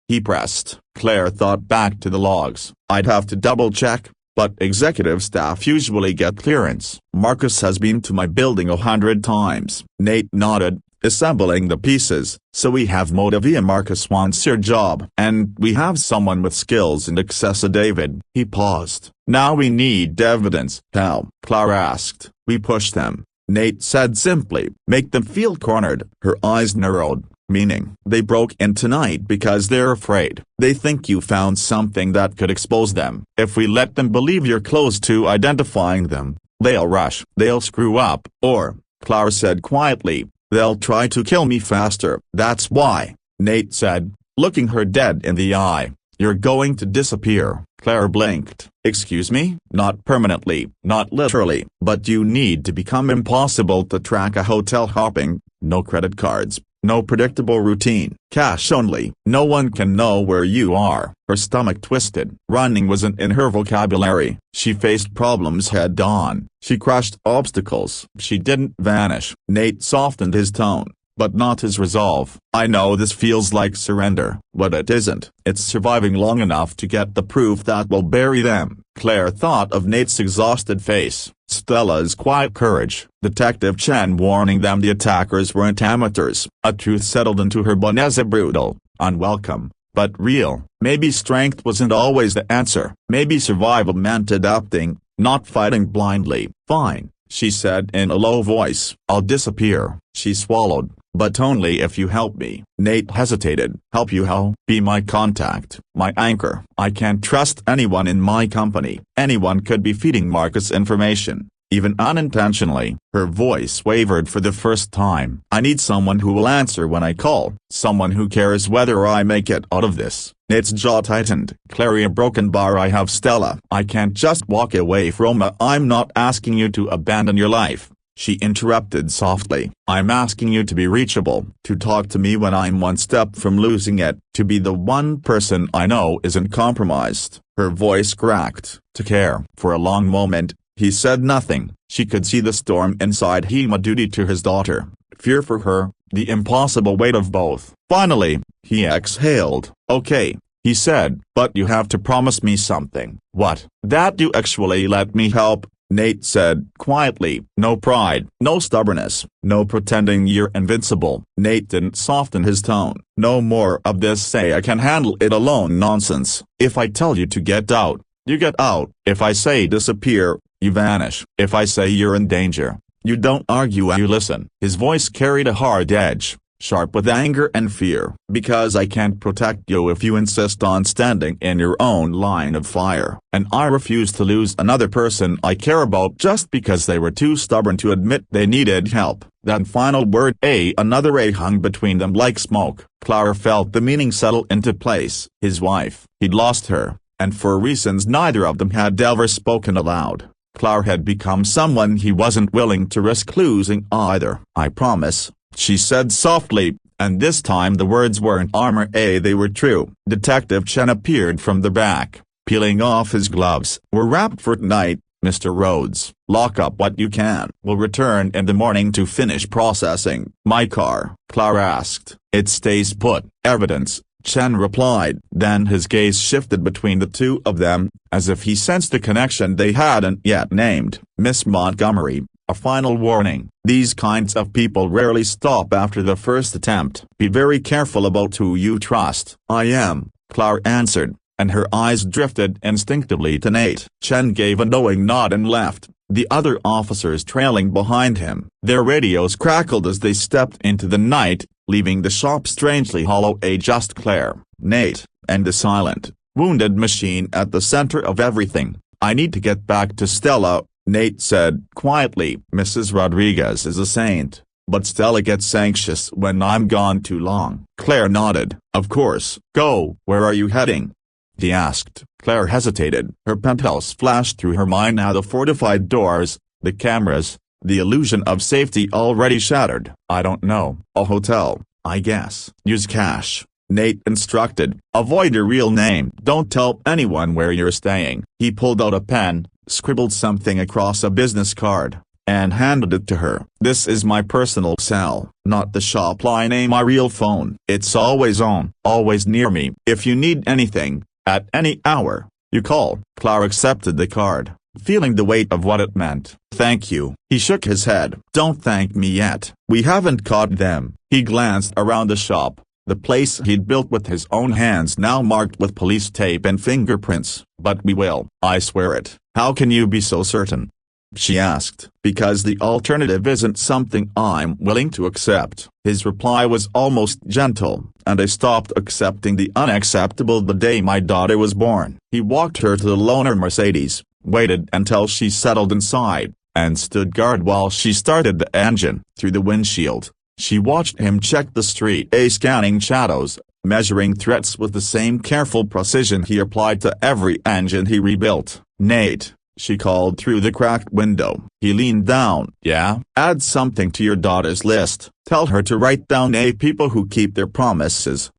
Speaker 1: He pressed. Claire thought back to the logs. I'd have to double check, but executive staff usually get clearance. Marcus has been to my building 100 times. Nate nodded, assembling the pieces. So we have motive. Marcus wants your job. And we have someone with skills and access. David. He paused. Now we need evidence. How? Clara asked. We push them. Nate said simply. Make them feel cornered. Her eyes narrowed. Meaning, they broke in tonight because they're afraid. They think you found something that could expose them. If we let them believe you're close to identifying them, they'll rush. They'll screw up. Or, Clara said quietly, they'll try to kill me faster. That's why, Nate said, looking her dead in the eye. You're going to disappear. Clara blinked. Excuse me? Not permanently, not literally, but you need to become impossible to track. A hotel hopping, no credit cards, no predictable routine, cash only. No one can know where you are. Her stomach twisted. Running wasn't in her vocabulary. She faced problems head on. She crushed obstacles. She didn't vanish. Nate softened his tone, but not his resolve. I know this feels like surrender, but it isn't. It's surviving long enough to get the proof that will bury them. Claire thought of Nate's exhausted face, Stella's quiet courage, Detective Chen warning them the attackers weren't amateurs. A truth settled into her bonanza, brutal, unwelcome, but real. Maybe strength wasn't always the answer. Maybe survival meant adapting, not fighting blindly. Fine, she said in a low voice. I'll disappear. She swallowed. But only if you help me. Nate hesitated. Help you how? Be my contact, my anchor. I can't trust anyone in my company. Anyone could be feeding Marcus information, even unintentionally. Her voice wavered for the first time. I need someone who will answer when I call. Someone who cares whether I make it out of this. Nate's jaw tightened. Clary, a broken bar. I have Stella. I can't just walk away from her. I'm not asking you to abandon your life, she interrupted softly. I'm asking you to be reachable, to talk to me when I'm one step from losing it, to be the one person I know isn't compromised. Her voice cracked. To care. For a long moment, he said nothing. She could see the storm inside him, a duty to his daughter, fear for her, the impossible weight of both. Finally, he exhaled. Okay, he said, but you have to promise me something. What? That you actually let me help, Nate said quietly. No pride, no stubbornness, no pretending you're invincible. Nate didn't soften his tone. No more of this say I can handle it alone nonsense. If I tell you to get out, you get out. If I say disappear, you vanish. If I say you're in danger, you don't argue, you listen. His voice carried a hard edge, sharp with anger and fear. Because I can't protect you if you insist on standing in your own line of fire. And I refuse to lose another person I care about just because they were too stubborn to admit they needed help. That final word, another hung between them like smoke. Clara felt the meaning settle into place. His wife. He'd lost her, and for reasons neither of them had ever spoken aloud. Clara had become someone he wasn't willing to risk losing either. I promise, she said softly, and this time the words weren't armor, they were true. Detective Chen appeared from the back, peeling off his gloves. We're wrapped for tonight, Mr. Rhodes. Lock up what you can. We'll return in the morning to finish processing. My car? Clara asked. It stays put. Evidence, Chen replied. Then his gaze shifted between the two of them, as if he sensed a connection they hadn't yet named. Miss Montgomery, a final warning. These kinds of people rarely stop after the first attempt. Be very careful about who you trust. I am, Clara answered, and her eyes drifted instinctively to Nate. Chen gave a knowing nod and left, the other officers trailing behind him. Their radios crackled as they stepped into the night, leaving the shop strangely hollow. Just Claire, Nate, and the silent, wounded machine at the center of everything. I need to get back to Stella, Nate said quietly. Mrs. Rodriguez is a saint, but Stella gets anxious when I'm gone too long. Claire nodded. Of course. Go. Where are you heading? He asked. Claire hesitated. Her penthouse flashed through her mind, now the fortified doors, the cameras, the illusion of safety already shattered. I don't know. A hotel, I guess. Use cash, Nate instructed. Avoid your real name. Don't tell anyone where you're staying. He pulled out a pen, scribbled something across a business card, and handed it to her. This is my personal cell, not the shop line. My real phone. It's always on, always near me. If you need anything, at any hour, You call. Claire accepted the card, feeling the weight of what it meant. Thank you. He shook his head. Don't thank me yet. We haven't caught them. He glanced around the shop, the place he'd built with his own hands now marked with police tape and fingerprints. But we will. I swear it. How can you be so certain? She asked. Because the alternative isn't something I'm willing to accept. His reply was almost gentle, and I stopped accepting the unacceptable the day my daughter was born. He walked her to the loaner Mercedes, waited until she settled inside, and stood guard while she started the engine. Through the windshield, she watched him check the street, scanning shadows, measuring threats with the same careful precision he applied to every engine he rebuilt. Nate, she called through the cracked window. He leaned down. Yeah? Add something to your daughter's list. Tell her to write down people who keep their promises.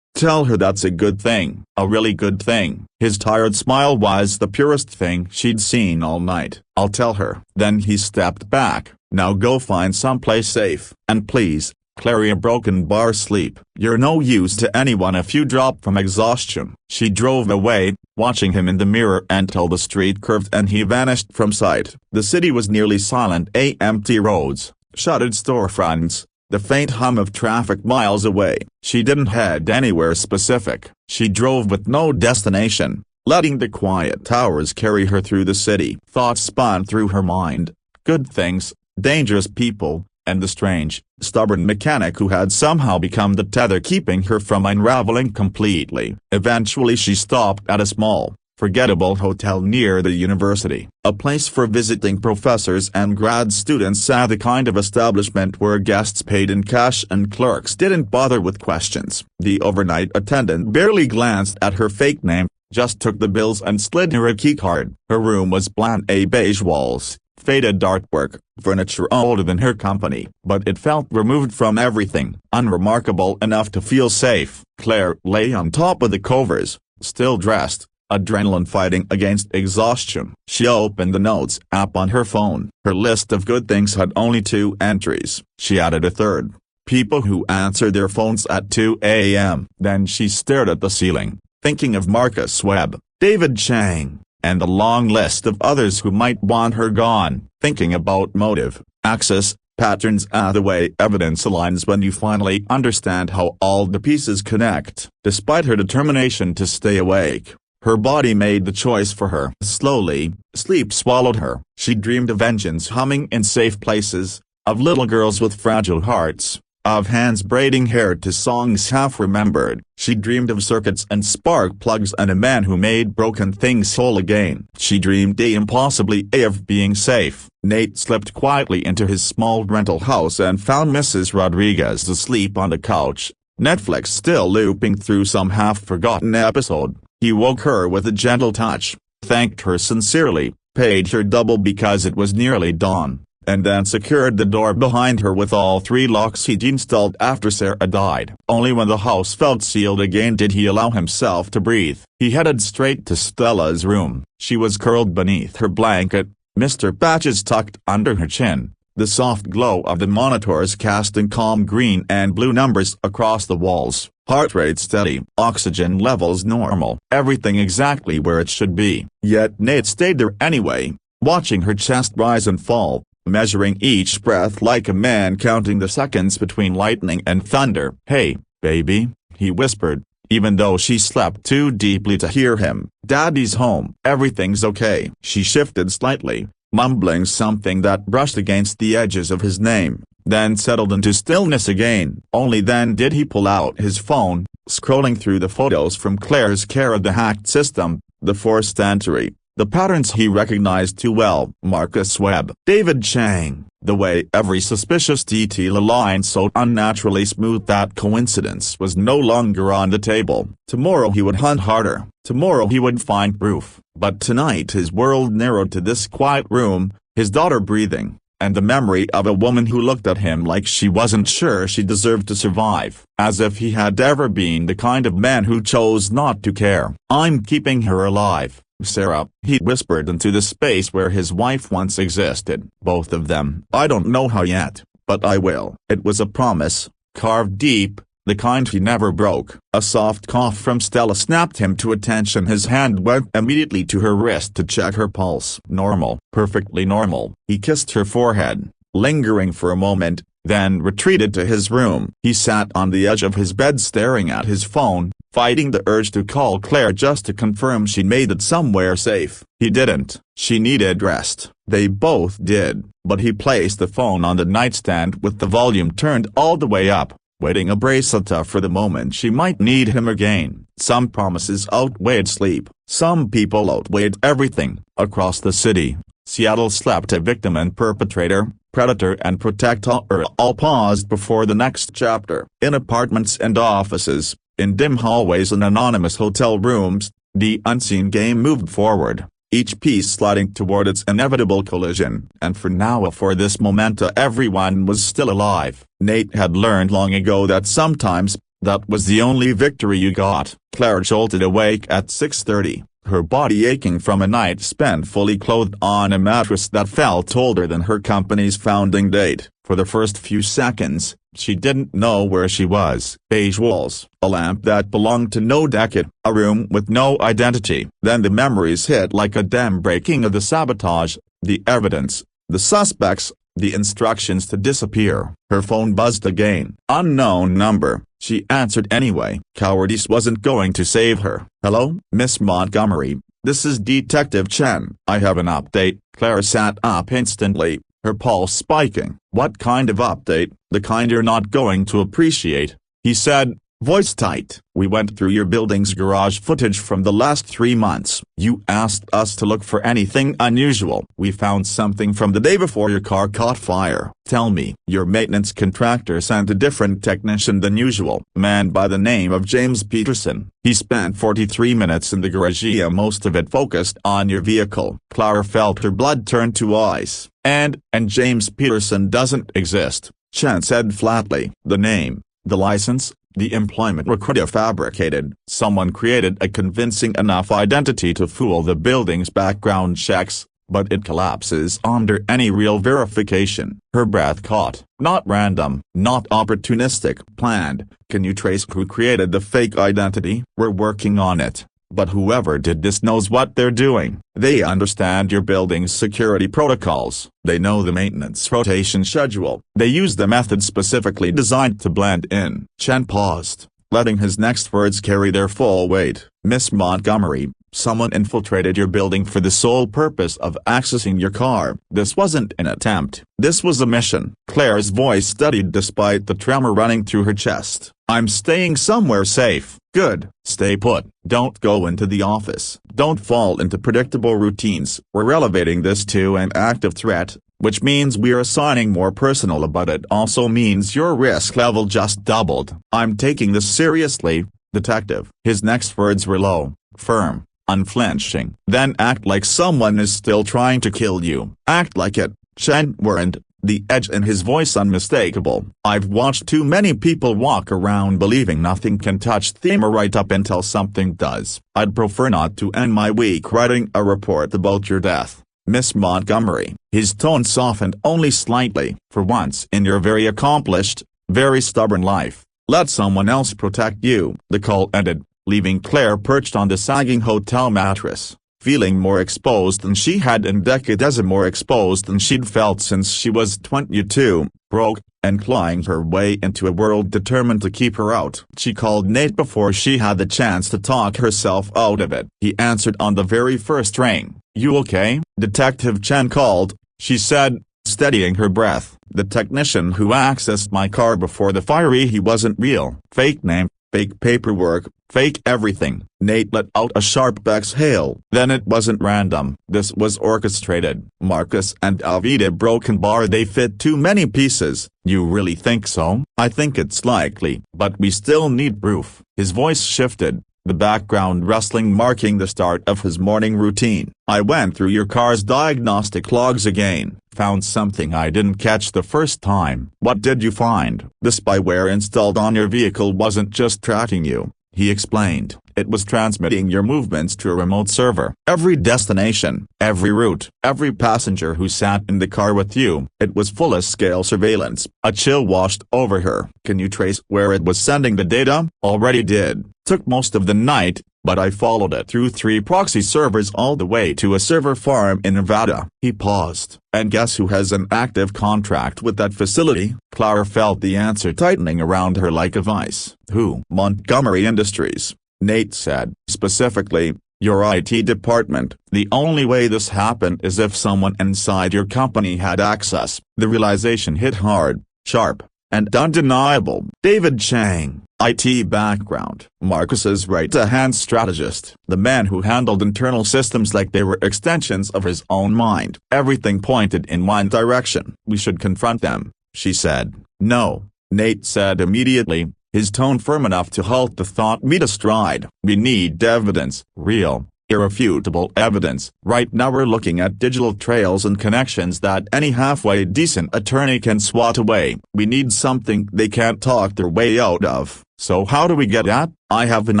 Speaker 1: Tell her that's a good thing, a really good thing. His tired smile was the purest thing she'd seen all night. I'll tell her. Then he stepped back. Now go find someplace safe. And please, Clary, a broken bar sleep. You're no use to anyone if you drop from exhaustion. She drove away, watching him in the mirror until the street curved and he vanished from sight. The city was nearly silent. Empty roads, shuttered storefronts, the faint hum of traffic miles away. She didn't head anywhere specific. She drove with no destination, letting the quiet towers carry her through the city. Thoughts spun through her mind. Good things, dangerous people, and the strange, stubborn mechanic who had somehow become the tether keeping her from unraveling completely. Eventually she stopped at a small, forgettable hotel near the university, a place for visiting professors and grad students, the kind of establishment where guests paid in cash and clerks didn't bother with questions. The overnight attendant barely glanced at her fake name, just took the bills and slid her a keycard. Her room was bland, beige walls, faded artwork, furniture older than her company, but it felt removed from everything, unremarkable enough to feel safe. Claire lay on top of the covers, still dressed, adrenaline fighting against exhaustion. She opened the Notes app on her phone. Her list of good things had only 2 entries. She added a third: people who answer their phones at 2 a.m. Then she stared at the ceiling, thinking of Marcus Webb, David Chang, and the long list of others who might want her gone, thinking about motive, access, patterns, the way evidence aligns when you finally understand how all the pieces connect. Despite her determination to stay awake, her body made the choice for her. Slowly, sleep swallowed her. She dreamed of engines humming in safe places, of little girls with fragile hearts, of hands braiding hair to songs half remembered. She dreamed of circuits and spark plugs and a man who made broken things whole again. She dreamed impossibly of being safe. Nate slipped quietly into his small rental house and found Mrs. Rodriguez asleep on the couch, Netflix still looping through some half-forgotten episode. He woke her with a gentle touch, thanked her sincerely, paid her double because it was nearly dawn, and then secured the door behind her with all 3 locks he'd installed after Sarah died. Only when the house felt sealed again did he allow himself to breathe. He headed straight to Stella's room. She was curled beneath her blanket, Mr. Patches tucked under her chin, the soft glow of the monitors casting calm green and blue numbers across the walls. Heart rate steady, oxygen levels normal, everything exactly where it should be. Yet Nate stayed there anyway, watching her chest rise and fall, measuring each breath like a man counting the seconds between lightning and thunder. Hey, baby, he whispered, even though she slept too deeply to hear him. Daddy's home. Everything's okay. She shifted slightly, mumbling something that brushed against the edges of his name, then settled into stillness again. Only then did he pull out his phone, scrolling through the photos from Claire's care of the hacked system, the forced entry, the patterns he recognized too well. Marcus Webb, David Chang, the way every suspicious detail aligned so unnaturally smooth that coincidence was no longer on the table. Tomorrow he would hunt harder, tomorrow he would find proof. But tonight his world narrowed to this quiet room, his daughter breathing, and the memory of a woman who looked at him like she wasn't sure she deserved to survive, as if he had ever been the kind of man who chose not to care. I'm keeping her alive, Sarah, he whispered into the space where his wife once existed. Both of them. I don't know how yet, but I will. It was a promise, carved deep, the kind he never broke. A soft cough from Stella snapped him to attention. His hand went immediately to her wrist to check her pulse. Normal, perfectly normal. He kissed her forehead, lingering for a moment, then retreated to his room. He sat on the edge of his bed staring at his phone, fighting the urge to call Claire just to confirm she made it somewhere safe. He didn't. She needed rest. They both did, but he placed the phone on the nightstand with the volume turned all the way up, waiting a bracelet for the moment she might need him again. Some promises outweighed sleep. Some people outweighed everything. Across the city, Seattle slept a victim and perpetrator, predator and protector all paused before the next chapter. In apartments and offices, in dim hallways and anonymous hotel rooms, the unseen game moved forward, each piece sliding toward its inevitable collision. And for this moment everyone was still alive. Nate had learned long ago that sometimes, that was the only victory you got. Claire jolted awake at 6:30. Her body aching from a night spent fully clothed on a mattress that felt older than her company's founding date. For the first few seconds, she didn't know where she was. Beige walls, a lamp that belonged to no decade, a room with no identity. Then the memories hit like a dam breaking of the sabotage, the evidence, the suspects, the instructions to disappear. Her phone buzzed again. Unknown number. She answered anyway. Cowardice wasn't going to save her. Hello, Miss Montgomery, this is Detective Chen. I have an update. Claire sat up instantly, her pulse spiking. What kind of update? The kind you're not going to appreciate, he said, voice tight. We went through your building's garage footage from the last 3 months. You asked us to look for anything unusual. We found something from the day before your car caught fire. Tell me. Your maintenance contractor sent a different technician than usual. Man by the name of James Peterson. He spent 43 minutes in the garage, most of it focused on your vehicle. Clara felt her blood turn to ice. And James Peterson doesn't exist, Chen said flatly. The name, the license, the employment record are fabricated. Someone created a convincing enough identity to fool the building's background checks, but it collapses under any real verification. Her breath caught. Not random, not opportunistic, planned. Can you trace who created the fake identity? We're working on it. But whoever did this knows what they're doing. They understand your building's security protocols. They know the maintenance rotation schedule. They use the method specifically designed to blend in. Chen paused, letting his next words carry their full weight. Miss Montgomery, someone infiltrated your building for the sole purpose of accessing your car. This wasn't an attempt. This was a mission. Claire's voice steadied despite the tremor running through her chest. I'm staying somewhere safe. Good. Stay put. Don't go into the office. Don't fall into predictable routines. We're elevating this to an active threat, which means we're assigning more personnel, but it also means your risk level just doubled. I'm taking this seriously, Detective. His next words were low, firm, unflinching. Then act like someone is still trying to kill you. Act like it. Chen warned, the edge in his voice unmistakable. I've watched too many people walk around believing nothing can touch them right up until something does. I'd prefer not to end my week writing a report about your death, Miss Montgomery. His tone softened only slightly. For once in your very accomplished, very stubborn life, let someone else protect you. The call ended, leaving Claire perched on the sagging hotel mattress, feeling more exposed than she had in decades, more exposed than she'd felt since she was 22, broke, and clawing her way into a world determined to keep her out. She called Nate before she had the chance to talk herself out of it. He answered on the very first ring. You okay? Detective Chen called, she said, steadying her breath. The technician who accessed my car before the fire, he wasn't real. Fake name, fake paperwork, fake everything. Nate let out a sharp exhale. Then it wasn't random. This was orchestrated. Marcus and Alvida broken bar. They fit too many pieces. You really think so? I think it's likely. But we still need proof. His voice shifted, the background rustling marking the start of his morning routine. I went through your car's diagnostic logs again. Found something I didn't catch the first time. What did you find? The spyware installed on your vehicle wasn't just tracking you, he explained. It was transmitting your movements to a remote server. Every destination, every route, every passenger who sat in the car with you. It was full-scale surveillance. A chill washed over her. Can you trace where it was sending the data? Already did. Took most of the night, but I followed it through 3 proxy servers all the way to a server farm in Nevada. He paused. And guess who has an active contract with that facility? Clara felt the answer tightening around her like a vice. Who? Montgomery Industries. Nate said. Specifically, your IT department. The only way this happened is if someone inside your company had access. The realization hit hard, sharp, and undeniable. David Chang, IT background. Marcus's right-hand strategist. The man who handled internal systems like they were extensions of his own mind. Everything pointed in one direction. We should confront them, she said. No, Nate said immediately, his tone firm enough to halt the thought mid-stride. We need evidence. Real, irrefutable evidence. Right now we're looking at digital trails and connections that any halfway decent attorney can swat away. We need something they can't talk their way out of. So how do we get at? I have an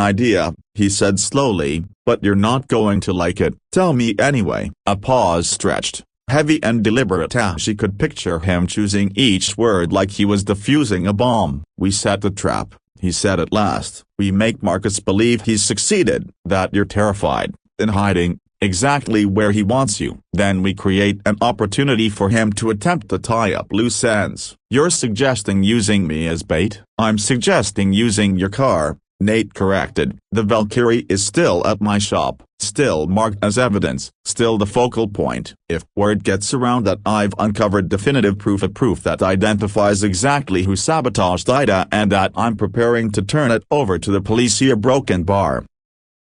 Speaker 1: idea, he said slowly, but you're not going to like it. Tell me anyway. A pause stretched, heavy and deliberate as she could picture him choosing each word like he was defusing a bomb. We set the trap, he said at last. We make Marcus believe he's succeeded, that you're terrified, in hiding, exactly where he wants you. Then we create an opportunity for him to attempt to tie up loose ends. You're suggesting using me as bait? I'm suggesting using your car, Nate corrected. The Valkyrie is still at my shop, still marked as evidence, still the focal point. If word gets around that I've uncovered definitive proof that identifies exactly who sabotaged Ida and that I'm preparing to turn it over to the police here broken bar.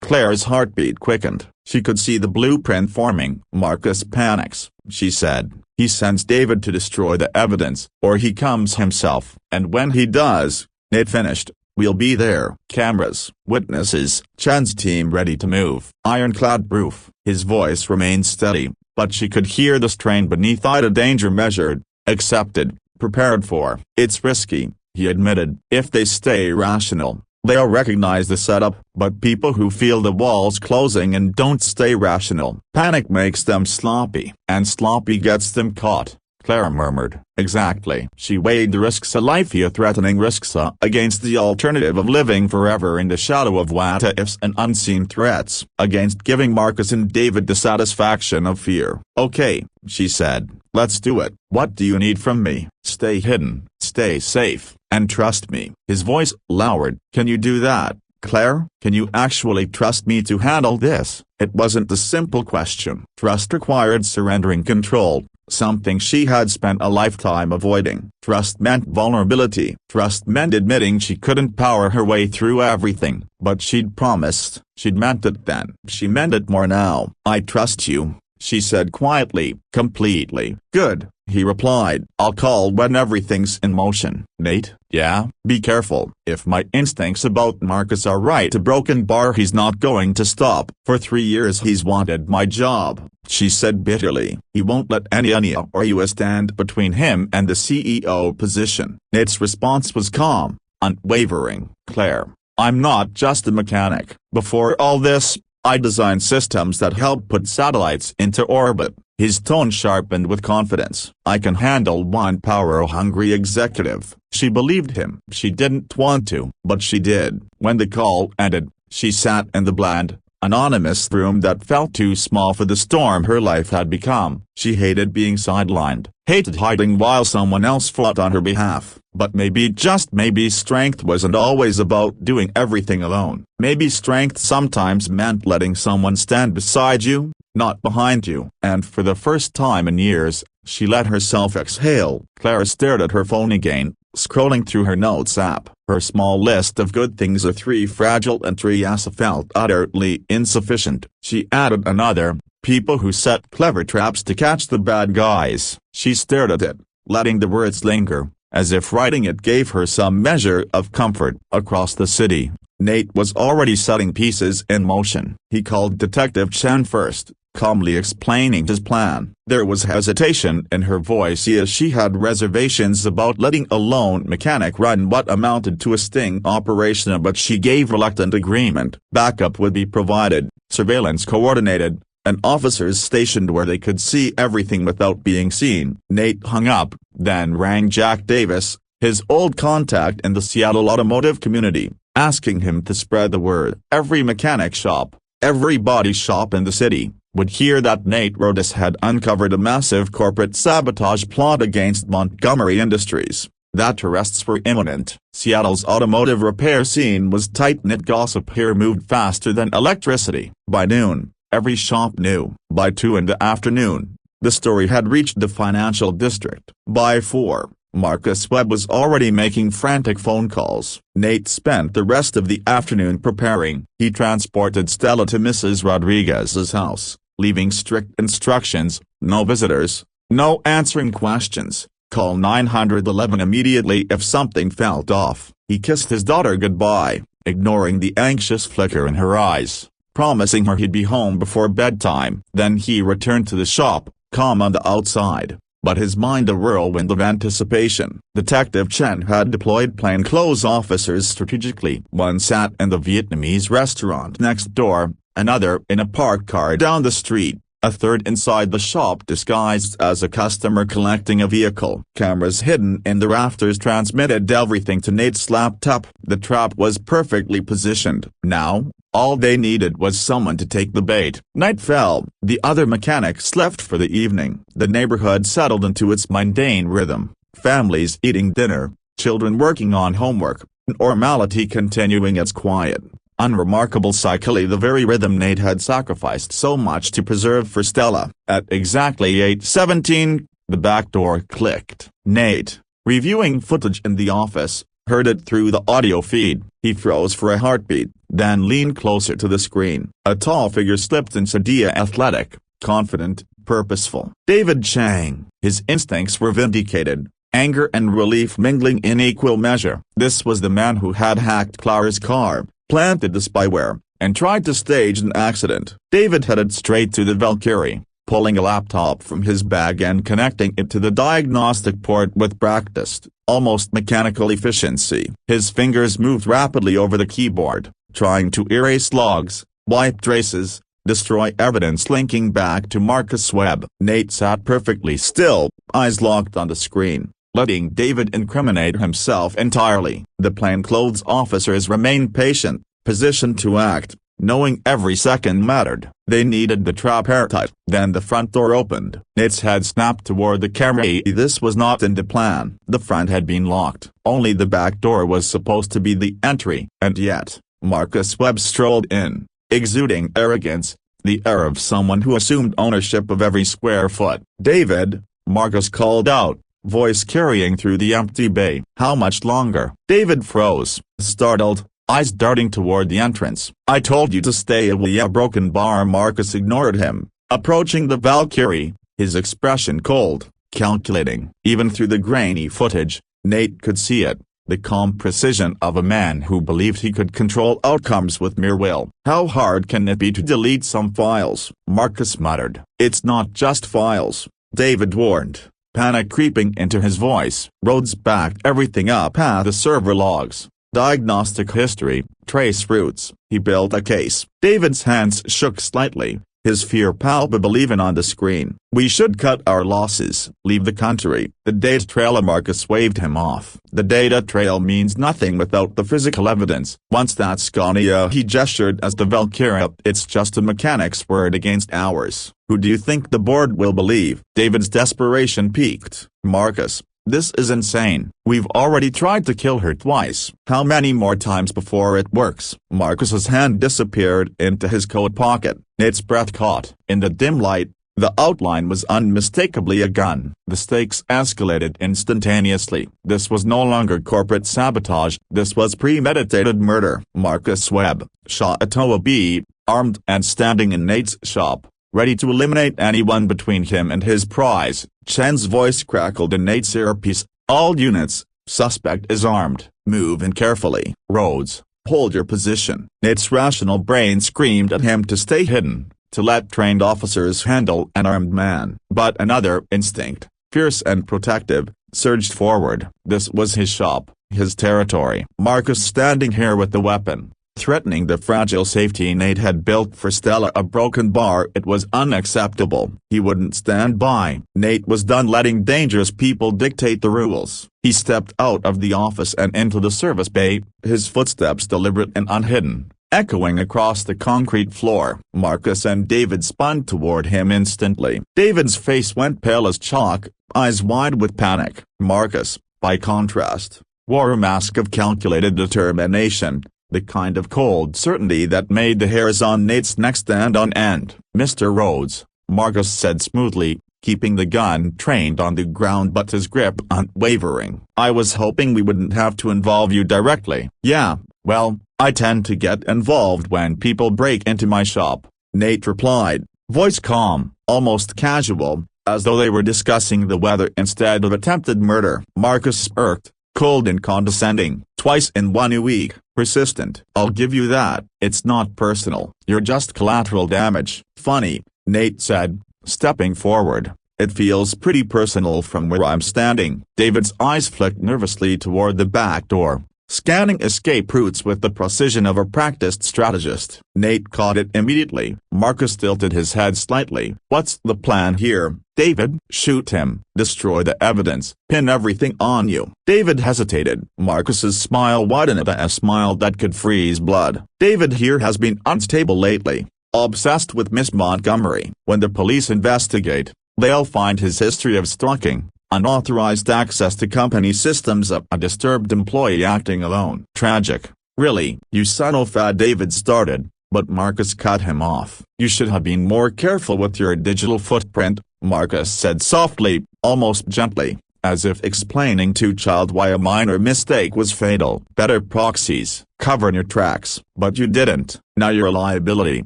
Speaker 1: Claire's heartbeat quickened. She could see the blueprint forming. Marcus panics, she said. He sends David to destroy the evidence, or he comes himself. And when he does, Nate finished, we'll be there. Cameras, witnesses, Chan's team ready to move. Ironclad proof. His voice remained steady, but she could hear the strain beneath it. A danger measured, accepted, prepared for. It's risky, he admitted. If they stay rational, they'll recognize the setup, but people who feel the walls closing and don't stay rational, panic makes them sloppy, and sloppy gets them caught. Clara murmured. Exactly. She weighed the risks, a life-threatening risks, against the alternative of living forever in the shadow of what-ifs and unseen threats, against giving Marcus and David the satisfaction of fear. Okay, she said, let's do it. What do you need from me? Stay hidden, stay safe, and trust me. His voice lowered. Can you do that, Claire? Can you actually trust me to handle this? It wasn't a simple question. Trust required surrendering control, something she had spent a lifetime avoiding. Trust meant vulnerability. Trust meant admitting she couldn't power her way through everything. But she'd promised. She'd meant it then. She meant it more now. I trust you, she said quietly. Completely. Good, he replied. I'll call when everything's in motion. Nate? Yeah? Be careful. If my instincts about Marcus are right, a broken bar, he's not going to stop. For 3 years he's wanted my job, she said bitterly. He won't let any or you stand between him and the CEO position. Nate's response was calm, unwavering. Claire, I'm not just a mechanic. Before all this, I designed systems that help put satellites into orbit. His tone sharpened with confidence. I can handle one power-hungry executive. She believed him. She didn't want to, but she did. When the call ended, she sat in the bland, anonymous room that felt too small for the storm her life had become. She hated being sidelined, hated hiding while someone else fought on her behalf. But maybe, just maybe, strength wasn't always about doing everything alone. Maybe strength sometimes meant letting someone stand beside you, not behind you. And for the first time in years, she let herself exhale. Clara stared at her phone again, scrolling through her notes app. Her small list of good things, a 3 fragile entries, felt utterly insufficient. She added another, people who set clever traps to catch the bad guys. She stared at it, letting the words linger, as if writing it gave her some measure of comfort. Across the city, Nate was already setting pieces in motion. He called Detective Chen first, calmly explaining his plan. There was hesitation in her voice as she had reservations about letting a lone mechanic run what amounted to a sting operation, but she gave reluctant agreement. Backup would be provided, surveillance coordinated, and officers stationed where they could see everything without being seen. Nate hung up, then rang Jack Davis, his old contact in the Seattle automotive community, asking him to spread the word. Every mechanic shop, every body shop in the city, would hear that Nate Rodas had uncovered a massive corporate sabotage plot against Montgomery Industries, that arrests were imminent. Seattle's automotive repair scene was tight-knit. Gossip here moved faster than electricity. By noon, every shop knew. By 2 in the afternoon, the story had reached the financial district. By 4, Marcus Webb was already making frantic phone calls. Nate spent the rest of the afternoon preparing. He transported Stella to Mrs. Rodriguez's house, leaving strict instructions: no visitors, no answering questions, call 911 immediately if something felt off. He kissed his daughter goodbye, ignoring the anxious flicker in her eyes, promising her he'd be home before bedtime. Then he returned to the shop, calm on the outside, but his mind a whirlwind of anticipation. Detective Chen had deployed plainclothes officers strategically. One sat in the Vietnamese restaurant next door, another in a parked car down the street, a third inside the shop disguised as a customer collecting a vehicle. Cameras hidden in the rafters transmitted everything to Nate's laptop. The trap was perfectly positioned. Now, all they needed was someone to take the bait. Night fell. The other mechanics left for the evening. The neighborhood settled into its mundane rhythm. Families eating dinner, children working on homework, normality continuing its quiet, unremarkable cycle, the very rhythm Nate had sacrificed so much to preserve for Stella. At exactly 8:17, the back door clicked. Nate, reviewing footage in the office, heard it through the audio feed. He froze for a heartbeat, then leaned closer to the screen. A tall figure slipped in sedia, athletic, confident, purposeful. David Chang. His instincts were vindicated, anger and relief mingling in equal measure. This was the man who had hacked Clara's car, planted the spyware, and tried to stage an accident. David headed straight to the Valkyrie, pulling a laptop from his bag and connecting it to the diagnostic port with practiced, almost mechanical efficiency. His fingers moved rapidly over the keyboard, trying to erase logs, wipe traces, destroy evidence linking back to Marcus Webb. Nate sat perfectly still, eyes locked on the screen, letting David incriminate himself entirely. The plainclothes officers remained patient, positioned to act, knowing every second mattered. They needed the trap airtight. Then the front door opened. Nate's head snapped toward the camera. This was not in the plan. The front had been locked. Only the back door was supposed to be the entry. And yet, Marcus Webb strolled in, exuding arrogance, the air of someone who assumed ownership of every square foot. "David," Marcus called out, voice carrying through the empty bay. "How much longer?" David froze, startled, eyes darting toward the entrance. "I told you to stay away." A broken bar. Marcus ignored him, approaching the Valkyrie, his expression cold, calculating. Even through the grainy footage, Nate could see it, the calm precision of a man who believed he could control outcomes with mere will. "How hard can it be to delete some files?" Marcus muttered. "It's not just files," David warned, panic creeping into his voice. Rhodes backed everything up at the server logs, diagnostic history, trace routes. He built a case. David's hands shook slightly, his fear palpable even on the screen. "We should cut our losses. Leave the country." The data trail. Marcus waved him off. "The data trail means nothing without the physical evidence. Once that's gone," he gestured as the Valkyrie. "It's just a mechanic's word against ours. Who do you think the board will believe?" David's desperation peaked. "Marcus, this is insane. We've already tried to kill her twice. How many more times before it works?" Marcus's hand disappeared into his coat pocket. Nate's breath caught. In the dim light, the outline was unmistakably a gun. The stakes escalated instantaneously. This was no longer corporate sabotage. This was premeditated murder. Marcus Webb, Shaw-Atoa B, armed and standing in Nate's shop, ready to eliminate anyone between him and his prize. Chen's voice crackled in Nate's earpiece. "All units, suspect is armed. Move in carefully." "Rhodes, hold your position." Nate's rational brain screamed at him to stay hidden, to let trained officers handle an armed man. But another instinct, fierce and protective, surged forward. This was his shop, his territory. Marcus standing here with the weapon, threatening the fragile safety Nate had built for Stella. A broken bar. It was unacceptable. He wouldn't stand by. Nate was done letting dangerous people dictate the rules. He stepped out of the office and into the service bay, his footsteps deliberate and unhidden, echoing across the concrete floor. Marcus and David spun toward him instantly. David's face went pale as chalk, eyes wide with panic. Marcus, by contrast, wore a mask of calculated determination, the kind of cold certainty that made the hairs on Nate's neck stand on end. "Mr. Rhodes," Marcus said smoothly, keeping the gun trained on the ground but his grip unwavering. "I was hoping we wouldn't have to involve you directly." "Yeah, well, I tend to get involved when people break into my shop," Nate replied, voice calm, almost casual, as though they were discussing the weather instead of attempted murder. Marcus smirked, cold and condescending. "Twice in 1 week, persistent." "I'll give you that. It's not personal. You're just collateral damage." "Funny," Nate said, stepping forward. "It feels pretty personal from where I'm standing." David's eyes flicked nervously toward the back door, scanning escape routes with the precision of a practiced strategist. Nate caught it immediately. Marcus tilted his head slightly. "What's the plan here, David?" "Shoot him, destroy the evidence, pin everything on you." David hesitated. Marcus's smile widened, a smile that could freeze blood. "David here has been unstable lately, obsessed with Miss Montgomery. When the police investigate, they'll find his history of stalking, unauthorized access to company systems, a disturbed employee acting alone." "Tragic, really." "You son of a," David started, but Marcus cut him off. "You should have been more careful with your digital footprint," Marcus said softly, almost gently, as if explaining to a child why a minor mistake was fatal. "Better proxies, cover your tracks." "But you didn't. Now you're a liability."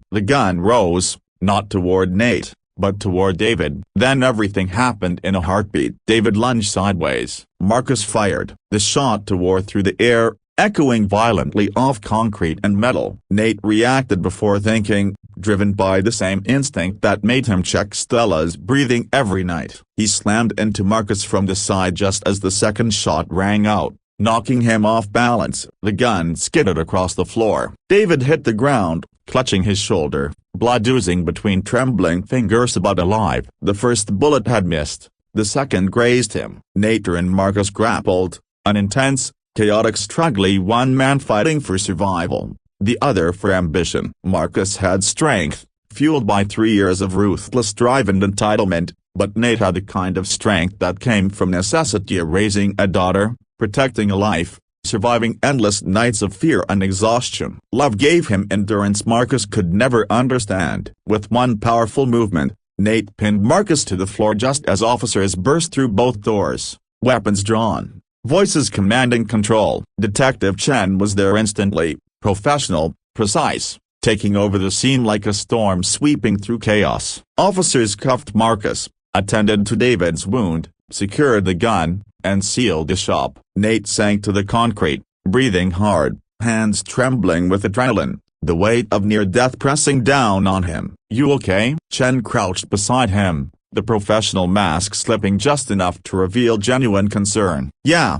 Speaker 1: The gun rose, not toward Nate, but toward David. Then everything happened in a heartbeat. David lunged sideways. Marcus fired. The shot tore through the air, echoing violently off concrete and metal. Nate reacted before thinking, driven by the same instinct that made him check Stella's breathing every night. He slammed into Marcus from the side just as the second shot rang out, knocking him off balance. The gun skidded across the floor. David hit the ground, clutching his shoulder, blood oozing between trembling fingers but alive. The first bullet had missed, the second grazed him. Nate and Marcus grappled, an intense, chaotic struggle, one man fighting for survival, the other for ambition. Marcus had strength, fueled by 3 years of ruthless drive and entitlement, but Nate had the kind of strength that came from necessity, raising a daughter, protecting a life, surviving endless nights of fear and exhaustion. Love gave him endurance Marcus could never understand. With one powerful movement, Nate pinned Marcus to the floor just as officers burst through both doors, weapons drawn, voices commanding control. Detective Chen was there instantly, professional, precise, taking over the scene like a storm sweeping through chaos. Officers cuffed Marcus, attended to David's wound, secured the gun, and sealed the shop. Nate sank to the concrete, breathing hard, hands trembling with adrenaline, the weight of near death pressing down on him. "You okay?" Chen crouched beside him, the professional mask slipping just enough to reveal genuine concern. Yeah,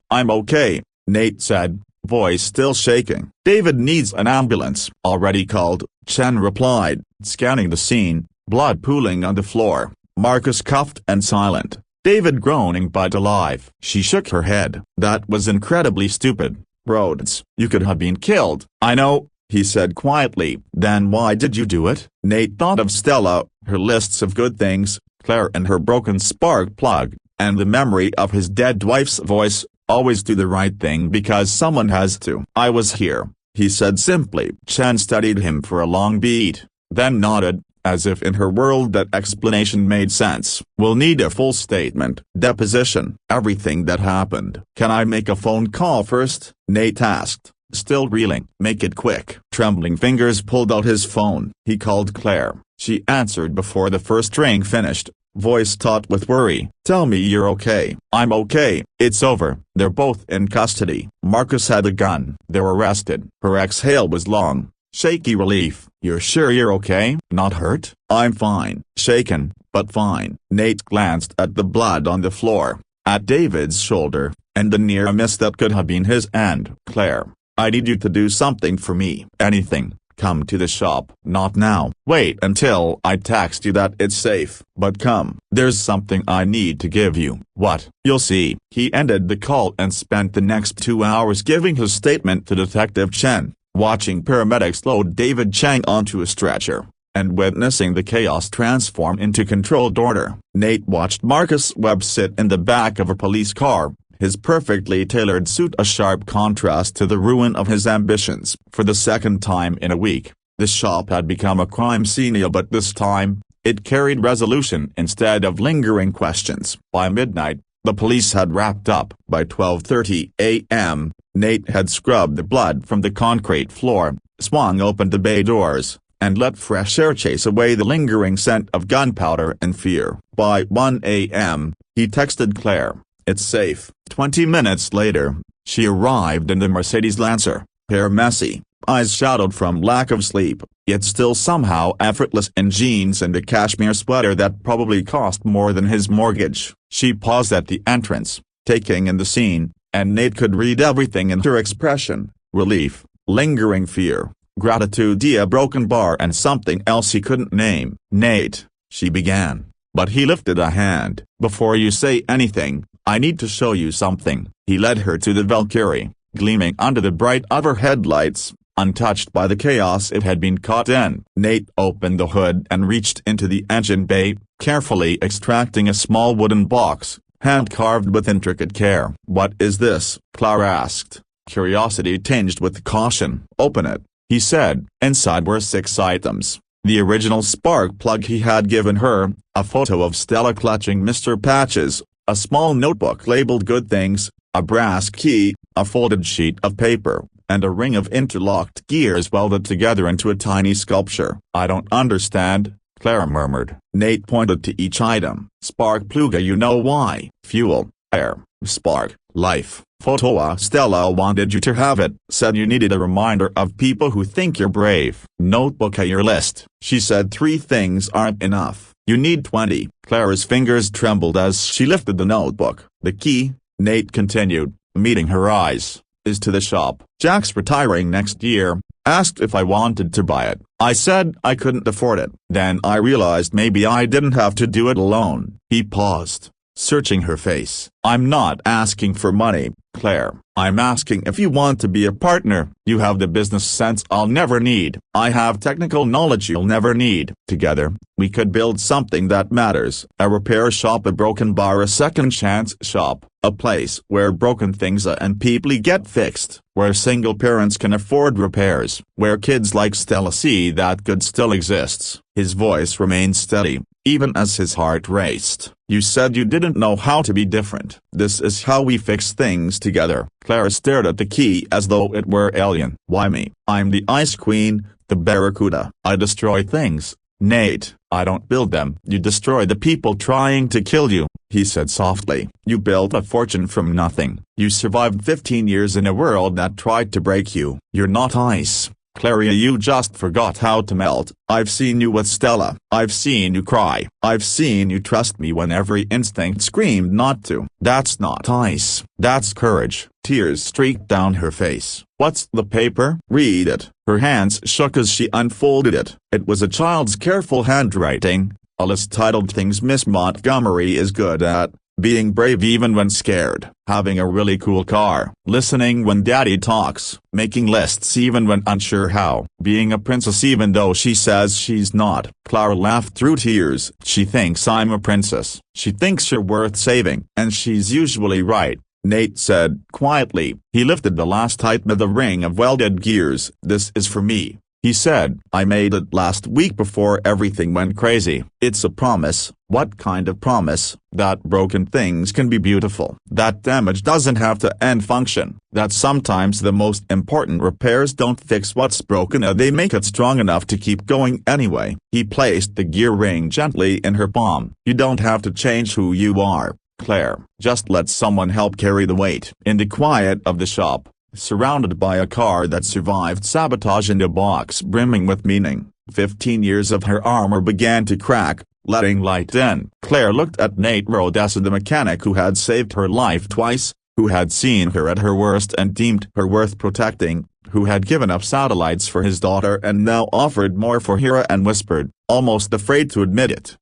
Speaker 1: I'm okay," Nate said, voice still shaking. "David needs an ambulance." "Already called," Chen replied, scanning the scene, blood pooling on the floor. Marcus cuffed and silent, David groaning but alive. She shook her head. "That was incredibly stupid, Rhodes. You could have been killed." "I know," he said quietly. "Then why did you do it?" Nate thought of Stella, her lists of good things, Claire and her broken spark plug, and the memory of his dead wife's voice, "Always do the right thing because someone has to." "I was here," he said simply. Chen studied him for a long beat, then nodded, as if in her world that explanation made sense. "We'll need a full statement. Deposition. Everything that happened." "Can I make a phone call first?" Nate asked, still reeling. "Make it quick." Trembling fingers pulled out his phone. He called Claire. She answered before the first ring finished, voice taut with worry. "Tell me you're okay." "I'm okay. It's over. They're both in custody." Marcus had a gun. "They're arrested." Her exhale was long. Shaky relief. You're sure you're okay? Not hurt? I'm fine. Shaken, but fine. Nate glanced at the blood on the floor, at David's shoulder, and the near miss that could have been his hand. Claire, I need you to do something for me. Anything. Come to the shop. Not now. Wait until I text you that it's safe. But come. There's something I need to give you. What? You'll see. He ended the call and spent the next 2 hours giving his statement to Detective Chen, watching paramedics load David Chang onto a stretcher, and witnessing the chaos transform into controlled order. Nate watched Marcus Webb sit in the back of a police car, his perfectly tailored suit a sharp contrast to the ruin of his ambitions. For the second time in a week, the shop had become a crime scene, but this time, it carried resolution instead of lingering questions. By midnight, the police had wrapped up. By 12:30 a.m., Nate had scrubbed the blood from the concrete floor, swung open the bay doors, and let fresh air chase away the lingering scent of gunpowder and fear. By 1 a.m., he texted Claire, "It's safe." 20 minutes later, she arrived in the Mercedes Lancer, hair messy, eyes shadowed from lack of sleep, yet still somehow effortless in jeans and a cashmere sweater that probably cost more than his mortgage. She paused at the entrance, taking in the scene, and Nate could read everything in her expression: relief, lingering fear, gratitude, a broken bar, and something else he couldn't name. "Nate," she began, but he lifted a hand. "Before you say anything, I need to show you something." He led her to the Valkyrie, gleaming under the bright overhead lights, untouched by the chaos it had been caught in. Nate opened the hood and reached into the engine bay, carefully extracting a small wooden box, hand-carved with intricate care. "What is this?" Claire asked, curiosity tinged with caution. "Open it," he said. Inside were 6 items. The original spark plug he had given her, a photo of Stella clutching Mr. Patches, a small notebook labeled "Good Things," a brass key, a folded sheet of paper, and a ring of interlocked gears welded together into a tiny sculpture. "I don't understand," Claire murmured. Nate pointed to each item. "Spark plug, you know why. Fuel, air, spark, life. Photo, Stella wanted you to have it. Said you needed a reminder of people who think you're brave. Notebook, your list." She said 3 things aren't enough. You need 20. Claire's fingers trembled as she lifted the notebook. "The key," Nate continued, meeting her eyes, "is to the shop. Jack's retiring next year. Asked if I wanted to buy it. I said I couldn't afford it. Then I realized maybe I didn't have to do it alone." He paused, searching her face. "I'm not asking for money, Claire. I'm asking if you want to be a partner. You have the business sense I'll never need. I have technical knowledge you'll never need. Together, we could build something that matters. A repair shop, a broken bar, a second chance shop, a place where broken things and people get fixed, where single parents can afford repairs, where kids like Stella see that good still exists." His voice remained steady, even as his heart raced. "You said you didn't know how to be different. This is how we fix things together." Claire stared at the key as though it were alien. "Why me? I'm the Ice Queen, the Barracuda. I destroy things. Nate, I don't build them. You destroy the people trying to kill you," he said softly. "You built a fortune from nothing. You survived 15 years in a world that tried to break you. You're not ice, Claire, you just forgot how to melt. I've seen you with Stella. I've seen you cry. I've seen you trust me when every instinct screamed not to. That's not ice. That's courage." Tears streaked down her face. "What's the paper?" "Read it." Her hands shook as she unfolded it. It was a child's careful handwriting, a list titled "Things Miss Montgomery is good at." Being brave even when scared, having a really cool car, listening when daddy talks, making lists even when unsure how, being a princess even though she says she's not. Clara laughed through tears. "She thinks I'm a princess. She thinks you're worth saving. And she's usually right," Nate said quietly. He lifted the last item of the ring of welded gears. "This is for me," he said. "I made it last week before everything went crazy. It's a promise." "What kind of promise?" "That broken things can be beautiful. That damage doesn't have to end function. That sometimes the most important repairs don't fix what's broken, they make it strong enough to keep going anyway." He placed the gear ring gently in her palm. "You don't have to change who you are, Claire. Just let someone help carry the weight." In the quiet of the shop, surrounded by a car that survived sabotage and a box brimming with meaning. 15 years of her armor began to crack, letting light in. Claire looked at Nate Rodessa, the mechanic who had saved her life twice, who had seen her at her worst and deemed her worth protecting, who had given up satellites for his daughter and now offered more for Hira, and whispered, almost afraid to admit it.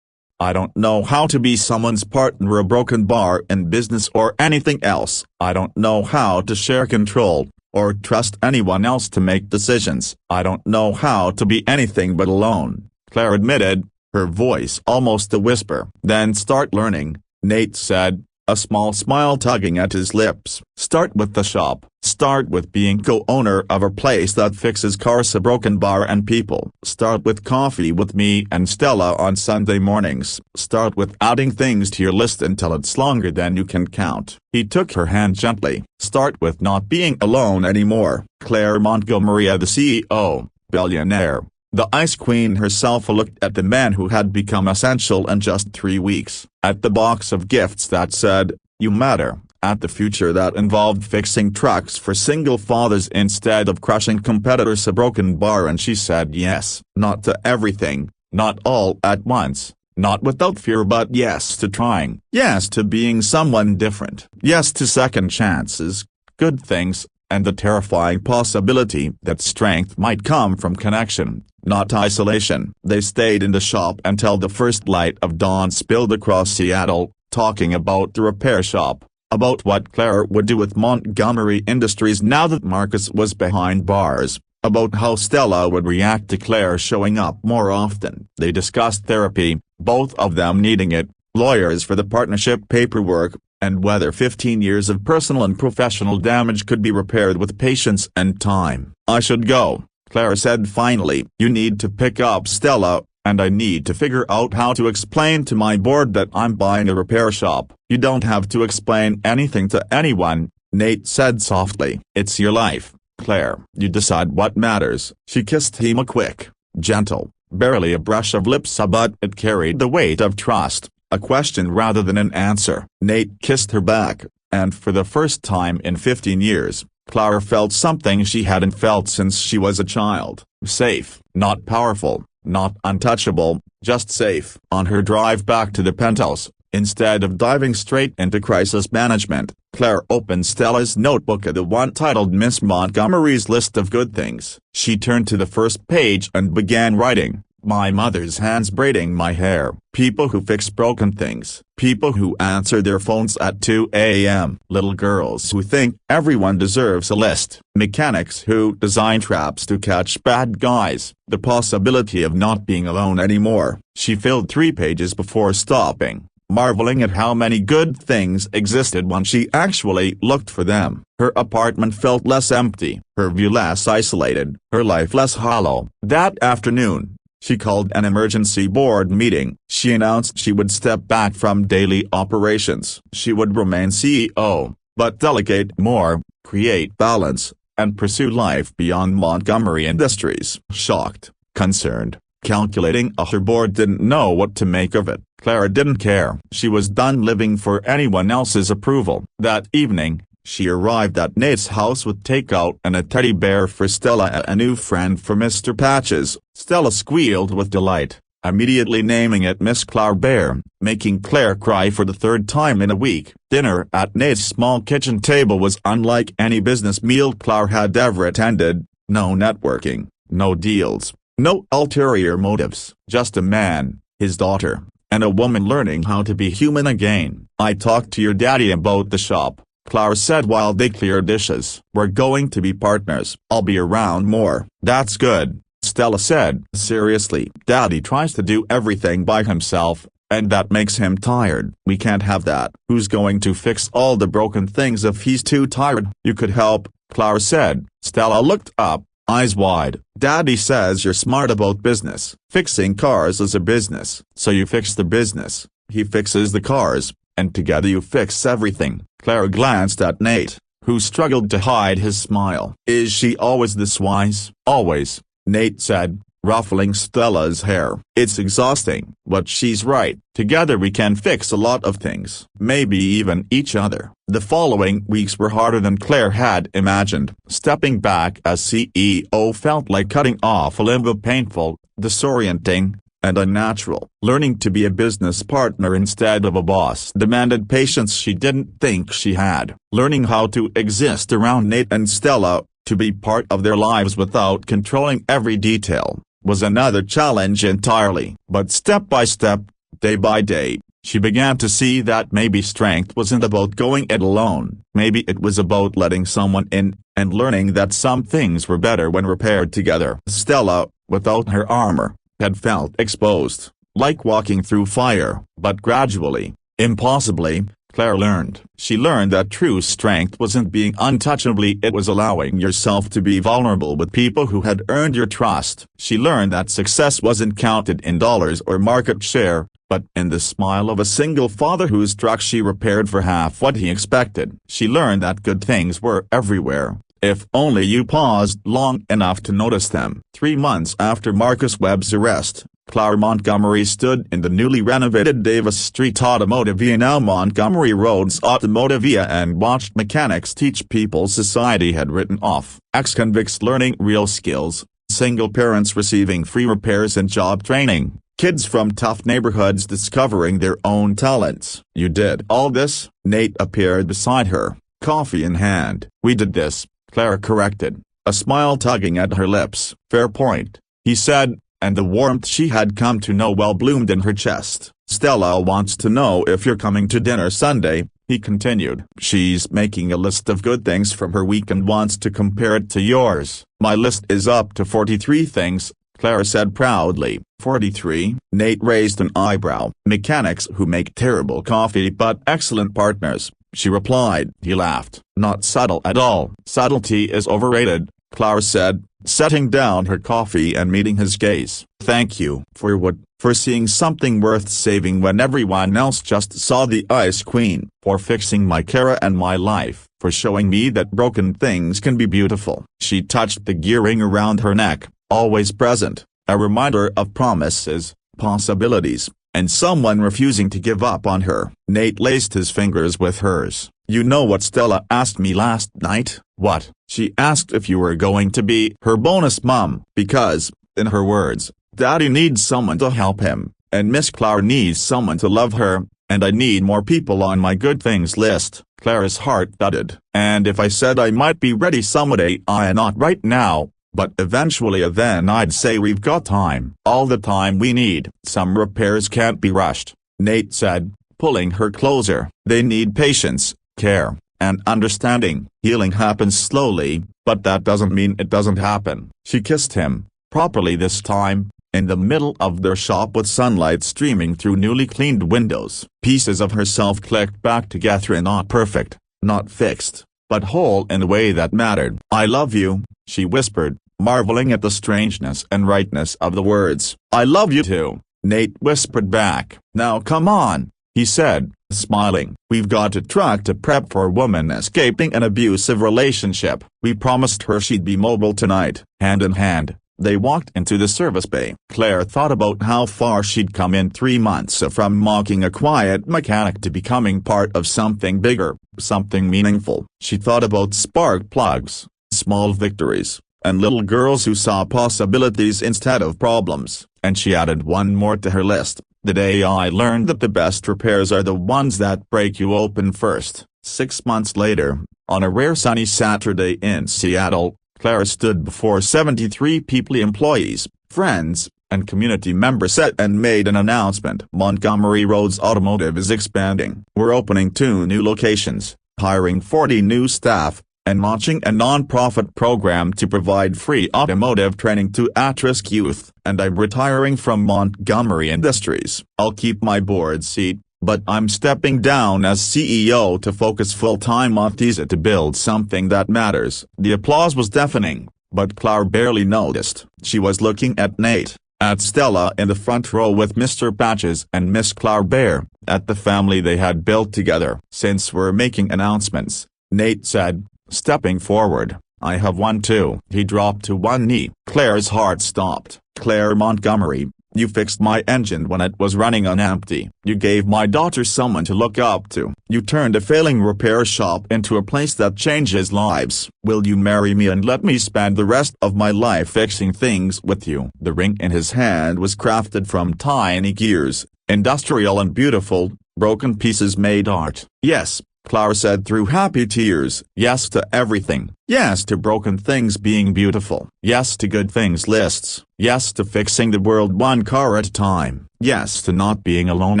Speaker 1: I don't know how to be someone's partner, a broken bar in business or anything else. I don't know how to share control, or trust anyone else to make decisions. I don't know how to be anything but alone, Claire admitted, her voice almost a whisper. Then start learning, Nate said, a small smile tugging at his lips. Start with the shop. Start with being co-owner of a place that fixes cars, a broken bar and people. Start with coffee with me and Stella on Sunday mornings. Start with adding things to your list until it's longer than you can count. He took her hand gently. Start with not being alone anymore. Claire Montgomery, the CEO, billionaire, the ice queen herself, looked at the man who had become essential in just 3 weeks, at the box of gifts that said, "You matter," at the future that involved fixing trucks for single fathers instead of crushing competitors, a broken bar, and she said yes, not to everything, not all at once, not without fear, but yes to trying, yes to being someone different, yes to second chances, good things, and the terrifying possibility that strength might come from connection, not isolation. They stayed in the shop until the first light of dawn spilled across Seattle, talking about the repair shop, about what Claire would do with Montgomery Industries now that Marcus was behind bars, about how Stella would react to Claire showing up more often. They discussed therapy, both of them needing it, lawyers for the partnership paperwork, and whether 15 years of personal and professional damage could be repaired with patience and time. I should go, Claire said finally. You need to pick up Stella, and I need to figure out how to explain to my board that I'm buying a repair shop. You don't have to explain anything to anyone, Nate said softly. It's your life, Claire. You decide what matters. She kissed him, a quick, gentle, barely a brush of lips, but it carried the weight of trust, a question rather than an answer. Nate kissed her back, and for the first time in 15 years, Claire felt something she hadn't felt since she was a child. Safe, not powerful, not untouchable, just safe. On her drive back to the penthouse, instead of diving straight into crisis management, Claire opened Stella's notebook at the one titled Miss Montgomery's List of Good Things. She turned to the first page and began writing. My mother's hands braiding my hair. People who fix broken things. People who answer their phones at 2 a.m. Little girls who think everyone deserves a list. Mechanics who design traps to catch bad guys. The possibility of not being alone anymore. She filled 3 pages before stopping, marveling at how many good things existed when she actually looked for them. Her apartment felt less empty, her view less isolated, her life less hollow. That afternoon, she called an emergency board meeting. She announced she would step back from daily operations. She would remain CEO, but delegate more, create balance, and pursue life beyond Montgomery Industries. Shocked, concerned, calculating, her board didn't know what to make of it. Claire didn't care. She was done living for anyone else's approval. That evening, she arrived at Nate's house with takeout and a teddy bear for Stella, a new friend for Mr. Patches. Stella squealed with delight, immediately naming it Miss Claire Bear, making Claire cry for the 3rd time in a week. Dinner at Nate's small kitchen table was unlike any business meal Claire had ever attended. No networking, no deals, no ulterior motives. Just a man, his daughter, and a woman learning how to be human again. I talked to your daddy about the shop, Claire said while they cleared dishes. We're going to be partners. I'll be around more. That's good, Stella said seriously. Daddy tries to do everything by himself, and that makes him tired. We can't have that. Who's going to fix all the broken things if he's too tired? You could help, Claire said. Stella looked up, eyes wide. Daddy says you're smart about business. Fixing cars is a business. So you fix the business, he fixes the cars, and together you fix everything. Claire glanced at Nate, who struggled to hide his smile. Is she always this wise? Always, Nate said, ruffling Stella's hair. "It's exhausting, but she's right. Together we can fix a lot of things. Maybe even each other." The following weeks were harder than Claire had imagined. Stepping back as CEO felt like cutting off a limb, painful, disorienting, and unnatural. Learning to be a business partner instead of a boss demanded patience she didn't think she had. Learning how to exist around Nate and Stella, to be part of their lives without controlling every detail, was another challenge entirely. But step by step, day by day, she began to see that maybe strength wasn't about going it alone. Maybe it was about letting someone in, and learning that some things were better when repaired together. Stella, without her armor, had felt exposed, like walking through fire. But gradually, impossibly, Claire learned. She learned that true strength wasn't being untouchably, it was allowing yourself to be vulnerable with people who had earned your trust. She learned that success wasn't counted in dollars or market share, but in the smile of a single father whose truck she repaired for half what he expected. She learned that good things were everywhere, if only you paused long enough to notice them. 3 months after Marcus Webb's arrest, Claire Montgomery stood in the newly renovated Davis Street Automotivia, now Montgomery Road's Automotivia, and watched mechanics teach people society had written off. Ex-convicts learning real skills, single parents receiving free repairs and job training, kids from tough neighborhoods discovering their own talents. "You did all this?" Nate appeared beside her, coffee in hand. "We did this," Claire corrected, a smile tugging at her lips. "Fair point," he said, and the warmth she had come to know well bloomed in her chest. "Stella wants to know if you're coming to dinner Sunday," he continued. "She's making a list of good things from her week and wants to compare it to yours." "My list is up to 43 things," Claire said proudly. 43? Nate raised an eyebrow. "Mechanics who make terrible coffee but excellent partners," she replied. He laughed. "Not subtle at all." "Subtlety is overrated," Claire said, setting down her coffee and meeting his gaze. "Thank you." "For what?" "For seeing something worth saving when everyone else just saw the Ice Queen." "For fixing my car and my life." "For showing me that broken things can be beautiful." She touched the gear ring around her neck, always present, a reminder of promises, possibilities, and someone refusing to give up on her. Nate laced his fingers with hers. "You know what Stella asked me last night?" "What?" "She asked if you were going to be her bonus mom. Because, in her words, Daddy needs someone to help him, and Miss Claire needs someone to love her, and I need more people on my good things list." Claire's heart thudded. "And if I said I might be ready someday, I not right now, but eventually, then I'd say we've got time. All the time we need." "Some repairs can't be rushed," Nate said, pulling her closer. "They need patience, care, and understanding. Healing happens slowly, but that doesn't mean it doesn't happen." She kissed him, properly this time, in the middle of their shop with sunlight streaming through newly cleaned windows. Pieces of herself clicked back together, not perfect, not fixed, but whole in a way that mattered. "I love you," she whispered, marveling at the strangeness and rightness of the words. "I love you too," Nate whispered back. "Now come on," he said, smiling. "We've got a truck to prep for a woman escaping an abusive relationship." We promised her she'd be mobile tonight. Hand in hand, they walked into the service bay. Claire thought about how far she'd come in 3 months from mocking a quiet mechanic to becoming part of something bigger, something meaningful. She thought about spark plugs, small victories, and little girls who saw possibilities instead of problems, and she added one more to her list: "The day I learned that the best repairs are the ones that break you open first." 6 months later, on a rare sunny Saturday in Seattle, Claire stood before 73 people, employees, friends, and community members, and made an announcement. "Montgomery Road's Automotive is expanding. We're opening 2 new locations, hiring 40 new staff, and launching a non-profit program to provide free automotive training to at-risk youth. And I'm retiring from Montgomery Industries. I'll keep my board seat, but I'm stepping down as CEO to focus full-time on teasing to build something that matters." The applause was deafening, but Claire barely noticed. She was looking at Nate, at Stella in the front row with Mr. Patches and Miss Claire Bear, at the family they had built together. "Since we're making announcements," Nate said, stepping forward, I have one too. He dropped to one knee. Claire's heart stopped. Claire Montgomery, you fixed my engine when it was running on empty. You gave my daughter someone to look up to. You turned a failing repair shop into a place that changes lives. Will you marry me and let me spend the rest of my life fixing things with you? The ring in his hand was crafted from tiny gears, industrial and beautiful. Broken pieces made art. Yes, Clara said through happy tears. Yes to everything. Yes to broken things being beautiful. Yes to good things lists. Yes to fixing the world one car at a time. Yes to not being alone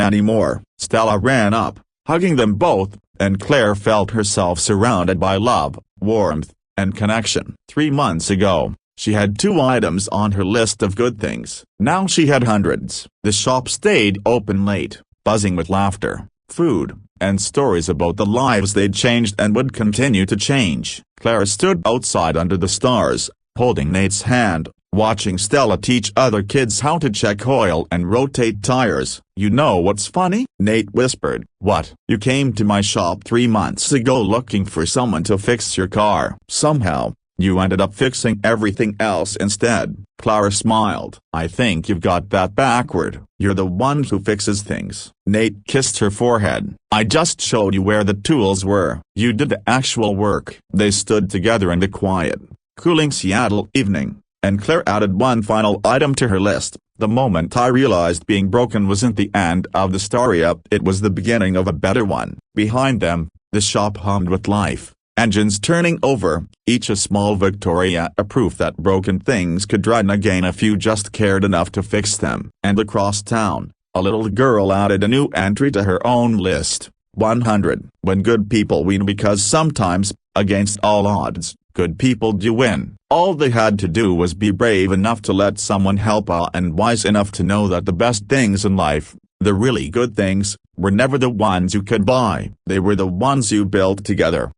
Speaker 1: anymore. Stella ran up, hugging them both, and Claire felt herself surrounded by love, warmth, and connection. 3 months ago, she had 2 items on her list of good things. Now she had hundreds. The shop stayed open late, buzzing with laughter, food, and stories about the lives they'd changed and would continue to change. Clara stood outside under the stars, holding Nate's hand, watching Stella teach other kids how to check oil and rotate tires. You know what's funny? Nate whispered. What? You came to my shop 3 months ago looking for someone to fix your car. Somehow, you ended up fixing everything else instead. Clara smiled. I think you've got that backward. You're the one who fixes things. Nate kissed her forehead. I just showed you where the tools were. You did the actual work. They stood together in the quiet, cooling Seattle evening, and Claire added one final item to her list. The moment I realized being broken wasn't the end of the story, it was the beginning of a better one. Behind them, the shop hummed with life. Engines turning over, each a small Victoria, a proof that broken things could run again if you just cared enough to fix them. And across town, a little girl added a new entry to her own list. 100. When good people win, because sometimes, against all odds, good people do win. All they had to do was be brave enough to let someone help out and wise enough to know that the best things in life, the really good things, were never the ones you could buy. They were the ones you built together.